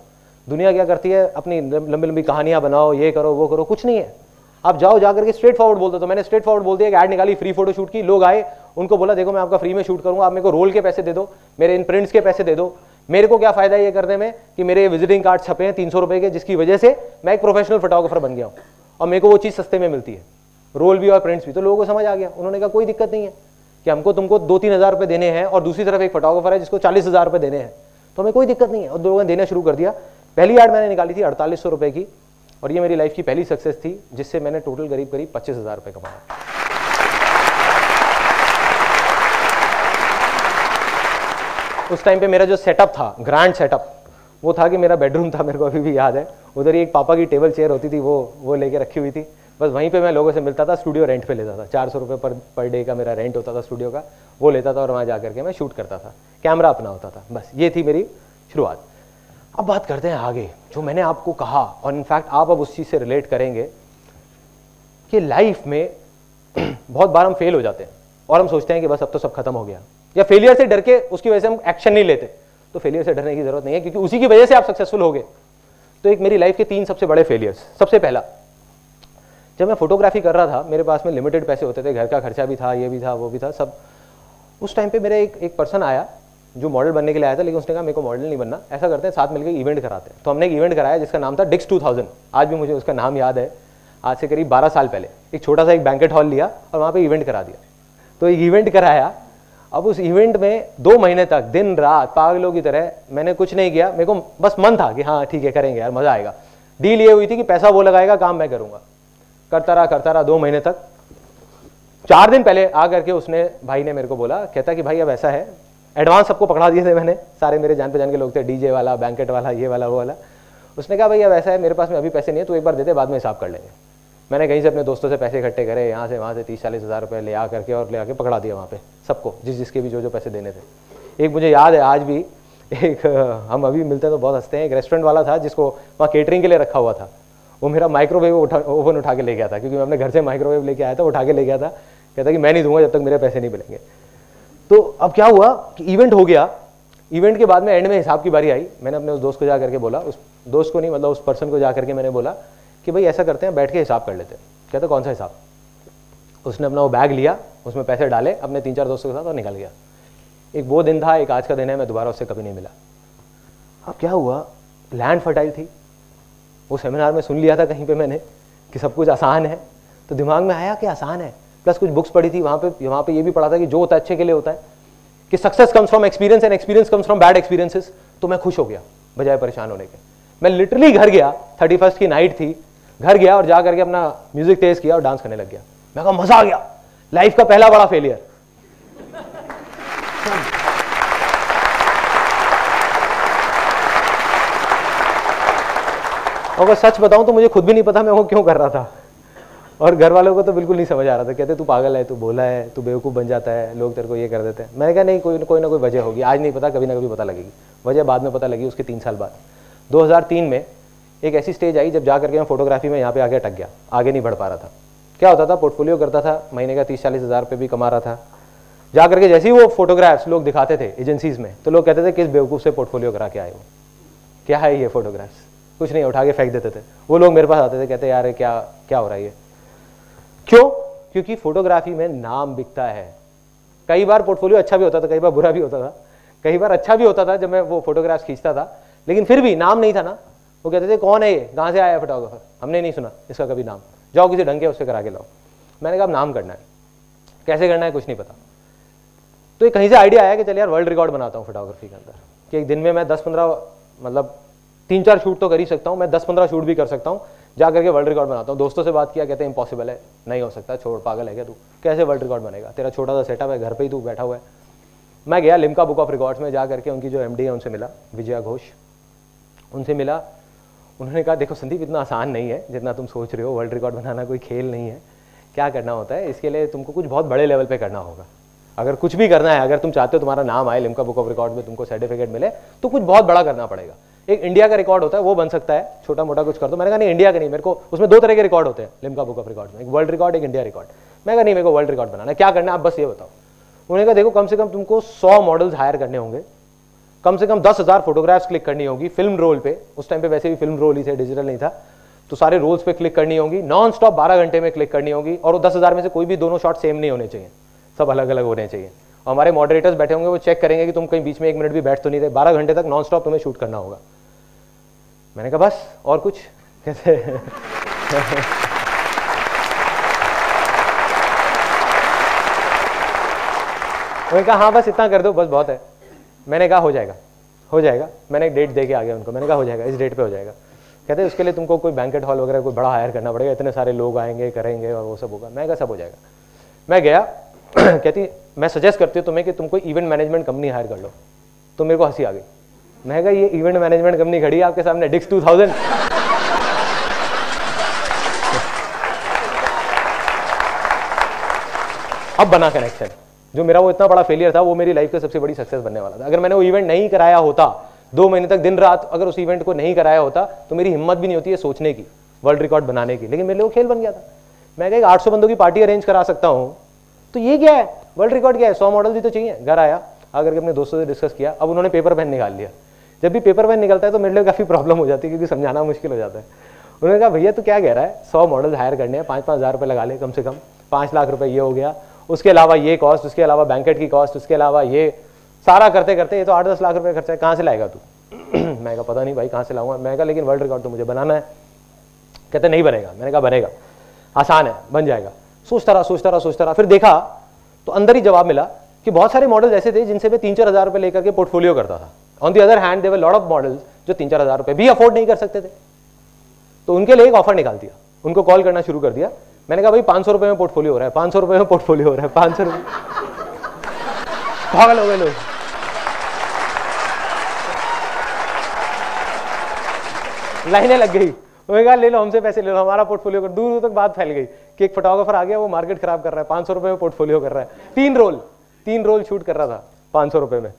A: दुनिया क्या करती है, अपनी लंबी लंबी कहानियां बनाओ, ये करो वो करो, कुछ नहीं है। आप जाओ जाकर के स्ट्रेट फॉरवर्ड बोल दो। तो मैंने स्ट्रेट फॉरवर्ड बोल दिया, ऐड निकाली, फ्री फोटो शूट की। लोग आए, उनको बोला देखो मैं आपका फ्री में शूट करूंगा, आप मेरे को रोल के पैसे दे दो, मेरे इन प्रिंट्स के पैसे दे दो। मेरे को क्या फायदा है ये करने में कि मेरे विजिटिंग कार्ड छपे हैं 300 रुपए के, जिसकी वजह से मैं एक प्रोफेशनल फोटोग्राफर बन गया हूं और मेरे को वो चीज सस्ते में मिलती है, रोल भी और प्रिंट्स भी। तो लोगों को समझ आ गया, उन्होंने कहा कोई दिक्कत नहीं है कि हमको तुमको 2-3 हज़ार रुपए देने हैं, और दूसरी तरफ एक फोटोग्राफर है जिसको 40,000 रुपए देने हैं, तो हमें कोई दिक्कत नहीं है। और लोगों ने देना शुरू कर दिया। पहली ऐड मैंने निकाली थी 4800 रुपए की, और ये मेरी लाइफ की पहली सक्सेस थी, जिससे मैंने टोटल करीब 25,000 रुपए कमाया। उस टाइम पे मेरा जो सेटअप था, ग्रैंड सेटअप, वो था कि मेरा बेडरूम था, मेरे को अभी भी याद है। उधर ही एक पापा की टेबल चेयर होती थी, वो लेके रखी हुई थी। बस वहीं पे मैं लोगों से मिलता था, स्टूडियो रेंट पे लेता था, 400 रुपये पर डे का मेरा रेंट होता था स्टूडियो का, वो लेता था और वहाँ जा करके मैं शूट करता था, कैमरा अपना होता था। बस ये थी मेरी शुरुआत। अब बात करते हैं आगे, जो मैंने आपको कहा, और इनफैक्ट आप अब उस चीज़ से रिलेट करेंगे कि लाइफ में बहुत बार हम फेल हो जाते हैं और हम सोचते हैं कि बस अब तो सब खत्म हो गया, या फेलियर से डर के उसकी वजह से हम एक्शन नहीं लेते। तो फेलियर से डरने की जरूरत नहीं है, क्योंकि उसी की वजह से आप सक्सेसफुल हो गए। तो एक मेरी लाइफ के 3 सबसे बड़े फेलियर्स। सबसे पहला, जब मैं फोटोग्राफी कर रहा था, मेरे पास में लिमिटेड पैसे होते थे, घर का खर्चा भी था, ये भी था, वो भी था, सब। उस टाइम पे मेरे एक पर्सन आया जो मॉडल बनने के लिए आया था, लेकिन उसने कहा मेरे को मॉडल नहीं बनना, ऐसा करते हैं साथ मिलकर इवेंट कराते हैं। तो हमने एक इवेंट कराया जिसका नाम था डिक्स 2000। आज भी मुझे उसका नाम याद है, आज से करीब 12 साल पहले। एक छोटा सा एक बैंकेट हॉल लिया और वहाँ पे इवेंट करा दिया। तो एक इवेंट कराया। अब उस इवेंट में 2 महीने तक दिन रात पागलों की तरह मैंने कुछ नहीं किया। मेरे को बस मन था कि हाँ ठीक है करेंगे यार, मजा आएगा। डील ये हुई थी कि पैसा वो लगाएगा, काम मैं करूंगा। करता रहा 2 महीने तक। 4 दिन पहले आ करके उसने, भाई ने मेरे को बोला, कहता कि भाई अब ऐसा है, एडवांस सबको पकड़ा दिए थे मैंने, सारे मेरे जान पहचान के लोग थे, डीजे वाला, बैंकेट वाला, ये वाला, वो वाला। उसने कहा भाई अब ऐसा है, मेरे पास में अभी पैसे नहीं है, तू एक बार दे दे, बाद में हिसाब कर लेंगे। मैंने कहीं से अपने दोस्तों से पैसे इकट्ठे करे, यहाँ से वहाँ से 30-40 हज़ार रुपये ले आ करके और ले आके पकड़ा दिया वहाँ पे सबको, जिसके भी जो पैसे देने थे। एक मुझे याद है आज भी, एक हम अभी मिलते हैं तो बहुत हंसते हैं, एक रेस्टोरेंट वाला था जिसको वहाँ केटरिंग के लिए रखा हुआ था। वो मेरा माइक्रोवेव ओवन उठा के ले गया था, क्योंकि मैं अपने घर से माइक्रोवेव लेके आया था, उठा के ले गया था। कहता कि मैं नहीं दूंगा जब तक मेरे पैसे नहीं मिलेंगे। तो अब क्या हुआ कि इवेंट हो गया। इवेंट के बाद में एंड में हिसाब की बारी आई। मैंने अपने उस दोस्त को जा करके बोला, उस दोस्त को नहीं मतलब उस पर्सन को जा करके मैंने बोला कि भाई ऐसा करते हैं, बैठ के हिसाब कर लेते हैं। कहते कौन सा हिसाब? उसने अपना वो बैग लिया, उसमें पैसे डाले अपने 3-4 दोस्तों के साथ और निकल गया। एक वो दिन था, एक आज का दिन है, मैं दोबारा उससे कभी नहीं मिला। अब क्या हुआ, लैंड फर्टाइल थी। वो सेमिनार में सुन लिया था कहीं पे मैंने कि सब कुछ आसान है, तो दिमाग में आया कि आसान है। प्लस कुछ बुक्स पढ़ी थी वहाँ पे ये भी पढ़ा था कि जो होता है अच्छे के लिए होता है, कि success comes from experience and experience comes from bad experiences. तो मैं खुश हो गया बजाय परेशान होने के। मैं लिटरली घर गया, 31st की नाइट थी, घर गया और जा करके अपना म्यूजिक तेज किया और डांस करने लग गया। मैं कहा मजा आ गया, लाइफ का पहला बड़ा फेलियर। और सच बताऊं तो मुझे खुद भी नहीं पता मैं वो क्यों कर रहा था, और घर वालों को तो बिल्कुल नहीं समझ आ रहा था। कहते तू पागल है, तू भोला है, तू बेवकूफ़ बन जाता है, लोग तेरे को ये कर देते हैं। मैंने कहा नहीं, कोई ना कोई वजह होगी, आज नहीं पता, कभी ना कभी पता लगेगी। वजह बाद में पता लगी उसके 3 साल बाद। 2003 में एक ऐसी स्टेज आई जब जा करके मैं फोटोग्राफी में यहाँ पे आके अटक गया, आगे नहीं बढ़ पा रहा था। क्या होता था, पोर्टफोलियो करता था, महीने का 30-40 हज़ार रुपये भी कमा रहा था। जा करके जैसे ही वो फोटोग्राफ्स लोग दिखाते थे एजेंसीज में, तो लोग कहते थे किस बेवकूफ़ से पोर्टफोलियो करा के आए हो, क्या है ये फोटोग्राफ्स, कुछ नहीं, उठा के फेंक देते थे। वो लोग मेरे पास आते थे, कहते यार क्या हो रहा है ये, क्यों? क्योंकि फोटोग्राफी में नाम बिकता है। कई बार पोर्टफोलियो अच्छा भी होता था, कई बार बुरा भी होता था। कई बार अच्छा भी होता था जब मैं वो फोटोग्राफ्स खींचता था, लेकिन फिर भी नाम नहीं था ना। वो कहते थे कौन है ये, कहाँ से आया है फोटोग्राफर, हमने नहीं सुना इसका कभी नाम, जाओ किसी ढंग के उससे करा के लाओ। मैंने कहा नाम करना है, कैसे करना है कुछ नहीं पता। तो एक कहीं से आइडिया आया कि चल यार वर्ल्ड रिकॉर्ड बनाता हूँ फोटोग्राफी के अंदर, कि एक दिन में मैं 10-15 मतलब 3-4 शूट तो कर ही सकता हूँ, मैं 10-15 शूट भी कर सकता हूँ, जा करके वर्ल्ड रिकॉर्ड बनाता हूँ। दोस्तों से बात किया, कहते हैं इम्पॉसिबल है, नहीं हो सकता, छोड़, पागल है क्या तू, कैसे वर्ल्ड रिकॉर्ड बनेगा, तेरा छोटा सा सेटअप है, घर पे ही तू बैठा हुआ है। मैं गया लिम्का बुक ऑफ रिकॉर्ड्स में, जा करके उनकी जो MD है उनसे मिला, विजया घोष, उनसे मिला। उन्होंने कहा देखो संदीप, इतना आसान नहीं है जितना तुम सोच रहे हो, वर्ल्ड रिकॉर्ड बनाना कोई खेल नहीं है। क्या करना होता है, इसके लिए तुमको कुछ बहुत बड़े लेवल पे करना होगा। अगर कुछ भी करना है, अगर तुम चाहते हो तुम्हारा नाम आए लिम्का बुक ऑफ रिकॉर्ड में, तुमको सर्टिफिकेट मिले, तो कुछ बहुत बड़ा करना पड़ेगा। एक इंडिया का रिकॉर्ड होता है, वो बन सकता है, छोटा मोटा कुछ कर दो। मैंने कहा नहीं, इंडिया का नहीं, मेरे को उसमें 2 तरह के रिकॉर्ड होते हैं लिम्का बुक ऑफ रिकॉर्ड में, एक वर्ल्ड रिकॉर्ड, एक इंडिया रिकॉर्ड। मैं कहा नहीं, मेरे को वर्ल्ड रिकॉर्ड बनाना है, क्या करना है आप बस ये बताओ। उन्होंने कहा देखो कम से कम तुमको 100 मॉडल्स हायर करने होंगे, कम से कम 10,000 फोटोग्राफ्स क्लिक करनी होगी फिल्म रोल पे। उस टाइम पे वैसे भी फिल्म रोल ही थे, डिजिटल नहीं था, तो सारे रोल्स पे क्लिक करनी होगी, नॉन स्टॉप 12 घंटे में क्लिक करनी होगी। और वो 10,000 में से कोई भी दोनों शॉट सेम नहीं होने चाहिए, सब अलग अलग होने चाहिए। और हमारे मॉडरेटर्स बैठे होंगे, वो चेक करेंगे कि तुम कहीं बीच में 1 मिनट भी बैठ तो नहीं रहे, 12 घंटे तक नॉन स्टॉप तुम्हें शूट करना होगा। मैंने कहा बस और कुछ, कैसे उन्होंने कहा हाँ बस इतना कर दो, बस बहुत है। मैंने कहा हो जाएगा, हो जाएगा। मैंने एक डेट दे के आ गया उनको, मैंने कहा हो जाएगा, इस डेट पे हो जाएगा। कहते उसके लिए तुमको कोई बैंकेट हॉल वगैरह कोई बड़ा हायर करना पड़ेगा, इतने सारे लोग आएंगे, करेंगे और वो सब होगा। मैं कहा सब हो जाएगा। मैं गया कहती मैं सजेस्ट करती हूँ तुम्हें कि तुम कोई इवेंट मैनेजमेंट कंपनी हायर कर लो। तो मेरे को हंसी आ गई। मैं कहा ये इवेंट मैनेजमेंट कंपनी खड़ी है आपके सामने, डिक्स 2000। अब बना कनेक्शन। जो मेरा वो इतना बड़ा फेलियर था वो मेरी लाइफ का सबसे बड़ी सक्सेस बनने वाला था। अगर मैंने वो इवेंट नहीं कराया होता, 2 महीने तक दिन रात अगर उस इवेंट को नहीं कराया होता, तो मेरी हिम्मत भी नहीं होती है सोचने की, वर्ल्ड रिकॉर्ड बनाने की। लेकिन मेरे लिए वो खेल बन गया था। मैं कहा 800 बंदों की पार्टी अरेंज करा सकता हूँ, तो ये क्या है, वर्ल्ड रिकॉर्ड क्या है, 100 मॉडल भी तो चाहिए। घर आया, आकर के अपने दोस्तों से डिस्कस किया। अब उन्होंने पेपर पेन निकाल लिया। जब भी पेपर पेन निकलता है तो मेरे लिए काफ़ी प्रॉब्लम हो जाती है, क्योंकि समझाना मुश्किल हो जाता है। उन्होंने कहा भैया तू क्या कह रहा है, 100 मॉडल हायर करने हैं, 5-5 हज़ार रुपये लगा ले, कम से कम 5 लाख रुपए ये हो गया, उसके अलावा ये कॉस्ट, उसके अलावा बैंकेट की कॉस्ट, उसके अलावा ये सारा करते करते ये तो 8-10 लाख रुपए खर्चा है, कहाँ से लाएगा तू? मैं कहा पता नहीं भाई कहाँ से लाऊंगा। मैं कहा लेकिन वर्ल्ड रिकॉर्ड तो मुझे बनाना है। कहते नहीं बनेगा। मैंने कहा बनेगा, आसान है, बन जाएगा। सोचता रहा, फिर देखा तो अंदर ही जवाब मिला कि बहुत सारे मॉडल्स ऐसे थे जिनसे मैं 3-4 हज़ार रुपए लेकर के पोर्टफोलियो करता था। On the other hand there were lot of models जो 3-4 हज़ार रुपए भी अफोर्ड नहीं कर सकते थे। तो उनके लिए एक ऑफर निकाल दिया, उनको कॉल करना शुरू कर दिया। मैंने कहा भाई 500 रुपए में पोर्टफोलियो हो रहा है, 500 रुपए में पोर्टफोलियो हो रहा है, 500 रुपए। पागल हो गए लोग। लाइनें लग गई। उन्होंने कहा ले लो हमसे पैसे ले लो, हमारा पोर्टफोलियो कर। दूर दूर तक बात फैल गई कि एक फोटोग्राफर आ गया, वो मार्केट खराब कर रहा है, 500 रुपए में पोर्टफोलियो कर रहा है। 3 रोल शूट कर रहा था 500 रुपए में।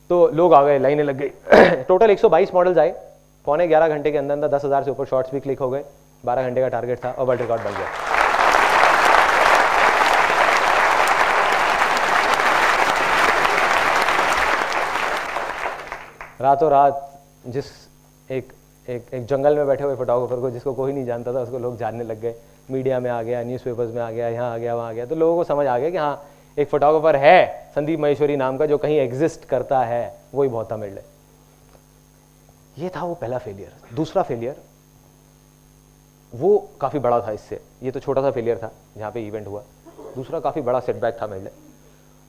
A: तो लोग आ गए, लाइनें लग गई। टोटल 122 मॉडल्स आए। 11.25 घंटे के अंदर 10,000 से ऊपर शॉर्ट्स भी क्लिक हो गए। 12 घंटे का टारगेट था और वर्ल्ड रिकॉर्ड बन गया। रातों रात जिस एक जंगल में बैठे हुए फोटोग्राफर को, जिसको कोई नहीं जानता था, उसको लोग जानने लग गए। मीडिया में आ गया, न्यूज़पेपर्स में आ गया, यहाँ आ गया, वहाँ आ गया। तो लोगों को समझ आ गया कि हाँ एक फोटोग्राफर है संदीप महेश्वरी नाम का जो कहीं एग्जिस्ट करता है, वही बहुत था मेरे लिए। ये था वो पहला फेलियर। दूसरा फेलियर वो काफ़ी बड़ा था इससे। ये तो छोटा सा फेलियर था जहाँ पे इवेंट हुआ। दूसरा काफ़ी बड़ा सेटबैक था मेरे लिए।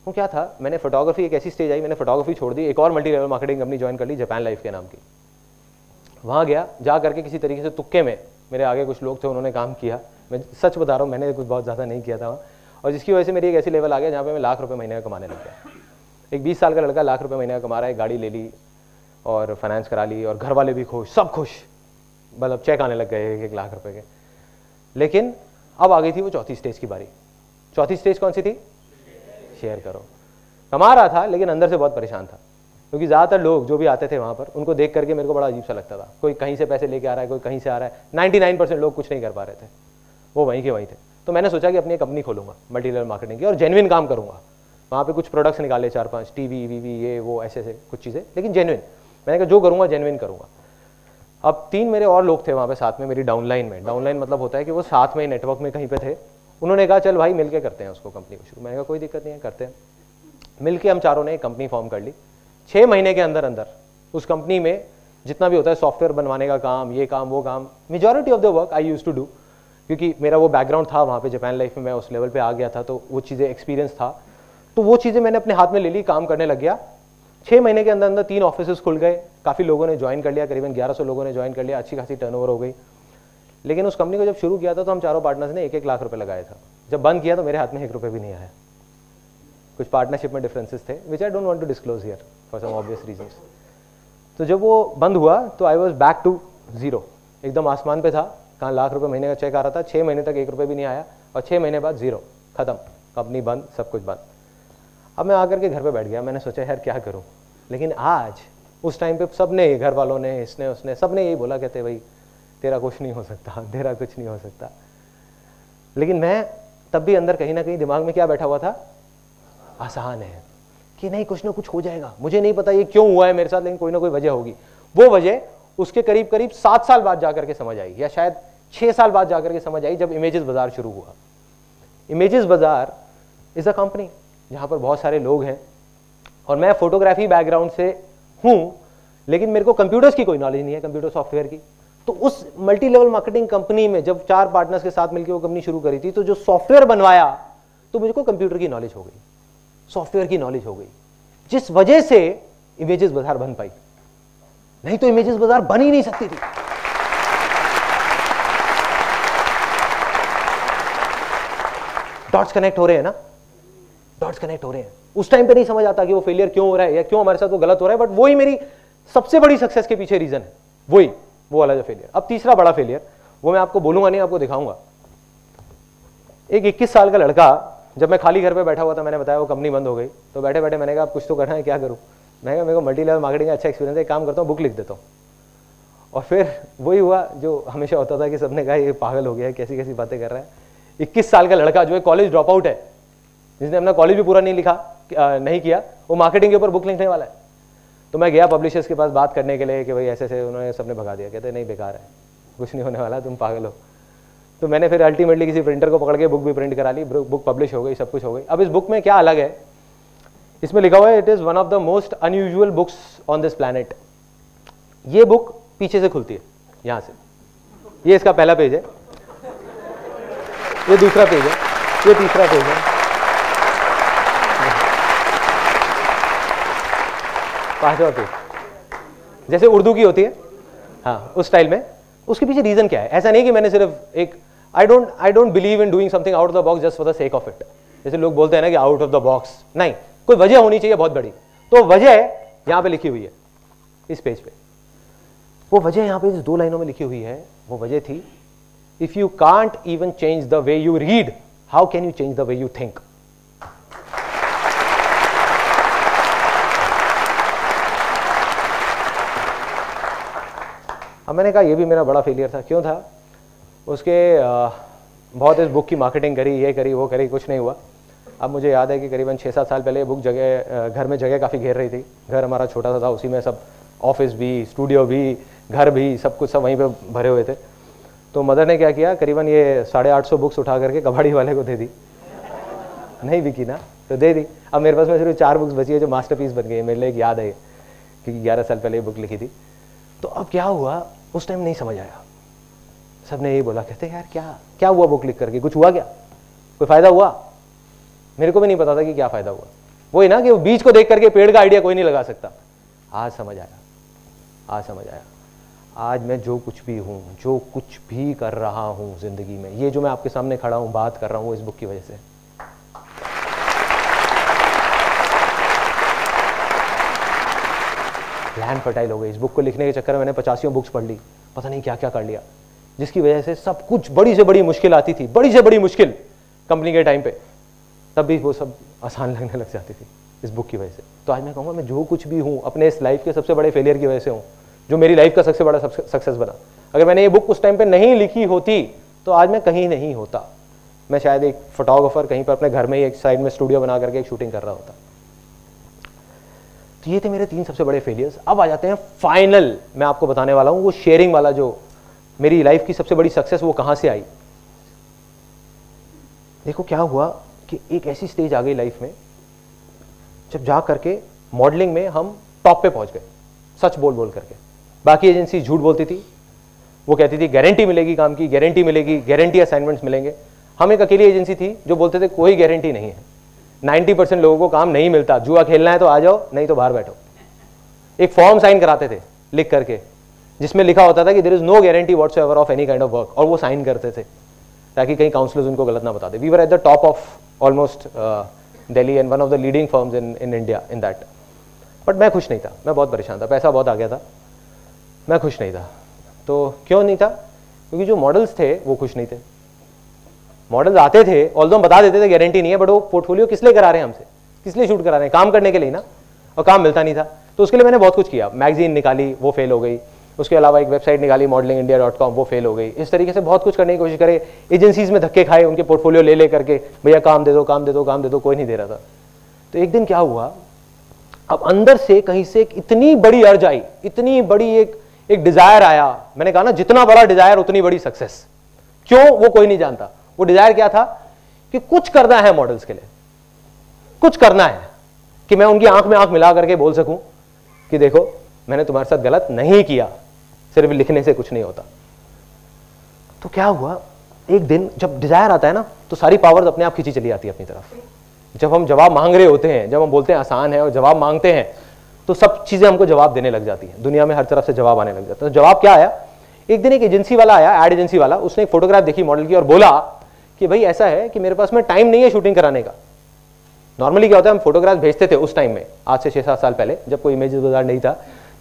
A: वो क्या था, मैंने फोटोग्राफी, एक ऐसी स्टेज आई, मैंने फोटोग्राफी छोड़ दी, एक और multi level marketing company join कर ली, जापान लाइफ के नाम की। वहाँ गया, जा करके किसी तरीके से तुक्के में, मेरे आगे कुछ लोग थे, उन्होंने काम किया। मैं सच बता रहा हूँ, मैंने कुछ बहुत ज़्यादा नहीं किया था वहाँ, और जिसकी वजह से मेरी एक ऐसी लेवल आ गया जहाँ पे मैं लाख रुपए महीने का कमाने लग गया। एक 20 साल का लड़का लाख रुपए महीने का कमा रहा है, गाड़ी ले ली और फाइनेंस करा ली, और घर वाले भी खुश, सब खुश, मतलब चेक आने लग गए 1 लाख रुपए के। लेकिन अब आ गई थी वो चौथी स्टेज की बारी। चौथी स्टेज कौन सी थी? शेयर करो। कमा रहा था लेकिन अंदर से बहुत परेशान था, क्योंकि ज़्यादातर लोग जो भी आते थे वहाँ पर, उनको देख करके मेरे को बड़ा अजीब सा लगता था। कोई कहीं से पैसे लेके आ रहा है, कोई कहीं से आ रहा है। 99% लोग कुछ नहीं कर पा रहे थे, वो वहीं के वहीं थे। तो मैंने सोचा कि अपनी एक कंपनी खोलूंगा मल्टी लेवल मार्केटिंग की, और जेन्युइन काम करूंगा। वहाँ पे कुछ प्रोडक्ट्स निकाले 4-5, टीवी वीवी ये वो ऐसे ऐसे कुछ चीज़ें, लेकिन जेन्युइन। मैंने कहा जो करूँगा जेन्युइन करूँगा। अब 3 मेरे और लोग थे वहाँ पे साथ में मेरी डाउनलाइन में। डाउनलाइन मतलब होता है कि वो साथ में नेटवर्क में कहीं पे थे। उन्होंने कहा चल भाई मिलके करते हैं उसको, कंपनी को शुरू। मैंने कहा कोई दिक्कत नहीं है, करते हैं। मिलके हम चारों ने एक कंपनी फॉर्म कर ली। 6 महीने के अंदर अंदर उस कंपनी में जितना भी होता है सॉफ्टवेयर बनवाने का काम, ये काम वो काम, majority of the work I used to do, क्योंकि मेरा वो बैकग्राउंड था वहाँ पे जापान लाइफ में, मैं उस लेवल पे आ गया था, तो वो चीज़ें एक्सपीरियंस था। तो वो चीज़ें मैंने अपने हाथ में ले ली, काम करने लग गया। 6 महीने के अंदर अंदर 3 ऑफिसेस खुल गए, काफ़ी लोगों ने ज्वाइन कर लिया, करीबन 1100 लोगों ने ज्वाइन कर लिया, अच्छी खासी टर्नओवर हो गई। लेकिन उस कंपनी को जब शुरू किया था तो हम चारों पार्टनर्स ने 1-1 लाख रुपए लगाया था। जब बंद किया तो मेरे हाथ में 1 रुपये भी नहीं आया। कुछ पार्टनरशिप में डिफरेंसेस थे which I don't want to disclose here for some obvious reasons. तो जब वो बंद हुआ तो I was back to zero, एकदम आसमान पे था। कहाँ लाख रुपए महीने का चेक आ रहा था, 6 महीने तक 1 रुपये भी नहीं आया, और 6 महीने बाद जीरो, खत्म, कंपनी बंद, सब कुछ बंद। अब मैं आकर के घर पे बैठ गया। मैंने सोचा यार क्या करूँ। लेकिन आज उस टाइम पे सब ने, घर वालों ने, इसने उसने, सब ने यही बोला, कहते भाई तेरा कुछ नहीं हो सकता, तेरा कुछ नहीं हो सकता। लेकिन मैं तब भी अंदर कहीं ना कहीं दिमाग में क्या बैठा हुआ था, आसान है कि नहीं कुछ ना कुछ हो जाएगा। मुझे नहीं पता ये क्यों हुआ है मेरे साथ, लेकिन कोई ना कोई वजह होगी। वो वजह उसके करीब करीब 7 साल बाद जाकर के समझ आई, या शायद 6 साल बाद जाकर के समझ आई, जब इमेजेस बाजार शुरू हुआ। इमेजेस बाजार इज अ कंपनी जहां पर बहुत सारे लोग हैं, और मैं फोटोग्राफी बैकग्राउंड से हूं, लेकिन मेरे को कंप्यूटर्स की कोई नॉलेज नहीं है, कंप्यूटर सॉफ्टवेयर की। तो उस मल्टी लेवल मार्केटिंग कंपनी में जब 4 पार्टनर्स के साथ मिलकर वो कंपनी शुरू करी थी, तो जो सॉफ्टवेयर बनवाया तो मुझको कंप्यूटर की नॉलेज हो गई, सॉफ्टवेयर की नॉलेज हो गई, जिस वजह से इमेजेस बाजार बन पाई। नहीं तो इमेजेस बाजार बन ही नहीं सकती थी। डॉट्स कनेक्ट हो रहे हैं ना, डॉट्स कनेक्ट हो रहे हैं। उस टाइम पे नहीं समझ आता कि वो फेलियर क्यों हो रहा है या क्यों हमारे साथ वो गलत हो रहा है, बट वही मेरी सबसे बड़ी सक्सेस के पीछे रीजन है, वही वो वाला जो फेलियर। अब तीसरा बड़ा फेलियर, वो मैं आपको बोलूंगा नहीं, आपको दिखाऊंगा। एक 21 साल का लड़का जब मैं खाली घर पे बैठा हुआ था, मैंने बताया वो कंपनी बंद हो गई, तो बैठे बैठे मैंने कहा अब कुछ तो करना है, क्या करूँ। मैं कहा मेरे को मल्टी लेवल मार्केटिंग का अच्छा एक्सपीरियंस है, काम करता हूँ, बुक लिख देता हूँ। और फिर वही हुआ जो हमेशा होता था कि सबने कहा ये पागल हो गया है, कैसी कैसी बातें कर रहा है। 21 साल का लड़का जो है कॉलेज ड्रॉप आउट है, जिसने अपना कॉलेज भी पूरा नहीं किया, वो मार्केटिंग के ऊपर बुक लिखने वाला है। तो मैं गया पब्लिशर्स के पास बात करने के लिए कि भाई ऐसे ऐसे, उन्होंने सबने भगा दिया, कहते नहीं बेकार है, कुछ नहीं होने वाला, तुम पागल हो। तो मैंने फिर अल्टीमेटली किसी प्रिंटर को पकड़ के बुक भी प्रिंट करा ली, बुक पब्लिश हो गई, सब कुछ हो गई। अब इस बुक में क्या अलग है, इसमें लिखा हुआ है it is one of the most unusual books on this planet. ये बुक पीछे से खुलती है, यहाँ से, ये इसका पहला पेज है, ये दूसरा पेज है, ये तीसरा पेज है, पांचवा पेज, जैसे उर्दू की होती है, हाँ उस स्टाइल में। उसके पीछे रीजन क्या है, ऐसा नहीं कि मैंने सिर्फ एक I don't believe in doing something out of the box just for the sake of it. जैसे लोग बोलते हैं ना कि आउट ऑफ द बॉक्स, नहीं, कोई वजह होनी चाहिए बहुत बड़ी। तो वजह यहां पे लिखी हुई है इस पेज पे। वो वजह यहां पे इस 2 लाइनों में लिखी हुई है। वो वजह थी, if you can't even change the way you read, how can you change the way you think. अब मैंने कहा ये भी मेरा बड़ा फेलियर था। क्यों था? उसके बहुत इस बुक की मार्केटिंग करी, ये करी, वो करी, कुछ नहीं हुआ। अब मुझे याद है कि करीबन 6-7 साल पहले बुक घर में जगह काफ़ी घेर रही थी। घर हमारा छोटा सा था, उसी में सब ऑफिस भी, स्टूडियो भी, घर भी, सब कुछ सब वहीं पे भरे हुए थे। तो मदर ने क्या किया, करीबन ये 850 बुक्स उठा करके कबाड़ी वाले को दे दी। नहीं बिकी ना, तो दे दी। अब मेरे पास में सिर्फ 4 बुक्स बची है जो मास्टरपीस बन गई है। मेरे लिए एक याद है कि 11 साल पहले ये बुक लिखी थी। तो अब क्या हुआ, उस टाइम नहीं समझ आया। सबने यही बोला, कहते यार क्या हुआ बुक लिख करके, कुछ हुआ क्या, कोई फायदा हुआ? मेरे को भी नहीं पता था कि क्या फायदा हुआ। वही ना कि वो बीज को देख करके पेड़ का आइडिया कोई नहीं लगा सकता। आज समझ आया। आज मैं जो कुछ भी हूं, जो कुछ भी कर रहा हूं जिंदगी में, ये जो मैं आपके सामने खड़ा हूं, बात कर रहा हूं, इस बुक की वजह से। लैंड फर्टाइल हो गई। इस बुक को लिखने के चक्कर में मैंने 85 बुक्स पढ़ ली, पता नहीं क्या क्या कर लिया, जिसकी वजह से सब कुछ बड़ी से बड़ी मुश्किल आती थी, बड़ी से बड़ी मुश्किल कंपनी के टाइम पे, तब भी वो सब आसान लगने लग जाती थी इस बुक की वजह से। तो आज मैं कहूँगा मैं जो कुछ भी हूँ अपने इस लाइफ के सबसे बड़े फेलियर की वजह से हूँ, जो मेरी लाइफ का सबसे बड़ा सक्सेस बना। अगर मैंने ये बुक उस टाइम पे नहीं लिखी होती तो आज मैं कहीं नहीं होता। मैं शायद एक फोटोग्राफर कहीं पर अपने घर में ही एक साइड में स्टूडियो बना करके एक शूटिंग कर रहा होता। तो ये थे मेरे 3 सबसे बड़े फेलियर्स। अब आ जाते हैं फाइनल, मैं आपको बताने वाला हूँ वो शेयरिंग वाला, जो मेरी लाइफ की सबसे बड़ी सक्सेस वो कहाँ से आई। देखो क्या हुआ कि एक ऐसी स्टेज आ गई लाइफ में जब जा करके मॉडलिंग में हम टॉप पे पहुंच गए, सच बोल करके। बाकी एजेंसी झूठ बोलती थी, वो कहती थी गारंटी मिलेगी काम की, गारंटी मिलेगी, गारंटी असाइनमेंट्स मिलेंगे। हम एक अकेली एजेंसी थी जो बोलते थे कोई गारंटी नहीं है, 90% लोगों को काम नहीं मिलता, जुआ खेलना है तो आ जाओ, नहीं तो बाहर बैठो। एक फॉर्म साइन कराते थे लिख करके, जिसमें लिखा होता था कि there is no guarantee whatsoever of any kind of work, और वो साइन करते थे ताकि कहीं काउंसलर्स उनको गलत ना बता दे। We were at the top of almost Delhi and one of the leading firms in India in that. But मैं खुश नहीं था, मैं बहुत परेशान था, पैसा बहुत आ गया था, मैं खुश नहीं था। तो क्यों नहीं था? क्योंकि जो मॉडल्स थे वो खुश नहीं थे। मॉडल्स आते थे, ऑल्दो हम बता देते थे गारंटी नहीं है, बट वो पोर्टफोलियो किस लिए करा रहे हैं हमसे, किस लिए शूट करा रहे हैं, काम करने के लिए ना, और काम मिलता नहीं था। तो उसके लिए मैंने बहुत कुछ किया, मैगजीन निकाली, वो फेल हो गई। उसके अलावा एक वेबसाइट निकाली modelingindia.com, वो फेल हो गई। इस तरीके से बहुत कुछ करने की कोशिश करे, एजेंसीज में धक्के खाए, उनके पोर्टफोलियो ले करके, भैया काम दे दो, काम दे दो, काम दे दो, कोई नहीं दे रहा था। तो एक दिन क्या हुआ, अब अंदर से कहीं से एक इतनी बड़ी अर्ज आई, इतनी बड़ी एक डिजायर आया। मैंने कहा ना, जितना बड़ा डिजायर उतनी बड़ी सक्सेस। क्यों, वो कोई नहीं जानता। वो डिजायर क्या था कि कुछ करना है मॉडल्स के लिए, कुछ करना है कि मैं उनकी आंख में आंख मिला करके बोल सकूं कि देखो मैंने तुम्हारे साथ गलत नहीं किया, सिर्फ लिखने से कुछ नहीं होता। तो क्या हुआ, एक दिन जब डिजायर आता है ना, तो सारी पावर्स अपने आप खींची चली आती है अपनी तरफ। जब हम जवाब मांग रहे होते हैं, जब हम बोलते हैं आसान है और जवाब मांगते हैं, तो सब चीजें हमको जवाब देने लग जाती है। दुनिया में हर तरफ से जवाब आने लग जाता है। तो जवाब क्या आया, एक दिन एक एजेंसी वाला आया, एड एजेंसी वाला, उसने एक फोटोग्राफ देखी मॉडल की और बोला कि भाई ऐसा है कि मेरे पास में टाइम नहीं है शूटिंग कराने का। नॉर्मली क्या होता है, हम फोटोग्राफ भेजते थे उस टाइम में, आज से 6-7 साल पहले, जब कोई इमेजेस बाजार नहीं था,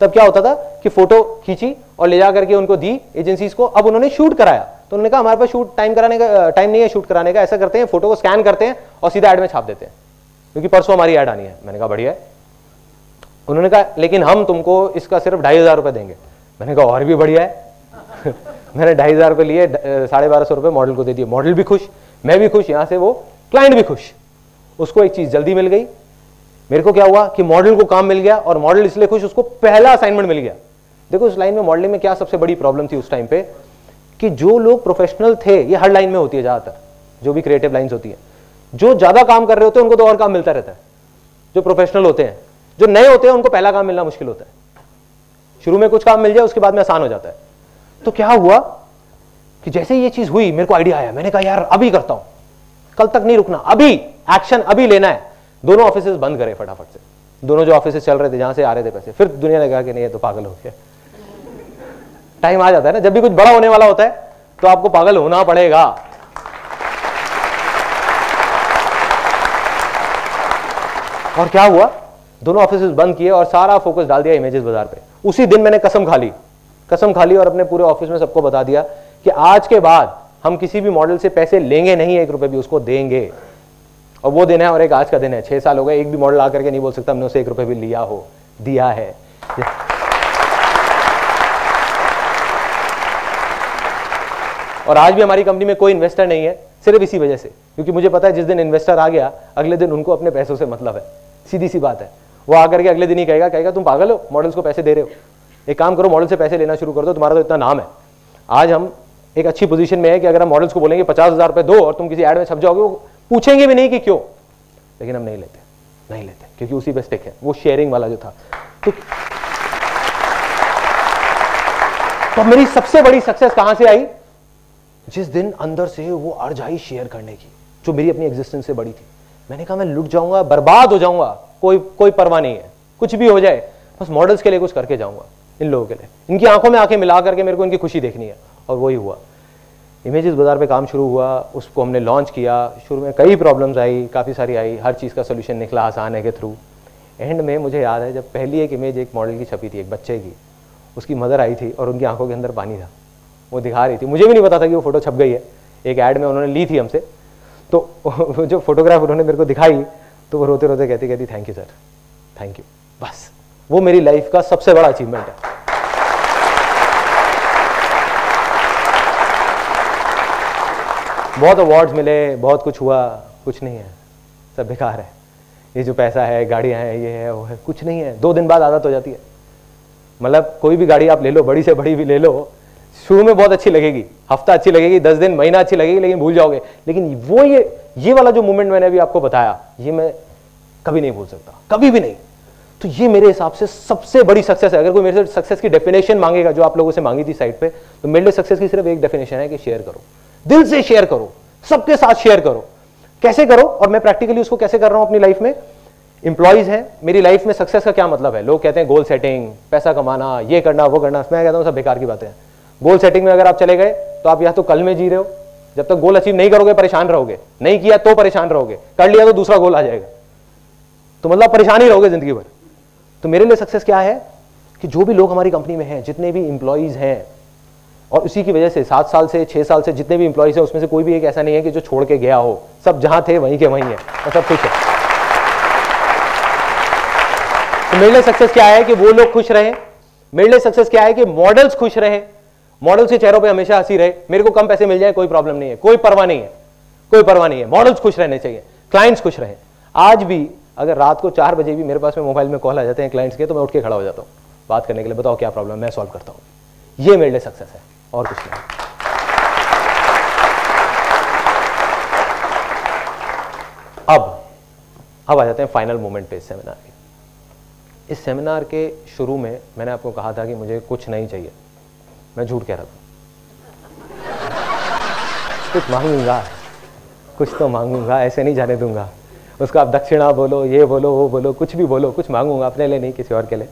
A: तब क्या होता था कि फोटो खींची और ले जा करके उनको दी एजेंसीज को। अब उन्होंने शूट कराया, तो उन्होंने कहा हमारे पास शूट टाइम नहीं है शूट कराने का, ऐसा करते हैं फोटो को स्कैन करते हैं और सीधा ऐड में छाप देते हैं, क्योंकि परसों हमारी ऐड आनी है। मैंने कहा बढ़िया है। उन्होंने कहा लेकिन हम तुमको इसका सिर्फ 2,500 रुपये देंगे। मैंने कहा और भी बढ़िया है। मैंने 2,500 रुपये लिए, 1,250 रुपये मॉडल को दे दिए। मॉडल भी खुश, मैं भी खुश, यहाँ से वो क्लाइंट भी खुश। उसको एक चीज जल्दी मिल गई, मेरे को क्या हुआ कि मॉडल को काम मिल गया, और मॉडल इसलिए खुश, उसको पहला असाइनमेंट मिल गया। देखो उस लाइन में मॉडलिंग में क्या सबसे बड़ी प्रॉब्लम थी उस टाइम पे, कि जो लोग प्रोफेशनल थे, ये हर लाइन में होती है ज्यादातर, जो भी क्रिएटिव लाइंस होती है, जो ज्यादा काम कर रहे होते हैं उनको तो और काम मिलता रहता है। जो प्रोफेशनल होते हैं, जो नए होते हैं, उनको पहला काम मिलना मुश्किल होता है। शुरू में कुछ काम मिल जाए, उसके बाद में आसान हो जाता है। तो क्या हुआ कि जैसे ये चीज हुई, मेरे को आइडिया आया, मैंने कहा यार अभी करता हूं, कल तक नहीं रुकना, अभी एक्शन अभी लेना है। दोनों ऑफिसेस बंद करे फटाफट से, दोनों जो ऑफिसेस चल रहे थे जहां से आ रहे थे पैसे। फिर दुनिया ने कहा कि नहीं ये तो पागल हो गया। टाइम आ जाता है ना, जब भी कुछ बड़ा होने वाला होता है तो आपको पागल होना पड़ेगा। और क्या हुआ, दोनों ऑफिसेस बंद किए और सारा फोकस डाल दिया इमेजेस बाजार पे। उसी दिन मैंने कसम खा ली और अपने पूरे ऑफिस में सबको बता दिया कि आज के बाद हम किसी भी मॉडल से पैसे लेंगे नहीं, 1 रुपए भी, उसको देंगे। और वो दिन है, और एक आज का दिन है। 6 साल हो गए, एक भी मॉडल आकर के नहीं बोल सकता हमने उसे 1 रुपए भी लिया हो, दिया है। और आज भी हमारी कंपनी में कोई इन्वेस्टर नहीं है, सिर्फ इसी वजह से, क्योंकि मुझे पता है जिस दिन इन्वेस्टर आ गया, अगले दिन उनको अपने पैसों से मतलब है। सीधी सी बात है, वो आकर के अगले दिन ही कहेगा तुम पागल हो, मॉडल्स को पैसे दे रहे हो, एक काम करो मॉडल से पैसे लेना शुरू कर दो, तुम्हारा तो इतना नाम है। आज हम एक अच्छी पोजीशन में है कि अगर हम मॉडल्स को बोलेंगे 50,000 रुपए दो और तुम किसी ऐड में छप जाओगे, वो पूछेंगे भी नहीं कि क्यों, लेकिन हम नहीं लेते क्योंकि उसी पे स्टिक है, वो शेयरिंग वाला जो था। तो मेरी सबसे बड़ी सक्सेस कहां से आई, जिस दिन अंदर से वो अर्ज आई शेयर करने की, जो मेरी अपनी एग्जिस्टेंस से बड़ी थी। मैंने कहा मैं लुट जाऊंगा, बर्बाद हो जाऊंगा, कोई परवाह नहीं है, कुछ भी हो जाए, बस मॉडल्स के लिए कुछ करके जाऊंगा, इन लोगों के लिए, इनकी आंखों में आंखें मिला करके मेरे को इनकी खुशी देखनी है। और वही हुआ, इमेजेस बाजार पे काम शुरू हुआ, उसको हमने लॉन्च किया। शुरू में कई प्रॉब्लम्स आई, काफ़ी सारी आई, हर चीज़ का सोल्यूशन निकला आसान है के थ्रू। एंड में मुझे याद है जब पहली एक इमेज एक मॉडल की छपी थी, एक बच्चे की, उसकी मदर आई थी और उनकी आंखों के अंदर पानी था, वो दिखा रही थी। मुझे भी नहीं पता था कि वो फोटो छप गई है, एक ऐड में उन्होंने ली थी हमसे। तो जो फोटोग्राफ उन्होंने मेरे को दिखाई, तो वो रोते रोते कहती thank you sir, thank you. बस वो मेरी लाइफ का सबसे बड़ा अचीवमेंट है। बहुत अवार्ड्स मिले, बहुत कुछ हुआ, कुछ नहीं है, सब बेकार है। ये जो पैसा है, गाड़ियां हैं, ये है वो है, कुछ नहीं है। 2 दिन बाद आदत हो जाती है। मतलब कोई भी गाड़ी आप ले लो, बड़ी से बड़ी भी ले लो, शुरू में बहुत अच्छी लगेगी, हफ्ता अच्छी लगेगी, 10 दिन, महीना अच्छी लगेगी, लेकिन भूल जाओगे। लेकिन वो ये वाला जो मोमेंट मैंने अभी आपको बताया, ये मैं कभी नहीं भूल सकता, कभी भी नहीं। तो ये मेरे हिसाब से सबसे बड़ी सक्सेस है। अगर कोई मेरे से सक्सेस की डेफिनेशन मांगेगा, जो आप लोगों से मांगी थी साइड पे, तो मेरे लिए सक्सेस की सिर्फ एक डेफिनेशन है कि शेयर करो, दिल से शेयर करो, सबके साथ शेयर करो। कैसे करो, और मैं प्रैक्टिकली उसको कैसे कर रहा हूं अपनी लाइफ में। इंप्लॉइज है मेरी लाइफ में, सक्सेस का क्या मतलब है? लोग कहते हैं गोल सेटिंग, पैसा कमाना, ये करना वो करना। मैं कहता हूं सब बेकार की बातें हैं। गोल सेटिंग में अगर आप चले गए तो आप या तो कल में जी रहे हो, जब तक गोल अचीव नहीं करोगे परेशान रहोगे, नहीं किया तो परेशान रहोगे, कर लिया तो दूसरा गोल आ जाएगा, तो मतलब परेशान ही रहोगे जिंदगी भर। तो मेरे लिए सक्सेस क्या है कि जो भी लोग हमारी कंपनी में हैं, जितने भी इंप्लॉइज हैं, और उसी की वजह से 7 साल से 6 साल से जितने भी इंप्लॉइज हैं, उसमें से कोई भी एक ऐसा नहीं है कि जो छोड़ के गया हो। सब जहां थे वहीं के वहीं है, और सब खुश है। तो मेरे लिए सक्सेस क्या है कि वो लोग खुश रहे। मेरे लिए सक्सेस क्या है कि मॉडल्स खुश रहे, मॉडल्स के चेहरों पे हमेशा हंसी रहे। मेरे को कम पैसे मिल जाए कोई प्रॉब्लम नहीं है, कोई परवाह नहीं है, कोई परवाह नहीं है। मॉडल्स खुश रहने चाहिए, क्लाइंट्स खुश रहे। आज भी अगर रात को 4 बजे भी मेरे पास में मोबाइल में कॉल आ जाते हैं क्लाइंट्स के, तो मैं उठ के खड़ा हो जाता हूँ बात करने के लिए। बताओ क्या प्रॉब्लम, मैं सॉल्व करता हूँ। ये मेरे लिए सक्सेस है, और कुछ नहीं। अब आ जाते हैं फाइनल मोमेंट पे इस सेमिनार के। इस सेमिनार के शुरू में मैंने आपको कहा था कि मुझे कुछ नहीं चाहिए। मैं झूठ कह रहा था, कुछ मांगूंगा, कुछ तो मांगूंगा, ऐसे नहीं जाने दूंगा उसको। आप दक्षिणा बोलो, ये बोलो, वो बोलो, कुछ भी बोलो, कुछ मांगूंगा, अपने लिए नहीं, किसी और के लिए।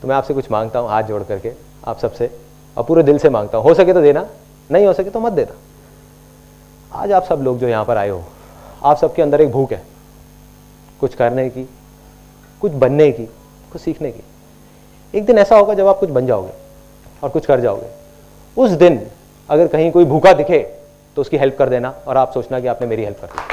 A: तो मैं आपसे कुछ मांगता हूँ हाथ जोड़ करके, आप सबसे, और पूरे दिल से मांगता हूँ। हो सके तो देना, नहीं हो सके तो मत देना। आज आप सब लोग जो यहाँ पर आए हो, आप सबके अंदर एक भूख है कुछ करने की, कुछ बनने की, कुछ सीखने की। एक दिन ऐसा होगा जब आप कुछ बन जाओगे और कुछ कर जाओगे। उस दिन अगर कहीं कोई भूखा दिखे तो उसकी हेल्प कर देना और आप सोचना कि आपने मेरी हेल्प कर दी।